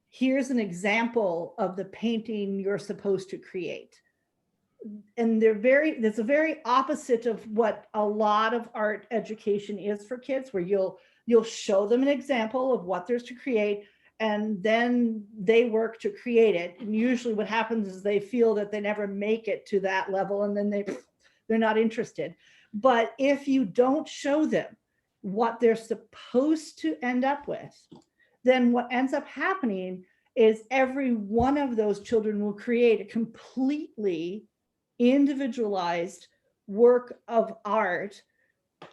here's an example of the painting you're supposed to create. and there's a very opposite of what a lot of art education is for kids, where you'll show them an example of what there's to create, and then they work to create it. And usually what happens is they feel that they never make it to that level, and then they're not interested. But if you don't show them what they're supposed to end up with, then what ends up happening is every one of those children will create a completely individualized work of art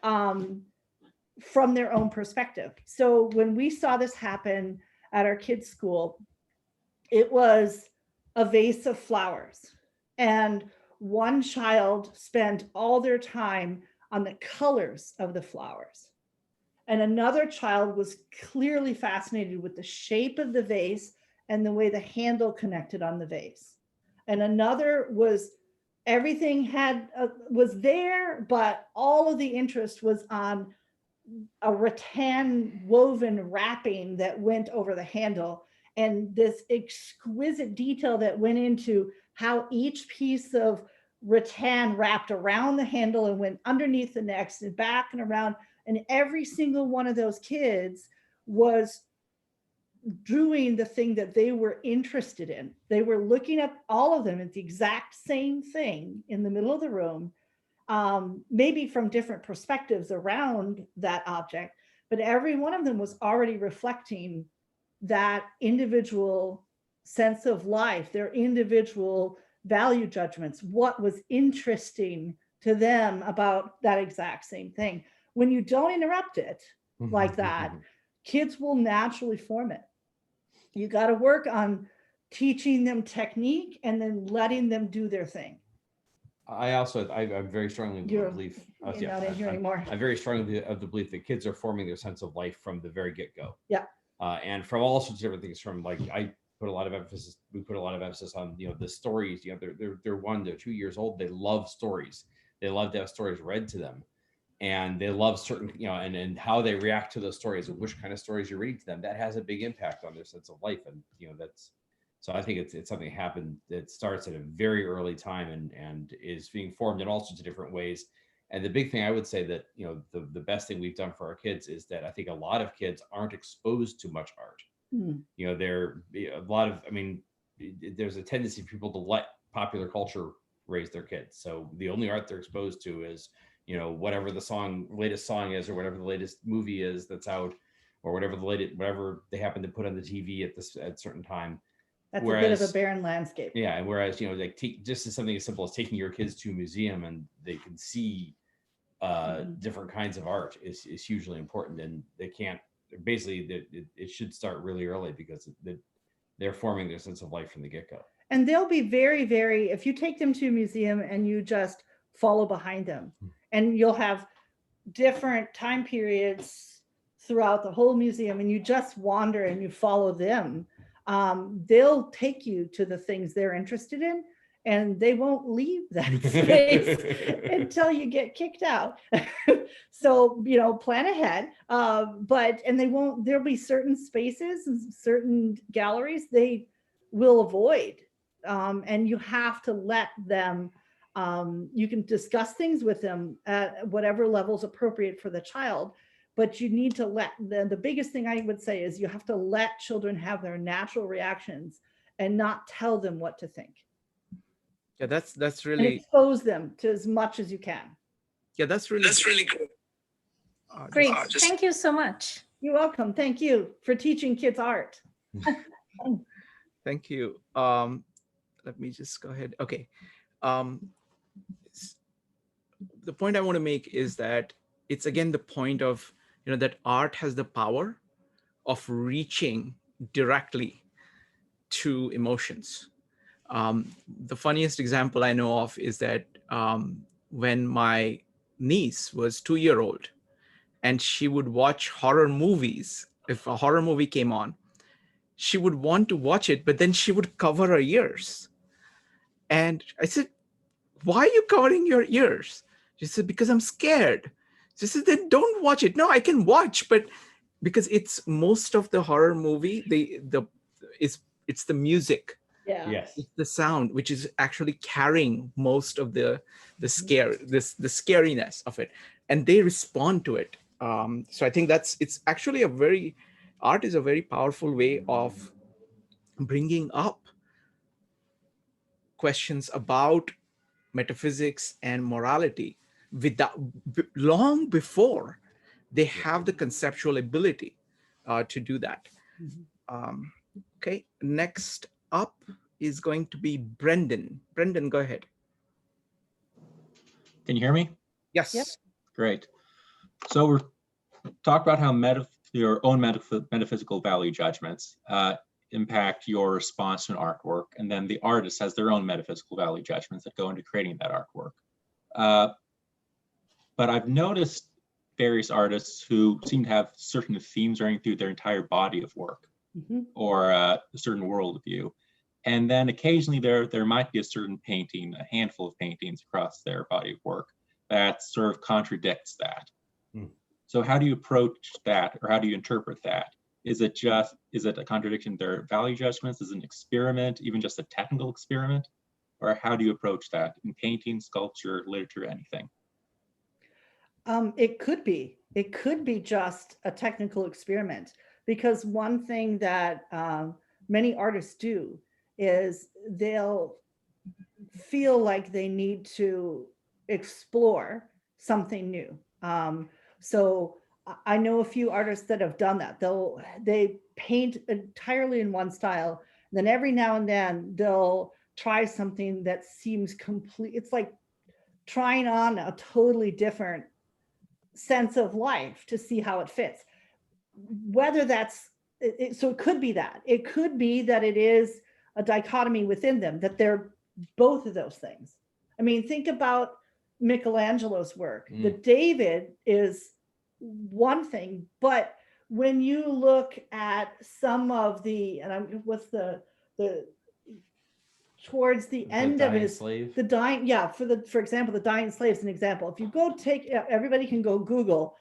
from their own perspective. So when we saw this happen at our kids' school, it was a vase of flowers, and one child spent all their time on the colors of the flowers, and another child was clearly fascinated with the shape of the vase and the way the handle connected on the vase, and another was everything was there, but all of the interest was on a rattan woven wrapping that went over the handle, and this exquisite detail that went into how each piece of rattan wrapped around the handle and went underneath the next and back and around. And every single one of those kids was doing the thing that they were interested in. They were looking at all of them at the exact same thing in the middle of the room, maybe from different perspectives around that object, but every one of them was already reflecting that individual sense of life, their individual value judgments, what was interesting to them about that exact same thing. When you don't interrupt it like that, kids will naturally form it. You got to work on teaching them technique and then letting them do their thing. I'm very strongly of the belief. You're not in here anymore. I'm very strongly of the belief that kids are forming their sense of life from the very get-go. Yeah. And from all sorts of different things. From like we put a lot of emphasis on the stories. They're 1, they're 2 years old. They love stories. They love to have stories read to them, and they love certain and how they react to those stories and which kind of stories you're reading to them. That has a big impact on their sense of life, and that's. So I think it's something that starts at a very early time and is being formed in all sorts of different ways. And the big thing I would say that, the best thing we've done for our kids is that I think a lot of kids aren't exposed to much art. There's a tendency for people to let popular culture raise their kids. So the only art they're exposed to is, whatever the latest song is, or whatever the latest movie is that's out, or whatever they happen to put on the TV at a certain time. That's a bit of a barren landscape. Yeah, and whereas just as something as simple as taking your kids to a museum and they can see different kinds of art is hugely important, and they can't. Basically, it should start really early because they're forming their sense of life from the get-go. And they'll be very, very. If you take them to a museum and you just follow behind them, and you'll have different time periods throughout the whole museum, and you just wander and you follow them. They'll take you to the things they're interested in, and they won't leave that space until you get kicked out. So, plan ahead. There'll be certain spaces and certain galleries they will avoid. And you have to let them, you can discuss things with them at whatever level is appropriate for the child. But you need to let the biggest thing I would say is you have to let children have their natural reactions and not tell them what to think. Yeah, that's really. And expose them to as much as you can. Yeah, that's really good. Great. Thank you so much. You're welcome. Thank you for teaching kids art. Thank you. Let me just go ahead. Okay. The point I want to make is that it's again the point of that art has the power of reaching directly to emotions. The funniest example I know of is that when my niece was 2-year-old and she would watch horror movies, if a horror movie came on, she would want to watch it, but then she would cover her ears. And I said, "Why are you covering your ears?" She said, "Because I'm scared." She said, "Then don't watch it." "No, I can watch," but because it's most of the horror movie, it's the music Yeah. Yes. It's the sound which is actually carrying most of the scare, the scariness of it, and they respond to it. So I think it's actually art is a very powerful way of bringing up questions about metaphysics and morality long before they have the conceptual ability to do that. Okay, next up is going to be Brendan. Brendan, go ahead. Can you hear me? Yes. Yep. Great. So we're talk about how your own metaphysical value judgments impact your response to an artwork, and then the artist has their own metaphysical value judgments that go into creating that artwork. But I've noticed various artists who seem to have certain themes running through their entire body of work, or a certain worldview. And then occasionally there might be a certain painting, a handful of paintings across their body of work that sort of contradicts that. So how do you approach that, or how do you interpret that? Is it a contradiction in their value judgments? Is it an experiment, even just a technical experiment? Or how do you approach that in painting, sculpture, literature, anything? It could be just a technical experiment, because one thing that many artists do is they'll feel like they need to explore something new. So I know a few artists that have done that. They paint entirely in one style, and then every now and then they'll try something that seems complete. It's like trying on a totally different sense of life to see how it fits. Whether that's so, it could be that. It could be that it is a dichotomy within them, that they're both of those things. I mean, think about Michelangelo's work. The David is one thing, but when you look at some of the, towards the end of his, the dying, for example, the dying slave is an example. If you go everybody can go Google,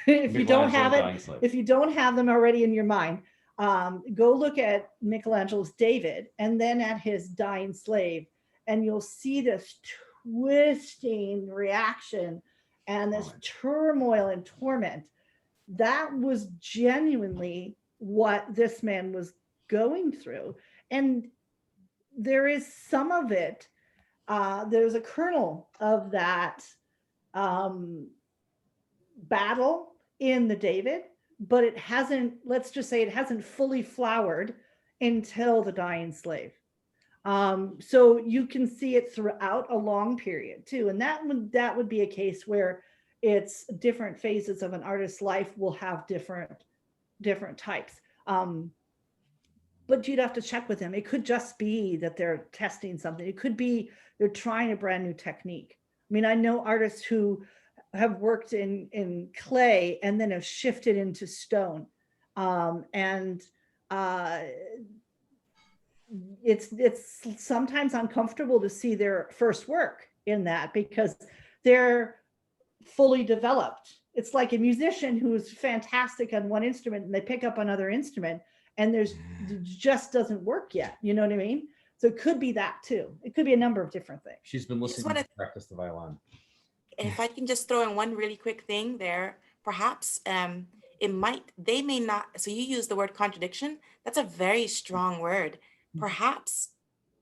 if you don't have them already in your mind, go look at Michelangelo's David and then at his dying slave, and you'll see this twisting reaction and this turmoil and torment. That was genuinely what this man was going through. And there is some of it, there's a kernel of that battle in the David, but it hasn't, let's just say it hasn't fully flowered until the dying slave. So you can see it throughout a long period too. And that would be a case where it's different phases of an artist's life will have different types. But you'd have to check with them. It could just be that they're testing something. It could be they're trying a brand new technique. I mean, I know artists who have worked in clay and then have shifted into stone. It's sometimes uncomfortable to see their first work in that, because they're fully developed. It's like a musician who's fantastic on one instrument and they pick up another instrument and it just doesn't work yet. You know what I mean? So it could be that too. It could be a number of different things. She's been listening to practice the violin. If I can just throw in one really quick thing there, perhaps they may not, so you use the word contradiction. That's a very strong word. Perhaps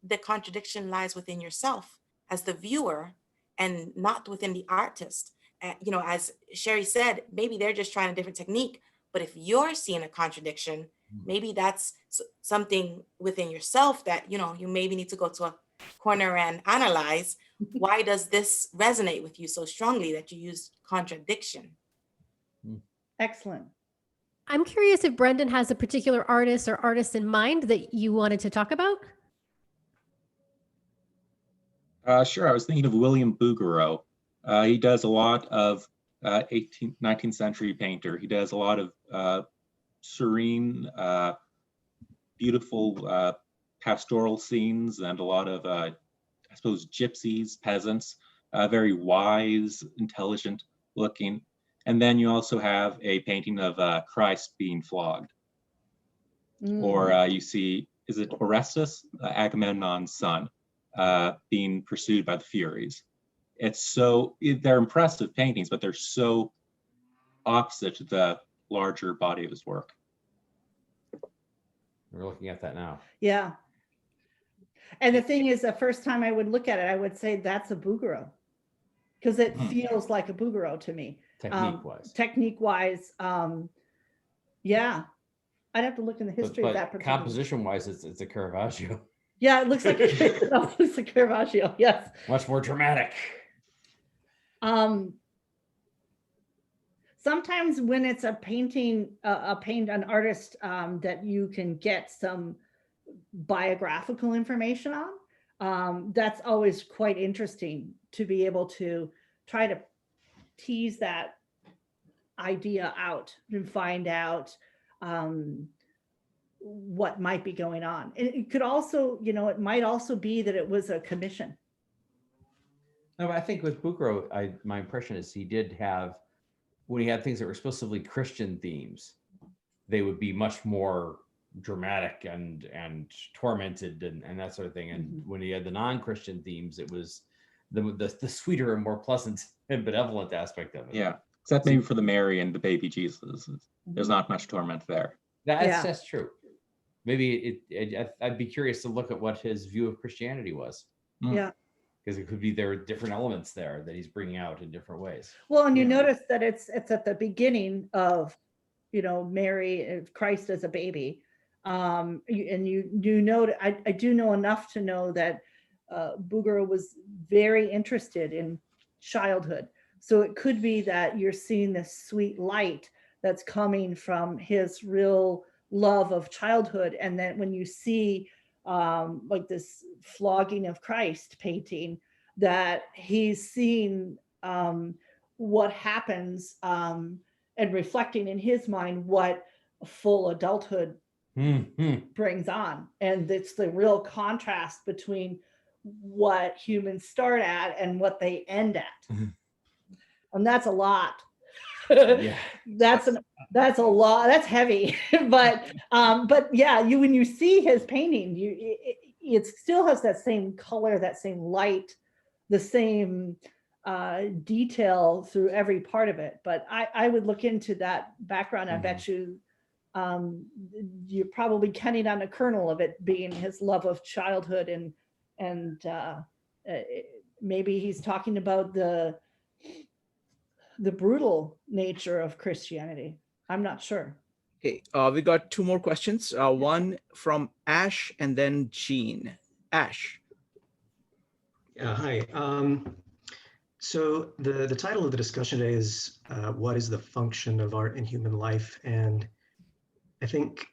the contradiction lies within yourself as the viewer and not within the artist. As Sherry said, maybe they're just trying a different technique, but if you're seeing a contradiction, maybe that's something within yourself that, you maybe need to go to a corner and analyze. Why does this resonate with you so strongly that you use contradiction? Excellent. I'm curious if Brendan has a particular artist or artists in mind that you wanted to talk about? Sure, I was thinking of William Bouguereau. He does a lot of 19th century painter. He does a lot of serene, beautiful pastoral scenes and a lot of, I suppose, gypsies, peasants, very wise, intelligent looking. And then you also have a painting of Christ being flogged. Or you see is it Orestes, Agamemnon's son, being pursued by the Furies. They're impressive paintings, but they're so opposite to the larger body of his work. We're looking at that now. Yeah. And the thing is, the first time I would look at it, I would say that's a Bouguereau, because it feels like a Bouguereau to me. Technique-wise. Technique-wise, yeah. I'd have to look in the history of that particular. Composition-wise, it's a Caravaggio. Yeah, it looks like it looks like Caravaggio. Yes. Much more dramatic. Sometimes when it's a painting, an artist that you can get some biographical information on, that's always quite interesting to be able to try to tease that idea out and find out what might be going on. And it could also, it might also be that it was a commission. No, but I think with Bouguereau, my impression is he did have, when he had things that were explicitly Christian themes, they would be much more dramatic and tormented and that sort of thing. And when he had the non-Christian themes, it was the sweeter and more pleasant and benevolent aspect of it. Yeah, except maybe for the Mary and the baby Jesus. There's not much torment there. That's true. Maybe I'd be curious to look at what his view of Christianity was. Yeah. Because it could be there are different elements there that he's bringing out in different ways. Well, and you notice that it's at the beginning of, Mary, Christ as a baby. And you know, I do know enough to know that Bouguereau was very interested in childhood. So it could be that you're seeing this sweet light that's coming from his real love of childhood. And then when you see like this flogging of Christ painting, that he's seeing what happens and reflecting in his mind what full adulthood brings on. And it's the real contrast between what humans start at and what they end at. And that's a lot. Yeah. That's a lot. That's heavy. but yeah, when you see his painting, it still has that same color, that same light, the same detail through every part of it. But I would look into that background. I bet you you're probably counting on a kernel of it being his love of childhood, and maybe he's talking about the brutal nature of Christianity. I'm not sure. Okay, we got two more questions. One from Ash and then Jean. Ash. Yeah, hi. So the title of the discussion today is what is the function of art in human life? And I think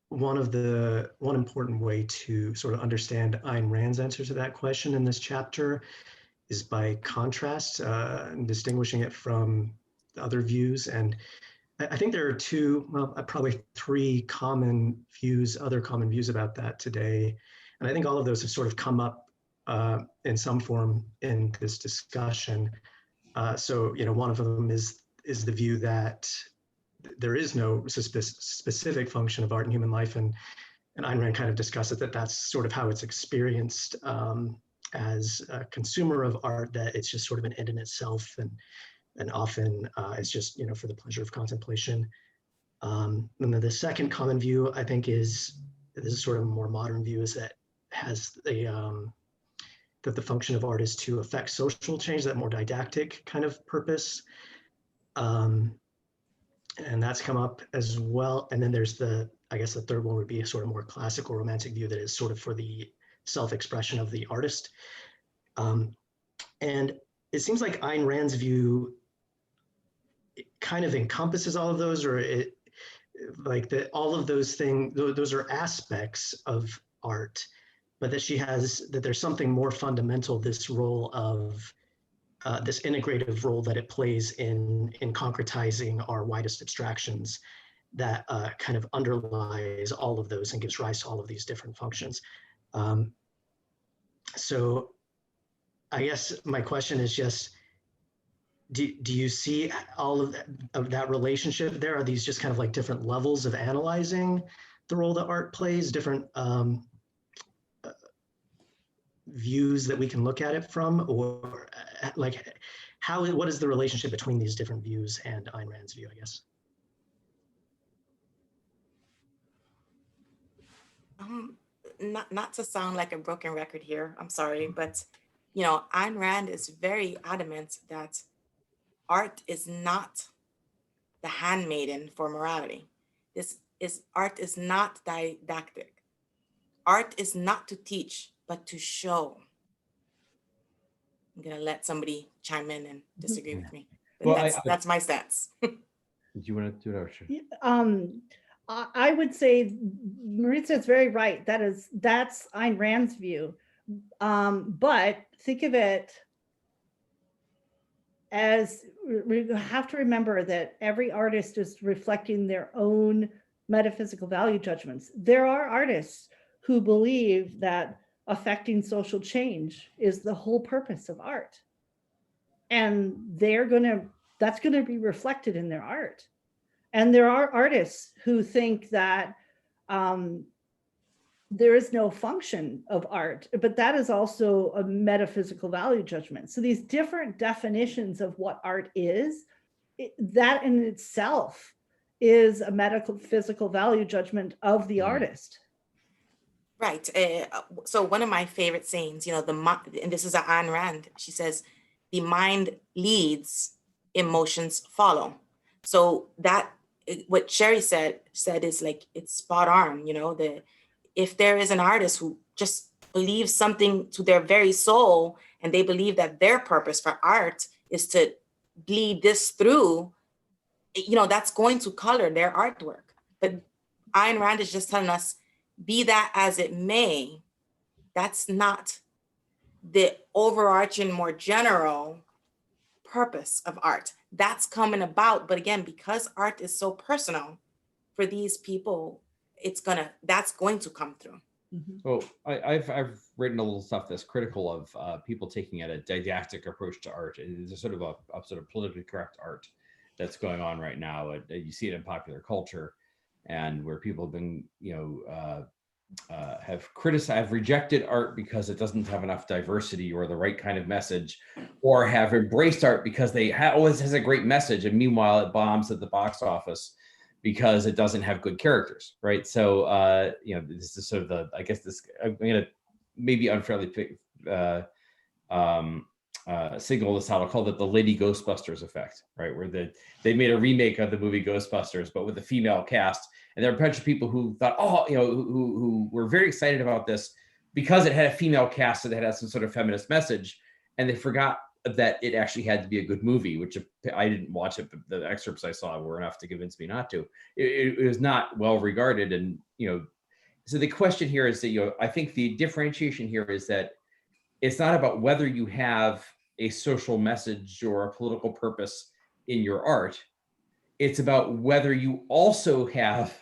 one important way to sort of understand Ayn Rand's answer to that question in this chapter is by contrast and distinguishing it from the other views. And I think there are probably three other common views about that today. And I think all of those have sort of come up in some form in this discussion. So, one of them is the view that there is no specific function of art in human life. And Ayn Rand kind of discusses that that's sort of how it's experienced as a consumer of art, that it's just sort of an end in itself, and often it's just, for the pleasure of contemplation. And then the second common view, I think, this is sort of a more modern view, is that has that the function of art is to affect social change, that more didactic kind of purpose. And that's come up as well. And then there's I guess the third one would be a sort of more classical romantic view that is sort of for the self-expression of the artist. And it seems like Ayn Rand's view kind of encompasses all of those, or all of those things, those are aspects of art, but that there's something more fundamental, this role of this integrative role that it plays in concretizing our widest abstractions, that kind of underlies all of those and gives rise to all of these different functions. So I guess my question is just, do you see all of that relationship there? Are these just kind of like different levels of analyzing the role that art plays, different views that we can look at it from, or like what is the relationship between these different views and Ayn Rand's view, I guess? Not to sound like a broken record here, I'm sorry, but you know, Ayn Rand is very adamant that art is not the handmaiden for morality. Art is not didactic. Art is not to teach, but to show. I'm gonna let somebody chime in and disagree with me, but Well, that's my stance. Do you want to do it, or should I would say Maritza is very right. That's Ayn Rand's view. But think of it as, we have to remember that every artist is reflecting their own metaphysical value judgments. There are artists who believe that affecting social change is the whole purpose of art. And that's gonna be reflected in their art. And there are artists who think that there is no function of art, but that is also a metaphysical value judgment. So these different definitions of what art is, that in itself is a metaphysical value judgment of the artist. Right. So one of my favorite sayings, you know, and this is Ayn Rand, she says, the mind leads, emotions follow. So that, what Sherry said is like, it's spot on, you know, if there is an artist who just believes something to their very soul, and they believe that their purpose for art is to bleed this through, you know, that's going to color their artwork. But Ayn Rand is just telling us, be that as it may, that's not the overarching, more general purpose of art. That's coming about, but again, because art is so personal for these people, that's going to come through. Well, I've written a little stuff that's critical of people taking a didactic approach to art. There's a sort of politically correct art that's going on right now. You see it in popular culture, and where people have been, have rejected art because it doesn't have enough diversity or the right kind of message, or have embraced art because they always has a great message, and meanwhile it bombs at the box office because it doesn't have good characters, right? So, this is sort of I'm gonna maybe unfairly signal this out. I'll call it the Lady Ghostbusters effect, right? Where they made a remake of the movie Ghostbusters, but with a female cast. And there are a bunch of people who thought, who were very excited about this because it had a female cast that had some sort of feminist message, and they forgot that it actually had to be a good movie, which I didn't watch it, but the excerpts I saw were enough to convince me not to. It was not well regarded, and so the question here is that I think the differentiation here is that it's not about whether you have a social message or a political purpose in your art. It's about whether you also have,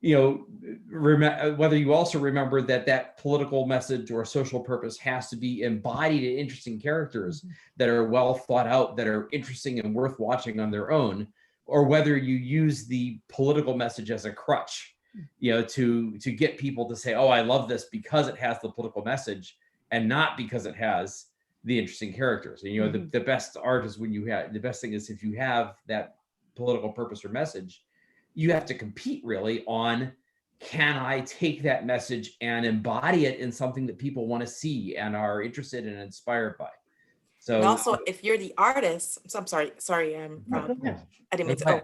whether you also remember that political message or social purpose has to be embodied in interesting characters that are well thought out, that are interesting and worth watching on their own, or whether you use the political message as a crutch, to get people to say, oh, I love this because it has the political message and not because it has the interesting characters. And the best art is when the best thing is if you have that political purpose or message, you have to compete really on, can I take that message and embody it in something that people want to see and are interested and inspired by? So, and also, if you're the artist, I'm sorry, I didn't mean to.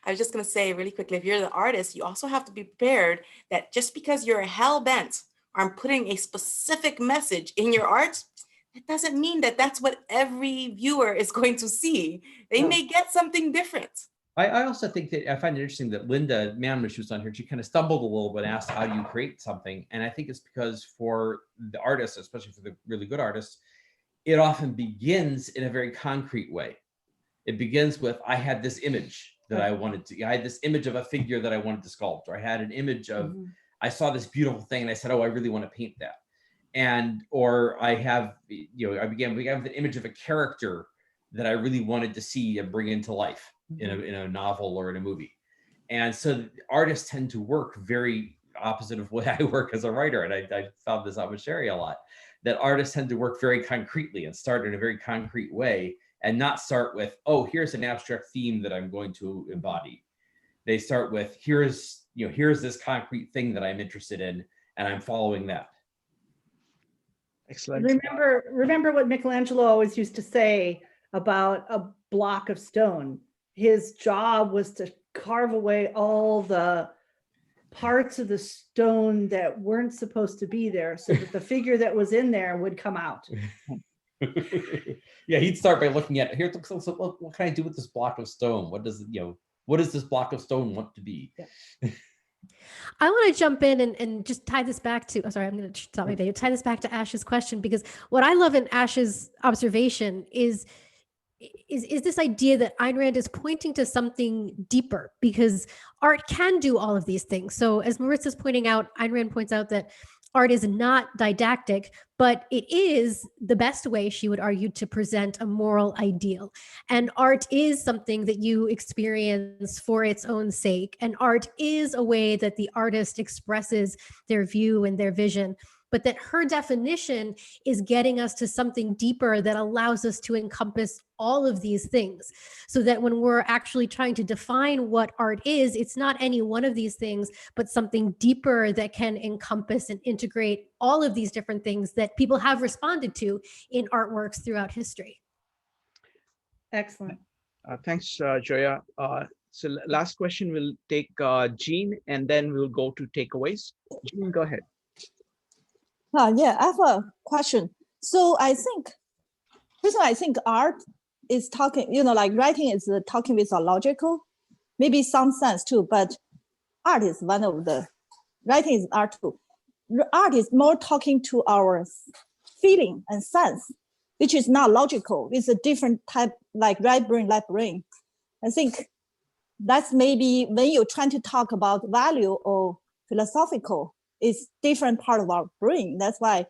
I was just going to say really quickly, if you're the artist, you also have to be prepared that just because you're hell-bent on putting a specific message in your art, it doesn't mean that that's what every viewer is going to see. They may get something different. I also think that I find it interesting that Linda Mann, when she was on here, she kind of stumbled a little bit, asked how do you create something? And I think it's because for the artists, especially for the really good artists, it often begins in a very concrete way. It begins with, I had this image that I had this image of a figure that I wanted to sculpt, or I had an image of, I saw this beautiful thing and I said, oh, I really want to paint that. Or I have, I began with an image of a character that I really wanted to see and bring into life in a novel or in a movie. And so artists tend to work very opposite of what I work as a writer. And I found this out with Sherry a lot, that artists tend to work very concretely and start in a very concrete way and not start with, oh, here's an abstract theme that I'm going to embody. They start with, here's this concrete thing that I'm interested in, and I'm following that. Excellent. Remember what Michelangelo always used to say about a block of stone. His job was to carve away all the parts of the stone that weren't supposed to be there so that the figure that was in there would come out. Yeah, he'd start by looking at, here, so what can I do with this block of stone? What does this block of stone want to be? Yeah. I want to jump in and just tie this back to, I'm going to stop my video, tie this back to Ash's question, because what I love in Ash's observation is this idea that Ayn Rand is pointing to something deeper, because art can do all of these things. So as Maritza's pointing out, Ayn Rand points out that art is not didactic, but it is the best way, she would argue, to present a moral ideal. And art is something that you experience for its own sake. And art is a way that the artist expresses their view and their vision. But that her definition is getting us to something deeper that allows us to encompass all of these things. So that when we're actually trying to define what art is, it's not any one of these things, but something deeper that can encompass and integrate all of these different things that people have responded to in artworks throughout history. Excellent. Thanks, Joya. So last question, we'll take Jean, and then we'll go to takeaways. Jean, go ahead. Yeah, I have a question. So I think art is talking, like writing is talking with a logical, maybe some sense too, but art is one of the, writing is art too. Art is more talking to our feeling and sense, which is not logical. It's a different type, like right brain, left brain. I think that's maybe when you're trying to talk about value or philosophical, it's different part of our brain. That's why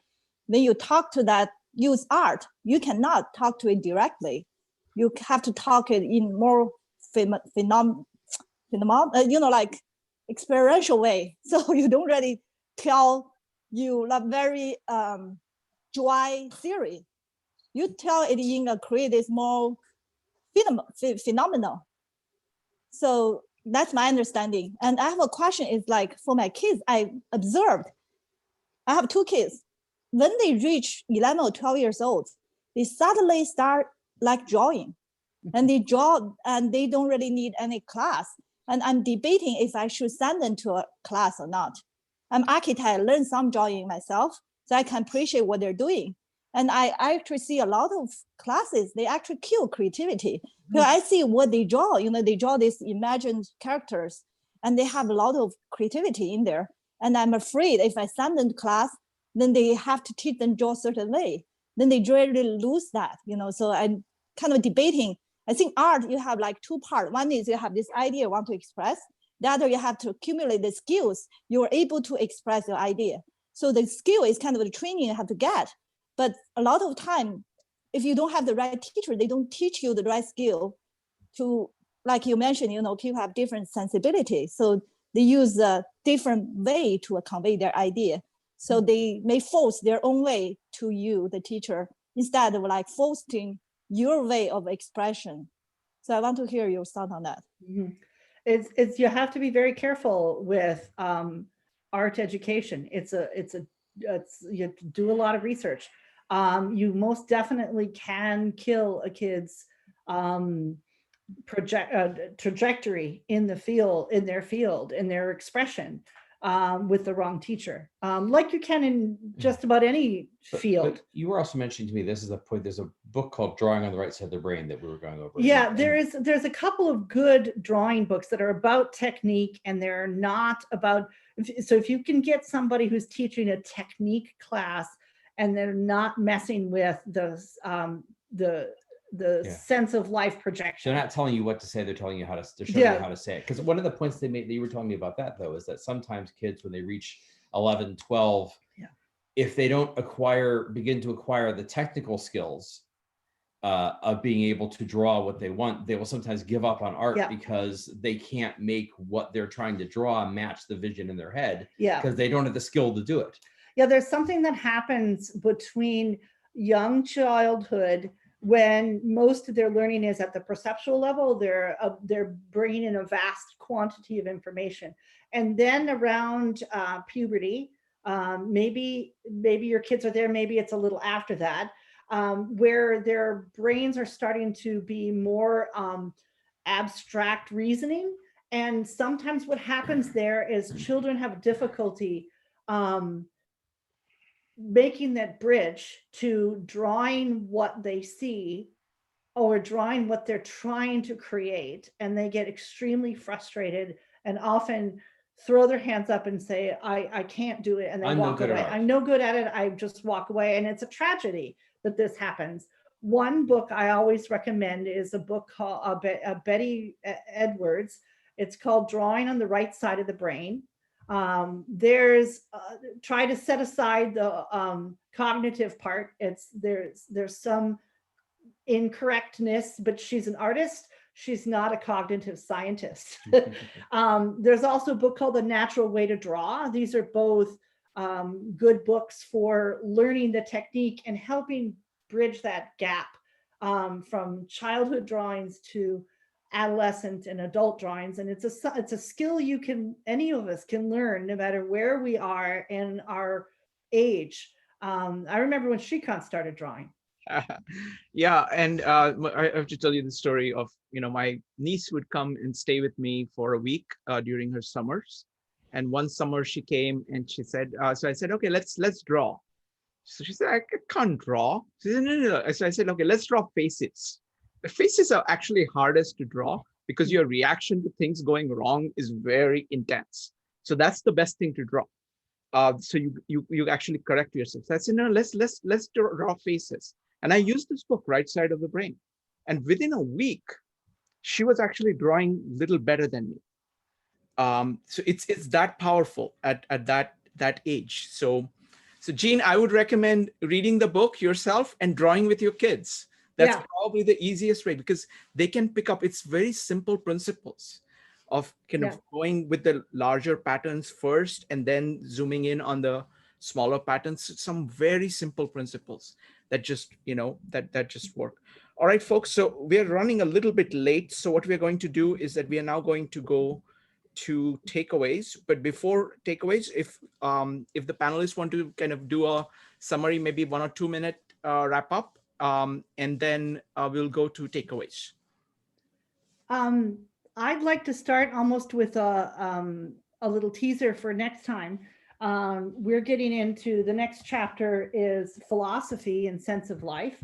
when you talk to that, use art, you cannot talk to it directly. You have to talk it in more like experiential way. So you don't really tell you a very dry theory. You tell it in a creative, more phenomenal. So that's my understanding. And I have a question, is like for my kids, I observed, I have two kids. When they reach 11 or 12 years old, they suddenly start like drawing, and they draw and they don't really need any class. And I'm debating if I should send them to a class or not. I'm architect, I learned some drawing myself, so I can appreciate what they're doing. And I actually see a lot of classes, they actually kill creativity. Because I see what they draw, they draw these imagined characters, and they have a lot of creativity in there. And I'm afraid if I send them to class, then they have to teach them draw a certain way. Then they really lose that, so I'm kind of debating. I think art, you have like two parts. One is you have this idea you want to express. The other, you have to accumulate the skills. You're able to express your idea. So the skill is kind of the training you have to get. But a lot of time, if you don't have the right teacher, they don't teach you the right skill to, like you mentioned, people have different sensibilities. So they use a different way to convey their idea. So they may force their own way to you, the teacher, instead of like forcing your way of expression. So I want to hear your thought on that. Mm-hmm. It's you have to be very careful with art education. You have to do a lot of research. You most definitely can kill a kid's trajectory in their field, in their expression, with the wrong teacher, like you can in just about any field. But you were also mentioning to me, this is a point, there's a book called Drawing on the Right Side of the Brain that we were going over. Yeah, there's a couple of good drawing books that are about technique, and they're not about, so if you can get somebody who's teaching a technique class and they're not messing with the sense of life projection. They're not telling you what to say, they're telling you how to, they're showing you how to say it. Because one of the points they made, that you were telling me about that though, is that sometimes kids, when they reach 11, 12, if they don't begin to acquire the technical skills, of being able to draw what they want, they will sometimes give up on art Yeah. because they can't make what they're trying to draw match the vision in their head Yeah. because they don't have the skill to do it. Yeah, there's something that happens between young childhood when most of their learning is at the perceptual level. They're bringing in a vast quantity of information, and then around puberty, maybe your kids are there, maybe it's a little after that, where their brains are starting to be more abstract reasoning. And sometimes what happens there is children have difficulty making that bridge to drawing what they see or drawing what they're trying to create. And they get extremely frustrated and often throw their hands up and say, I can't do it. And they walk away. I'm no good at it. I just walk away. And it's a tragedy that this happens. One book I always recommend is a book called Betty Edwards. It's called Drawing on the Right Side of the Brain. There's try to set aside the cognitive part. There's some incorrectness, but she's an artist. She's not a cognitive scientist. There's also a book called The Natural Way to Draw. These are both good books for learning the technique and helping bridge that gap from childhood drawings to adolescent and adult drawings. And it's a skill any of us can learn no matter where we are in our age. I remember when Shrikant started drawing. Yeah, and I have to tell you the story of, my niece would come and stay with me for a week during her summers. And one summer she came and she said, so I said, okay, let's draw. So she said, I can't draw. She said, no. So I said, okay, let's draw faces. The faces are actually hardest to draw because your reaction to things going wrong is very intense. So that's the best thing to draw. So you actually correct yourself. So I said, no, let's draw faces. And I used this book, Right Side of the Brain. And within a week, she was actually drawing a little better than me. So it's that powerful at that age. So Jean, I would recommend reading the book yourself and drawing with your kids. That's probably the easiest way because they can pick up, it's very simple principles of kind of going with the larger patterns first and then zooming in on the smaller patterns, some very simple principles that just, that just work. All right, folks, so we're running a little bit late. So what we're going to do is that we are now going to go to takeaways. But before takeaways, if the panelists want to kind of do a summary, maybe 1 or 2 minute wrap up, and then we'll go to takeaways. I'd like to start almost with a little teaser for next time. We're getting into the next chapter is philosophy and sense of life.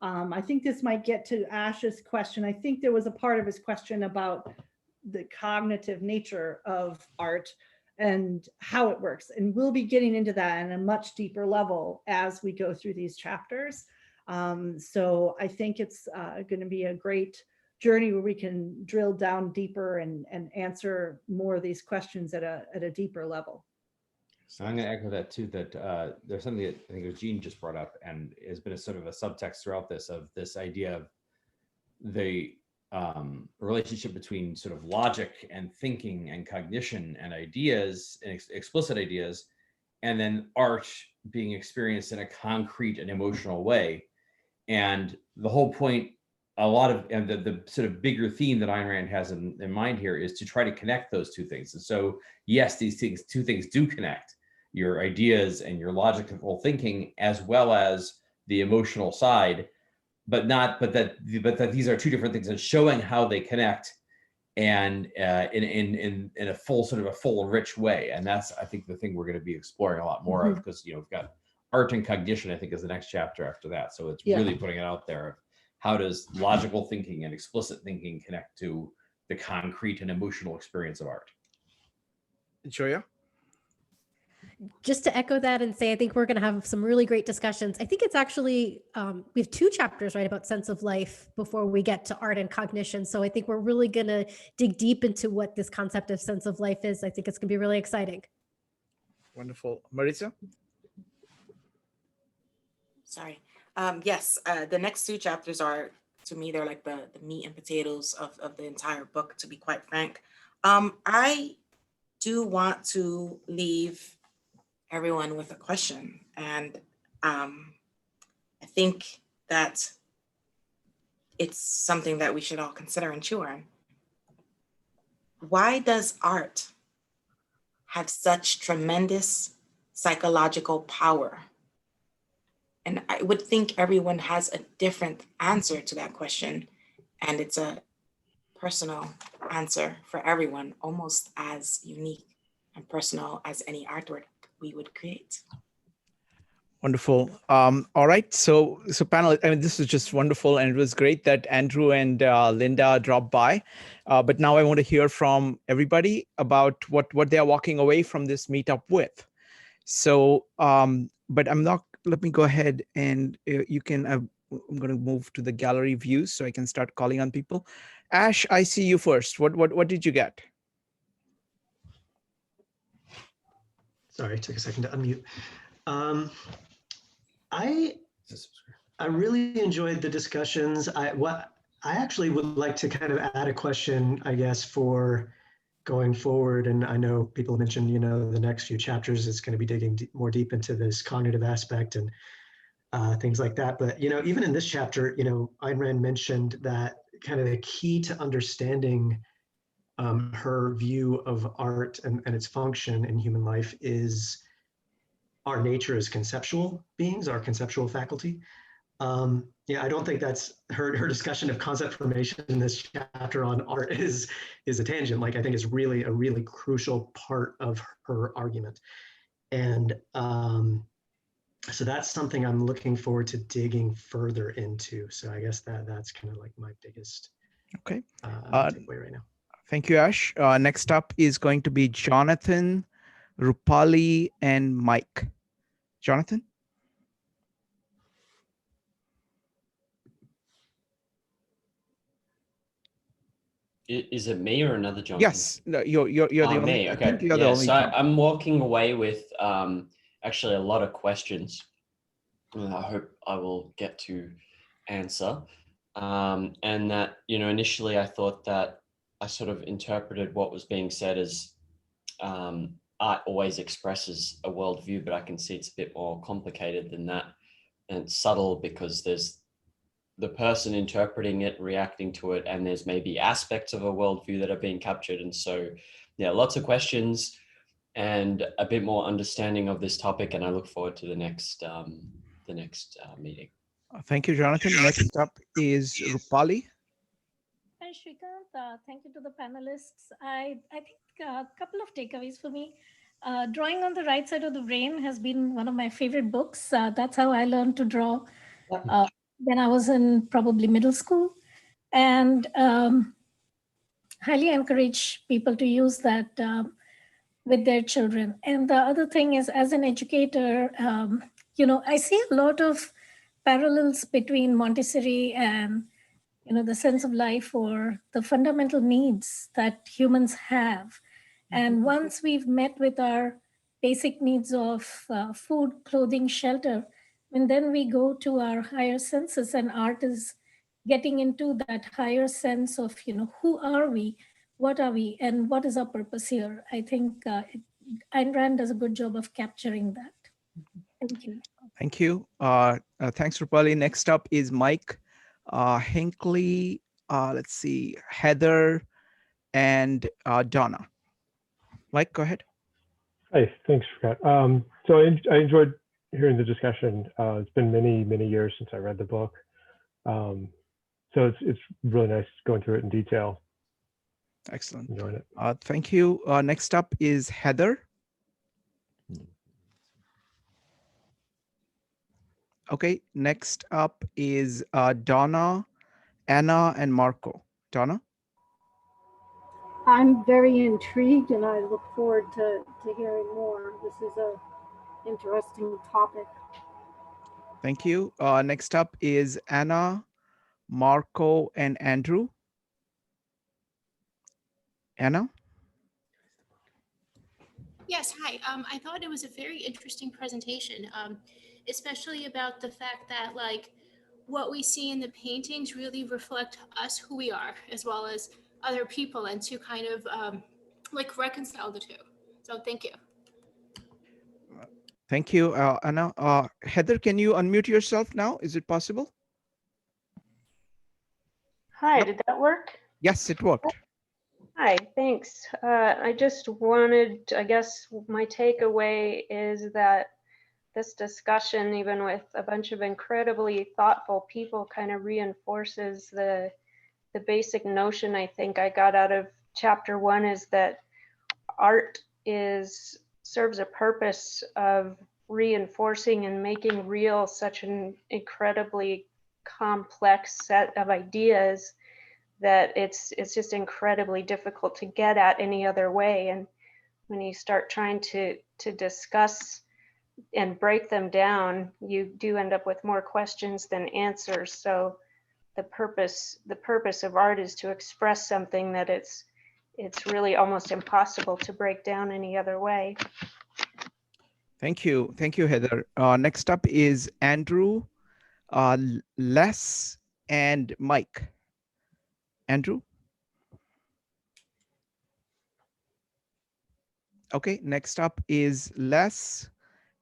I think this might get to Ash's question. I think there was a part of his question about the cognitive nature of art and how it works. And we'll be getting into that in a much deeper level as we go through these chapters. So I think it's going to be a great journey where we can drill down deeper and answer more of these questions at a deeper level. So I'm going to echo that too, that there's something that I think it was Jean just brought up and has been a sort of a subtext throughout this, of this idea of the relationship between sort of logic and thinking and cognition and ideas and explicit ideas, and then art being experienced in a concrete and emotional way. And the whole point, and the sort of bigger theme that Ayn Rand has in mind here is to try to connect those two things. And so, yes, these two things do connect, your ideas and your logical thinking, as well as the emotional side, but that these are two different things, and showing how they connect and in a full and rich way. And that's, I think, the thing we're going to be exploring a lot more of, because we've got art and cognition, I think, is the next chapter after that. So it's really putting it out there. How does logical thinking and explicit thinking connect to the concrete and emotional experience of art? Joya? Just to echo that and say, I think we're going to have some really great discussions. I think it's actually, we have 2 chapters, right, about sense of life before we get to art and cognition. So I think we're really going to dig deep into what this concept of sense of life is. I think it's going to be really exciting. Wonderful. Marisa? Sorry. Yes, the next two chapters are, to me, they're like the meat and potatoes of the entire book, to be quite frank. I do want to leave everyone with a question. And I think that it's something that we should all consider and chew on. Why does art have such tremendous psychological power? And I would think everyone has a different answer to that question. And it's a personal answer for everyone, almost as unique and personal as any artwork we would create. Wonderful. All right. So panel, I mean, this is just wonderful. And it was great that Andrew and Linda dropped by. But now I want to hear from everybody about what they are walking away from this meetup with. So, but I'm not, let me go ahead and you can, I'm going to move to the gallery view so I can start calling on people. Ash, I see you first. What did you get? Sorry, it took a second to unmute. I really enjoyed the discussions. I actually would like to kind of add a question, I guess, for going forward. And I know people mentioned, the next few chapters is going to be digging more deep into this cognitive aspect and things like that. But, even in this chapter, Ayn Rand mentioned that kind of the key to understanding her view of art and its function in human life is our nature as conceptual beings, our conceptual faculty. I don't think that's her discussion of concept formation in this chapter on art is a tangent. Like, I think is really a really crucial part of her argument. And so that's something I'm looking forward to digging further into. So I guess that's kind of like my biggest takeaway right now. Thank you, Ash. Next up is going to be Jonathan, Rupali, and Mike. Jonathan? Is it me or another Jonathan? Yes, no, you're the only. Me. Okay. I think you're the only. So I'm walking away with actually a lot of questions. I hope I will get to answer. And that, initially I thought that I sort of interpreted what was being said as art always expresses a worldview, but I can see it's a bit more complicated than that. And it's subtle because there's the person interpreting it, reacting to it, and there's maybe aspects of a worldview that are being captured. And so, yeah, lots of questions and a bit more understanding of this topic. And I look forward to the next meeting. Thank you, Jonathan. Next up is Rupali. Hi, Shrikant. Thank you to the panelists. I think a couple of takeaways for me. Drawing on the Right Side of the Brain has been one of my favorite books. That's how I learned to draw when I was in probably middle school. And highly encourage people to use that with their children. And the other thing is, as an educator, I see a lot of parallels between Montessori and the sense of life or the fundamental needs that humans have. And once we've met with our basic needs of food, clothing, shelter, and then we go to our higher senses, and art is getting into that higher sense of, who are we, what are we, and what is our purpose here? I think Ayn Rand does a good job of capturing that. Thank you. Thank you. Thanks, Rupali. Next up is Mike, Hinckley, let's see, Heather, and Donna. Mike, go ahead. Hi, thanks, Scott. So I enjoyed hearing the discussion. It's been many years since I read the book. So it's really nice going through it in detail. Excellent. Enjoying it. Thank you. Next up is Heather. Okay, next up is Donna, Anna, and Marco. Donna? I'm very intrigued and I look forward to hearing more. This is an interesting topic. Thank you. Next up is Anna, Marco, and Andrew. Anna? Yes, hi. I thought it was a very interesting presentation. especially about the fact that like what we see in the paintings really reflect us, who we are, as well as other people, and to kind of like reconcile the two. So thank you. Thank you, Anna. Heather, can you unmute yourself now? Is it possible? Hi, did that work? Yes, it worked. Hi, thanks. I just wanted, I guess my takeaway is that this discussion, even with a bunch of incredibly thoughtful people, kind of reinforces the basic notion I think I got out of chapter 1, is that art serves a purpose of reinforcing and making real such an incredibly complex set of ideas that it's just incredibly difficult to get at any other way. And when you start trying to discuss and break them down, you do end up with more questions than answers. So the purpose of art is to express something that it's really almost impossible to break down any other way. Thank you, Heather. Next up is Andrew, Les, and Mike. Andrew? Okay, next up is Les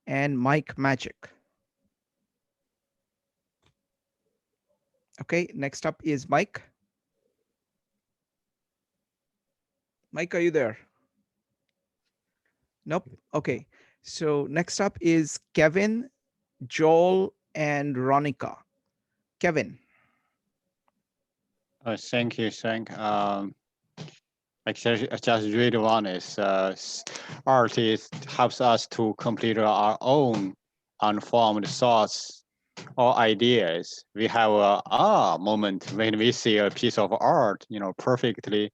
and Mike Magic. Okay, next up is Mike. Mike, are you there? Nope. Okay, so next up is Kevin, Joel, and Ronica. Kevin. Thank you, Frank. I just read one is art helps us to complete our own unformed thoughts or ideas. We have a moment when we see a piece of art, perfectly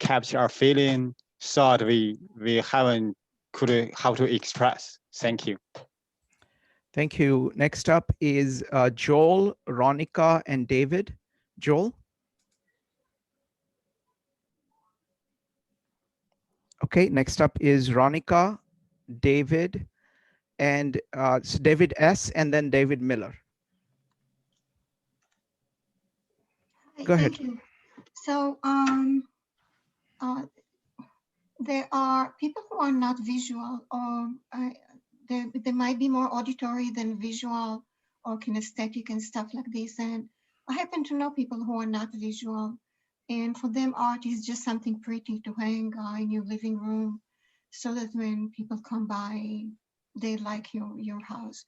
capture our feeling, thought we haven't could how to express. Thank you. Thank you. Next up is Joel, Ronica, and David. Joel? Okay, next up is Ronica, David, and David S., and then David Miller. Hi, Go ahead. Thank you. So there are people who are not visual, or they might be more auditory than visual or kinesthetic and stuff like this. And I happen to know people who are not visual. And for them, art is just something pretty to hang in your living room so that when people come by, they like your house.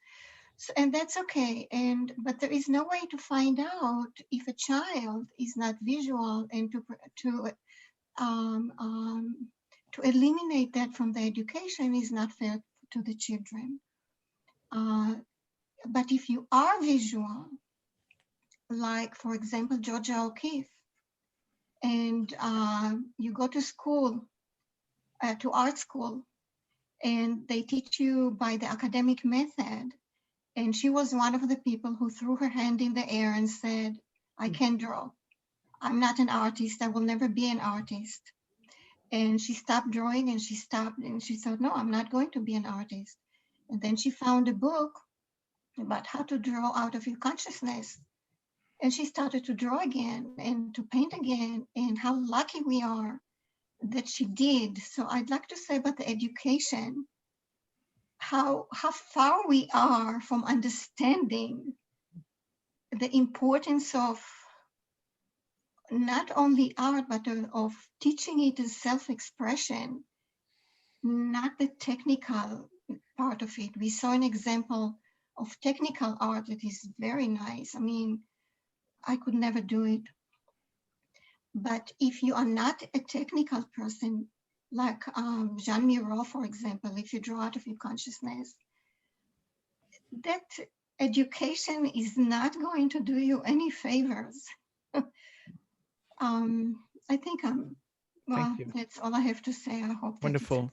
So, and that's okay. But there is no way to find out if a child is not visual, and to eliminate that from the education is not fair to the children. But if you are visual, like for example, Georgia O'Keeffe, and you go to school, to art school, and they teach you by the academic method. And she was one of the people who threw her hand in the air and said, I can draw. I'm not an artist. I will never be an artist. And she stopped drawing, and she stopped, and she thought, no, I'm not going to be an artist. And then she found a book about how to draw out of your consciousness. And she started to draw again and to paint again, and how lucky we are that she did. So I'd like to say about the education, how far we are from understanding the importance of not only art, but of teaching it as self-expression, not the technical part of it. We saw an example of technical art that is very nice. I mean, I could never do it. But if you are not a technical person, like Jean Miro, for example, if you draw out of your consciousness, that education is not going to do you any favors. I think well, that's all I have to say. I hope. Wonderful.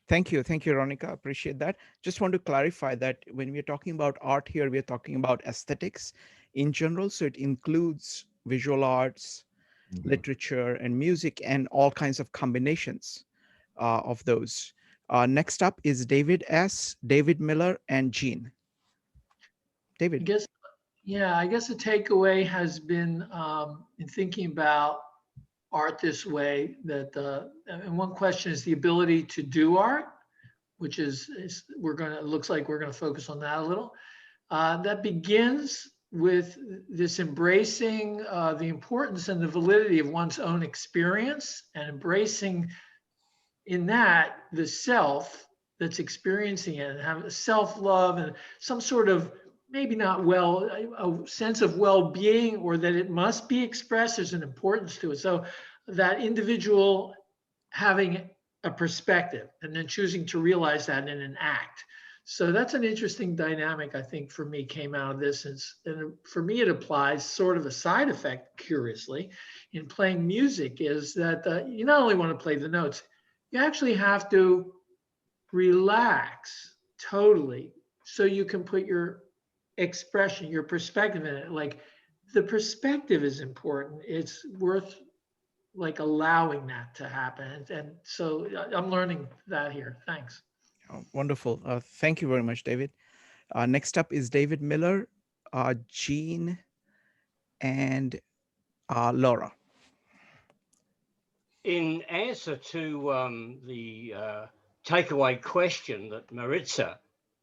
Thank you, Ronica. Appreciate that. Just want to clarify that when we're talking about art here, we're talking about aesthetics in general. So it includes visual arts, literature, and music, and all kinds of combinations of those. Next up is David S., David Miller, and Jean. David. I guess the takeaway has been in thinking about art this way, that and one question is the ability to do art, which is looks like we're gonna focus on that a little. That begins with this embracing the importance and the validity of one's own experience, and embracing in that the self that's experiencing it, and have self-love and some sort of, maybe not a sense of well-being, or that it must be expressed. There's an importance to it. So that individual having a perspective and then choosing to realize that in an act. So that's an interesting dynamic, I think, for me, came out of this. And for me, it applies sort of a side effect, curiously, in playing music, is that you not only want to play the notes, you actually have to relax totally so you can put your expression, your perspective in it. Like, the perspective is important. It's worth like allowing that to happen. And so I'm learning that here. Thanks. Oh, wonderful. Thank you very much, David. Next up is David Miller, Jean, and Laura. In answer to the takeaway question that Maritza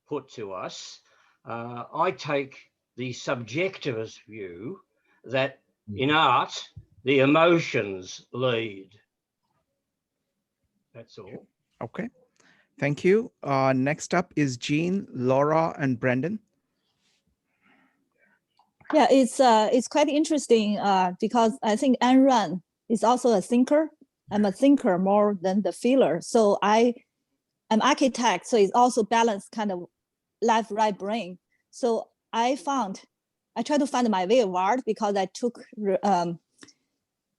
put to us, I take the subjectivist view that in art, the emotions lead. That's all. Okay. Thank you. Next up is Jean, Laura, and Brendan. Yeah, it's quite interesting because I think Ayn Rand is also a thinker. I'm a thinker more than the feeler. So I'm architect, so it's also balanced kind of left, right brain. So I try to find my way of art, because I took,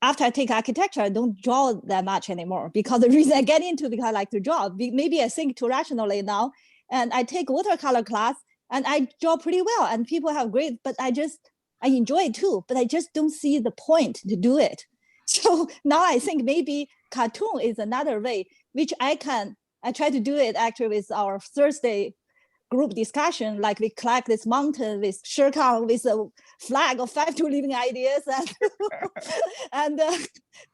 after I take architecture, I don't draw that much anymore, because the reason I get into, because I like to draw. Maybe I think too rationally now, and I take watercolor class and I draw pretty well, and people have great, but I enjoy it too, but I just don't see the point to do it. So now I think maybe cartoon is another way, which I try to do it actually with our Thursday group discussion. Like, we collect this mountain with Shirkan with a flag of 52 living ideas, and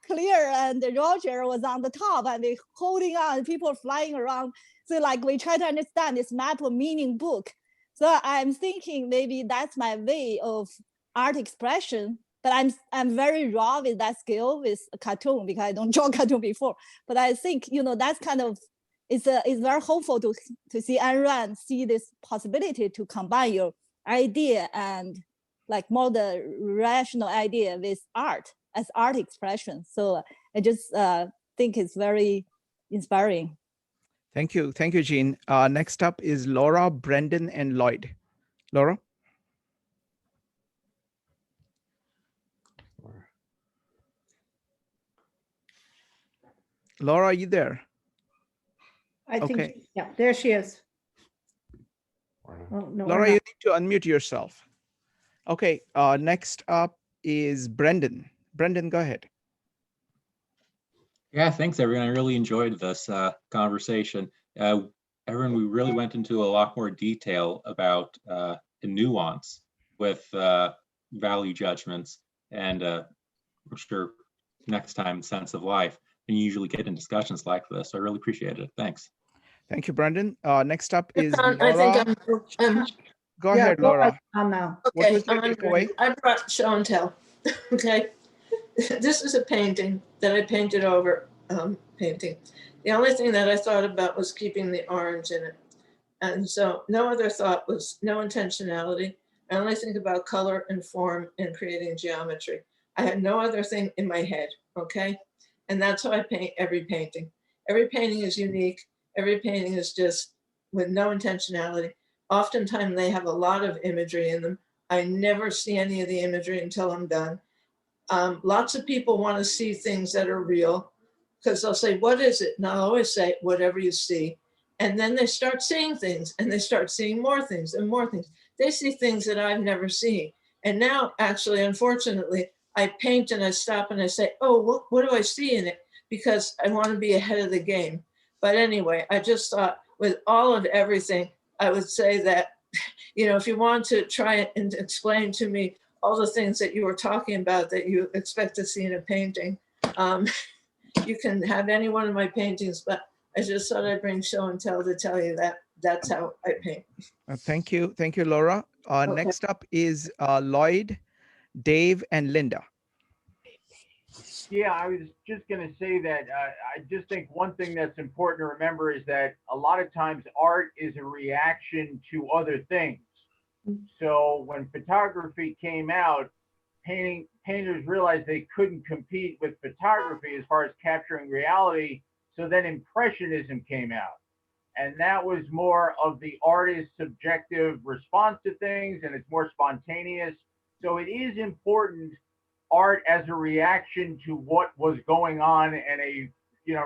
Clear and Roger was on the top, and they holding on, people flying around. So like, we try to understand this map of meaning book. So I'm thinking maybe that's my way of art expression. But I'm very raw with that skill with a cartoon, because I don't draw cartoon before. But I think, that's kind of, it's very hopeful to see Ayn Rand see this possibility to combine your idea and like more the rational idea with art as art expression. So I just think it's very inspiring. Thank you. Thank you, Jean. Next up is Laura, Brendan, and Lloyd. Laura? Laura, are you there? I think, okay. Yeah, there she is. Oh, no, Laura, you need to unmute yourself. Okay, next up is Brendan. Brendan, go ahead. Yeah, thanks everyone. I really enjoyed this conversation. Everyone, we really went into a lot more detail about the nuance with value judgments, and I'm sure next time sense of life. And you usually get in discussions like this. So I really appreciate it. Thanks. Thank you, Brendan. Next up is Laura. I think Go ahead, Laura. Now. Okay, what was your takeaway? I brought show and tell. Okay, this is a painting that I painted over painting. The only thing that I thought about was keeping the orange in it. And so no other thought was, no intentionality. I only think about color and form and creating geometry. I had no other thing in my head, okay? And that's how I paint every painting. Every painting is unique. Every painting is just with no intentionality. Oftentimes they have a lot of imagery in them. I never see any of the imagery until I'm done. Lots of people want to see things that are real, because they'll say, what is it? And I'll always say, whatever you see. And then they start seeing things, and they start seeing more things and more things. They see things that I've never seen. And now, actually, unfortunately, I paint and I stop and I say, oh, what do I see in it? Because I want to be ahead of the game. But anyway, I just thought with all of everything, I would say that if you want to try and explain to me all the things that you were talking about that you expect to see in a painting, you can have any one of my paintings, but I just thought I'd bring show and tell to tell you that that's how I paint. Thank you, Laura. Okay. Next up is Lloyd, Dave, and Linda. Yeah, I was just going to say that I just think one thing that's important to remember is that a lot of times art is a reaction to other things. So when photography came out, painters realized they couldn't compete with photography as far as capturing reality. So then Impressionism came out. And that was more of the artist's subjective response to things, and it's more spontaneous. So it is important, art as a reaction to what was going on and a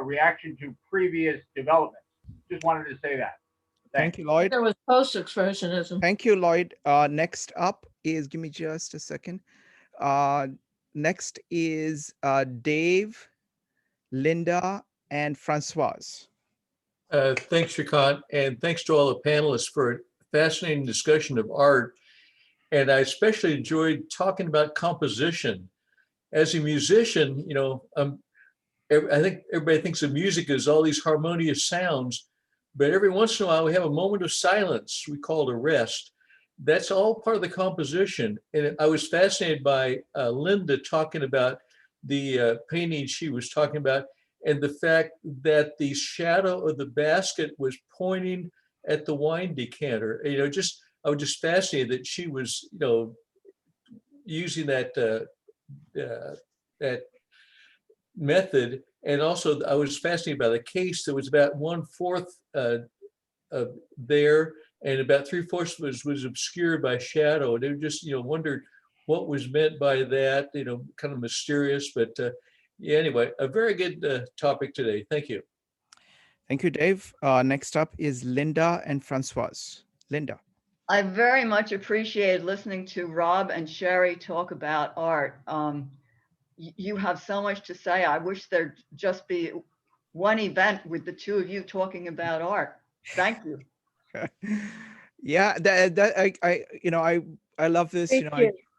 reaction to previous developments. Just wanted to say that. Thank you, Lloyd. There was post-expressionism. Thank you, Lloyd. Next up is, give me just a second. Next is Dave, Linda, and Francoise. Thanks, Shrikant, and thanks to all the panelists for a fascinating discussion of art. And I especially enjoyed talking about composition. As a musician, I think everybody thinks of music as all these harmonious sounds, but every once in a while we have a moment of silence we call it a rest. That's all part of the composition. And I was fascinated by Linda talking about the painting she was talking about, and the fact that the shadow of the basket was pointing at the wine decanter. I was just fascinated that she was, using that that method. And also, I was fascinated by the case that was about 1/4 there, and about 3/4 was obscured by shadow. And they just, wondered what was meant by that. Kind of mysterious, but. Yeah, anyway, a very good topic today. Thank you. Thank you, Dave. Next up is Linda and Francoise. Linda. I very much appreciated listening to Rob and Sherry talk about art. You have so much to say. I wish there'd just be one event with the two of you talking about art. Thank you. Yeah, I love this.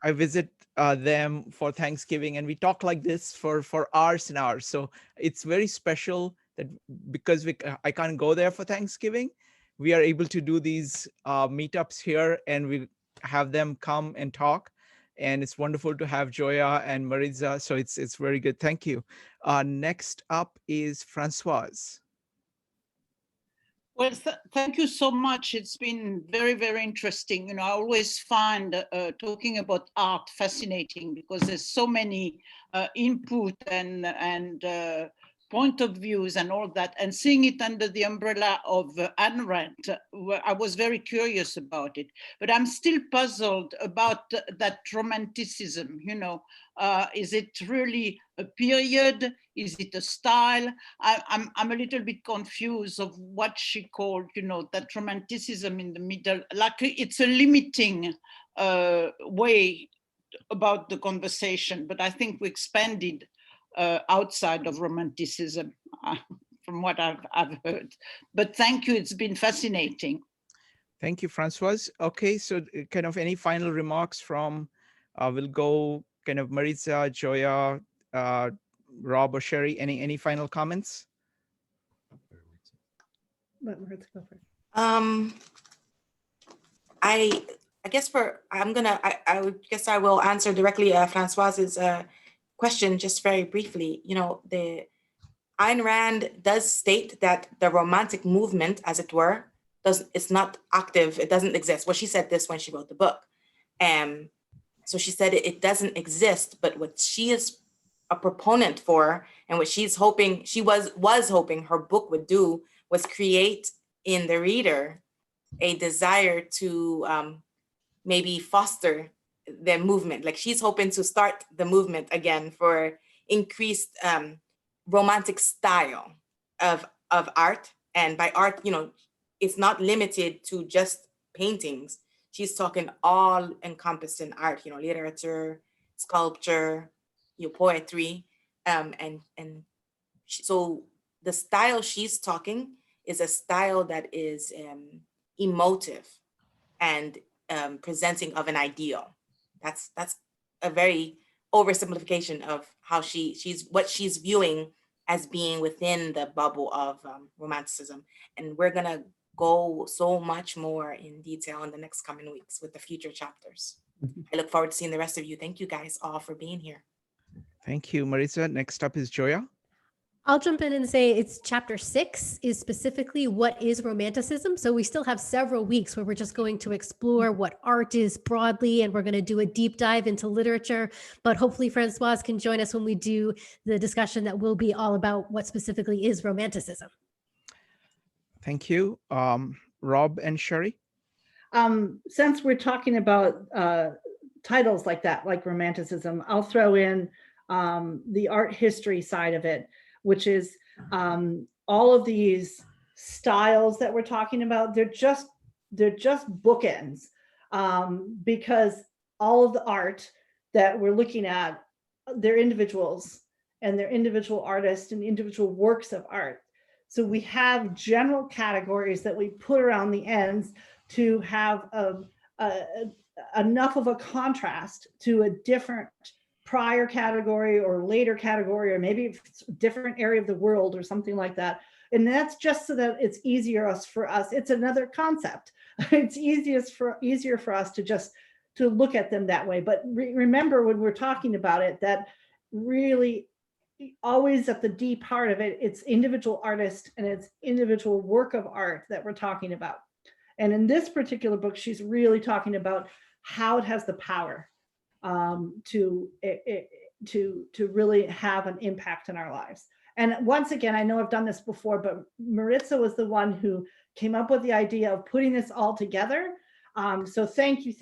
I visit them for Thanksgiving, and we talk like this for hours and hours. So it's very special that because I can't go there for Thanksgiving, we are able to do these meetups here, and we have them come and talk. And it's wonderful to have Joya and Maritza. So it's very good. Thank you. Next up is Francoise. Well, thank you so much. It's been very, very interesting. I always find talking about art fascinating because there's so many input and point of views and all that, and seeing it under the umbrella of Ayn Rand, I was very curious about it. But I'm still puzzled about that Romanticism. Is it really a period? Is it a style? I'm a little bit confused of what she called, that Romanticism in the middle, like it's a limiting way about the conversation, but I think we expanded outside of Romanticism from what I've heard. But thank you, it's been fascinating. Thank you, Francoise. Okay, so kind of any final remarks from, we'll go kind of Maritza, Joya, Rob or Sherry, any final comments? Let Maritza go first. I guess I will answer directly Francoise's question just very briefly. The Ayn Rand does state that the romantic movement, as it were, it's not active. It doesn't exist. Well, she said this when she wrote the book. So she said it doesn't exist, but what she is a proponent for, and what she was hoping her book would do, was create in the reader a desire to maybe foster the movement. Like she's hoping to start the movement again for increased romantic style of art. And by art, it's not limited to just paintings. She's talking all encompassing art, literature, sculpture, poetry. So the style she's talking is a style that is emotive and presenting of an ideal. That's a very oversimplification of how she's viewing as being within the bubble of Romanticism. And we're gonna go so much more in detail in the next coming weeks with the future chapters. I look forward to seeing the rest of you. Thank you guys all for being here. Thank you, Maritza. Next up is Joya. I'll jump in and say it's chapter 6 is specifically what is Romanticism. So we still have several weeks where we're just going to explore what art is broadly, and we're going to do a deep dive into literature. But hopefully Francoise can join us when we do the discussion that will be all about what specifically is Romanticism. Thank you. Rob and Sherry. Since we're talking about titles like that, like Romanticism, I'll throw in the art history side of it, which is all of these styles that we're talking about. They're just bookends, because all of the art that we're looking at, they're individuals and they're individual artists and individual works of art. So we have general categories that we put around the ends to have enough of a contrast to a different prior category or later category, or maybe it's a different area of the world or something like that. And that's just so that it's easier for us. It's another concept. It's easier for us to look at them that way. But remember, when we're talking about it, that really always at the deep heart of it, it's individual artist and it's individual work of art that we're talking about. And in this particular book, she's really talking about how it has the power to really have an impact in our lives. And once again, I know I've done this before, but Maritza was the one who came up with the idea of putting this all together. So thank you.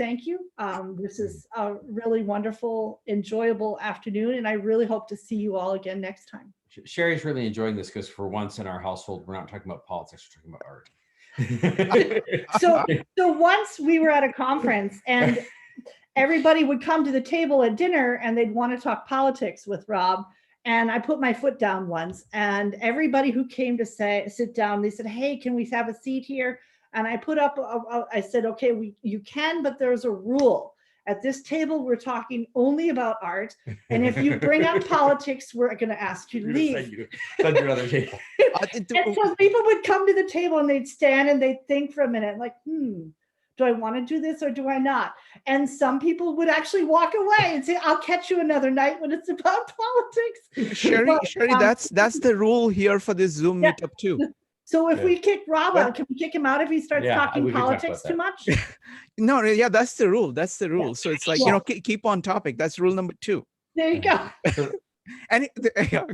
This is a really wonderful, enjoyable afternoon, and I really hope to see you all again next time. Sherry's really enjoying this because for once in our household, we're not talking about politics, we're talking about art. So once we were at a conference and everybody would come to the table at dinner and they'd want to talk politics with Rob. And I put my foot down once, and everybody who came to sit down, they said, "Hey, can we have a seat here?" And I put up, I said, "Okay, you can, but there's a rule. At this table, we're talking only about art. And if you bring up politics, we're going to ask you to leave." Send you another table. And so people would come to the table and they'd stand and they'd think for a minute, like, do I want to do this or do I not? And some people would actually walk away and say, "I'll catch you another night when it's about politics." Sherry, that's the rule here for this Zoom meetup too. So if we kick Rob out, can we kick him out if he starts talking politics too much? No, yeah, that's the rule. That's the rule. So it's like, keep on topic. That's rule number 2. There you go.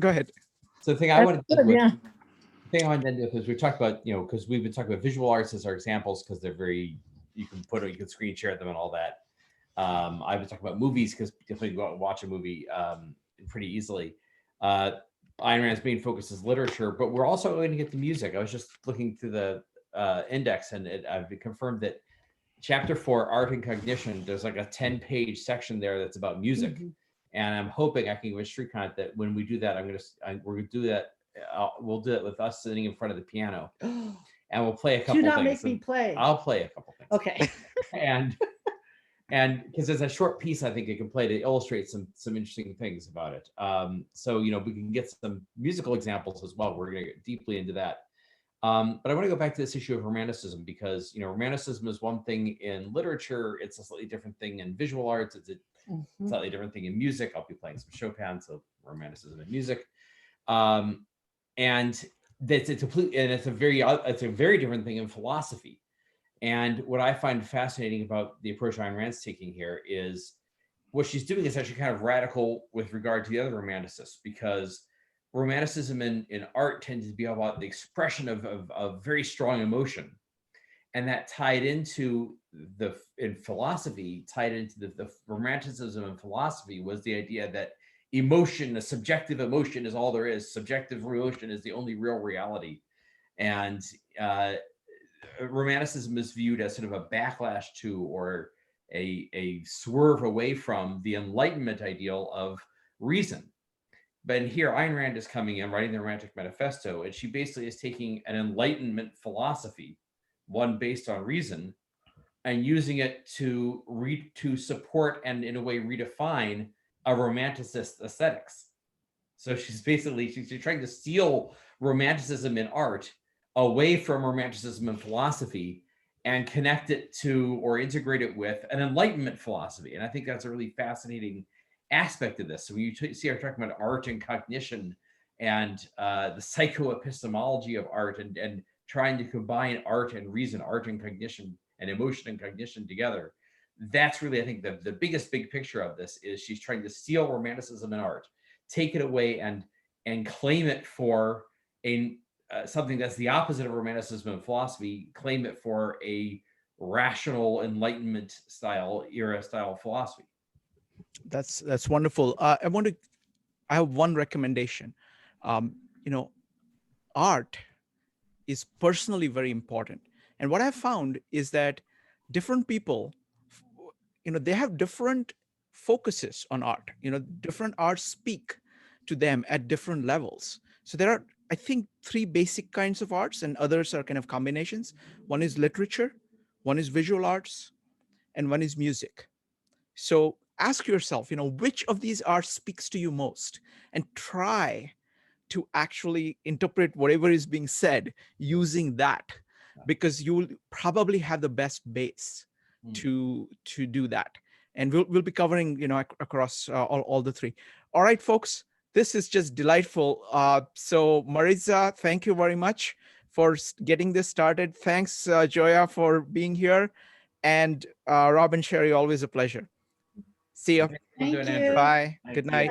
Go ahead. So the thing I wanted to end with is we talked about, because we've been talking about visual arts as our examples because they're very, you can screen share them and all that. I've been talking about movies because definitely go out and watch a movie pretty easily. Ayn Rand's main focus is literature, but we're also going to get to music. I was just looking through the index, and I've been confirmed that chapter 4, Art and Cognition, there's like a 10-page section there that's about music. And I'm hoping I can give a Shrikant that when we do that, we're going to do that. We'll do it with us sitting in front of the piano, and we'll play a couple things. Do not make me play. I'll play a couple things. Okay. And because it's a short piece, I think it can play to illustrate some interesting things about it. So, we can get some musical examples as well. We're going to get deeply into that. But I want to go back to this issue of Romanticism because, Romanticism is one thing in literature. It's a slightly different thing in visual arts. It's a slightly different thing in music. I'll be playing some Chopin, so Romanticism in music. And it's a very different thing in philosophy. And what I find fascinating about the approach Ayn Rand's taking here is what she's doing is actually kind of radical with regard to the other Romanticists, because Romanticism in art tends to be about the expression of very strong emotion. And that tied into the Romanticism in philosophy was the idea that emotion, a subjective emotion is all there is. Subjective emotion is the only real reality. And Romanticism is viewed as sort of a backlash to or a swerve away from the Enlightenment ideal of reason. But here Ayn Rand is coming in, writing the Romantic Manifesto, and she basically is taking an Enlightenment philosophy, one based on reason, and using it to support and in a way redefine a romanticist aesthetics. So she's trying to steal romanticism in art away from romanticism in philosophy and connect it to or integrate it with an Enlightenment philosophy. And I think that's a really fascinating aspect of this. So when you see her talking about art and cognition and the psycho-epistemology of art and trying to combine art and reason, art and cognition, and emotion and cognition together, that's really, I think, the biggest big picture of this is she's trying to steal romanticism in art, take it away and claim it for something that's the opposite of romanticism in philosophy, claim it for a rational Enlightenment era style philosophy. That's wonderful. I have one recommendation. Art is personally very important. And what I've found is that different people, they have different focuses on art. Different arts speak to them at different levels. So there are, I think, 3 basic kinds of arts, and others are kind of combinations. One is literature, one is visual arts, and one is music. So ask yourself, which of these arts speaks to you most, and try to actually interpret whatever is being said using that, because you will probably have the best base to do that. And we'll be covering, across all the 3. All right, folks, this is just delightful. So Maritza, thank you very much for getting this started. Thanks, Joya, for being here. And Rob and Sherry, always a pleasure. See you. Thank you. Bye. Good night.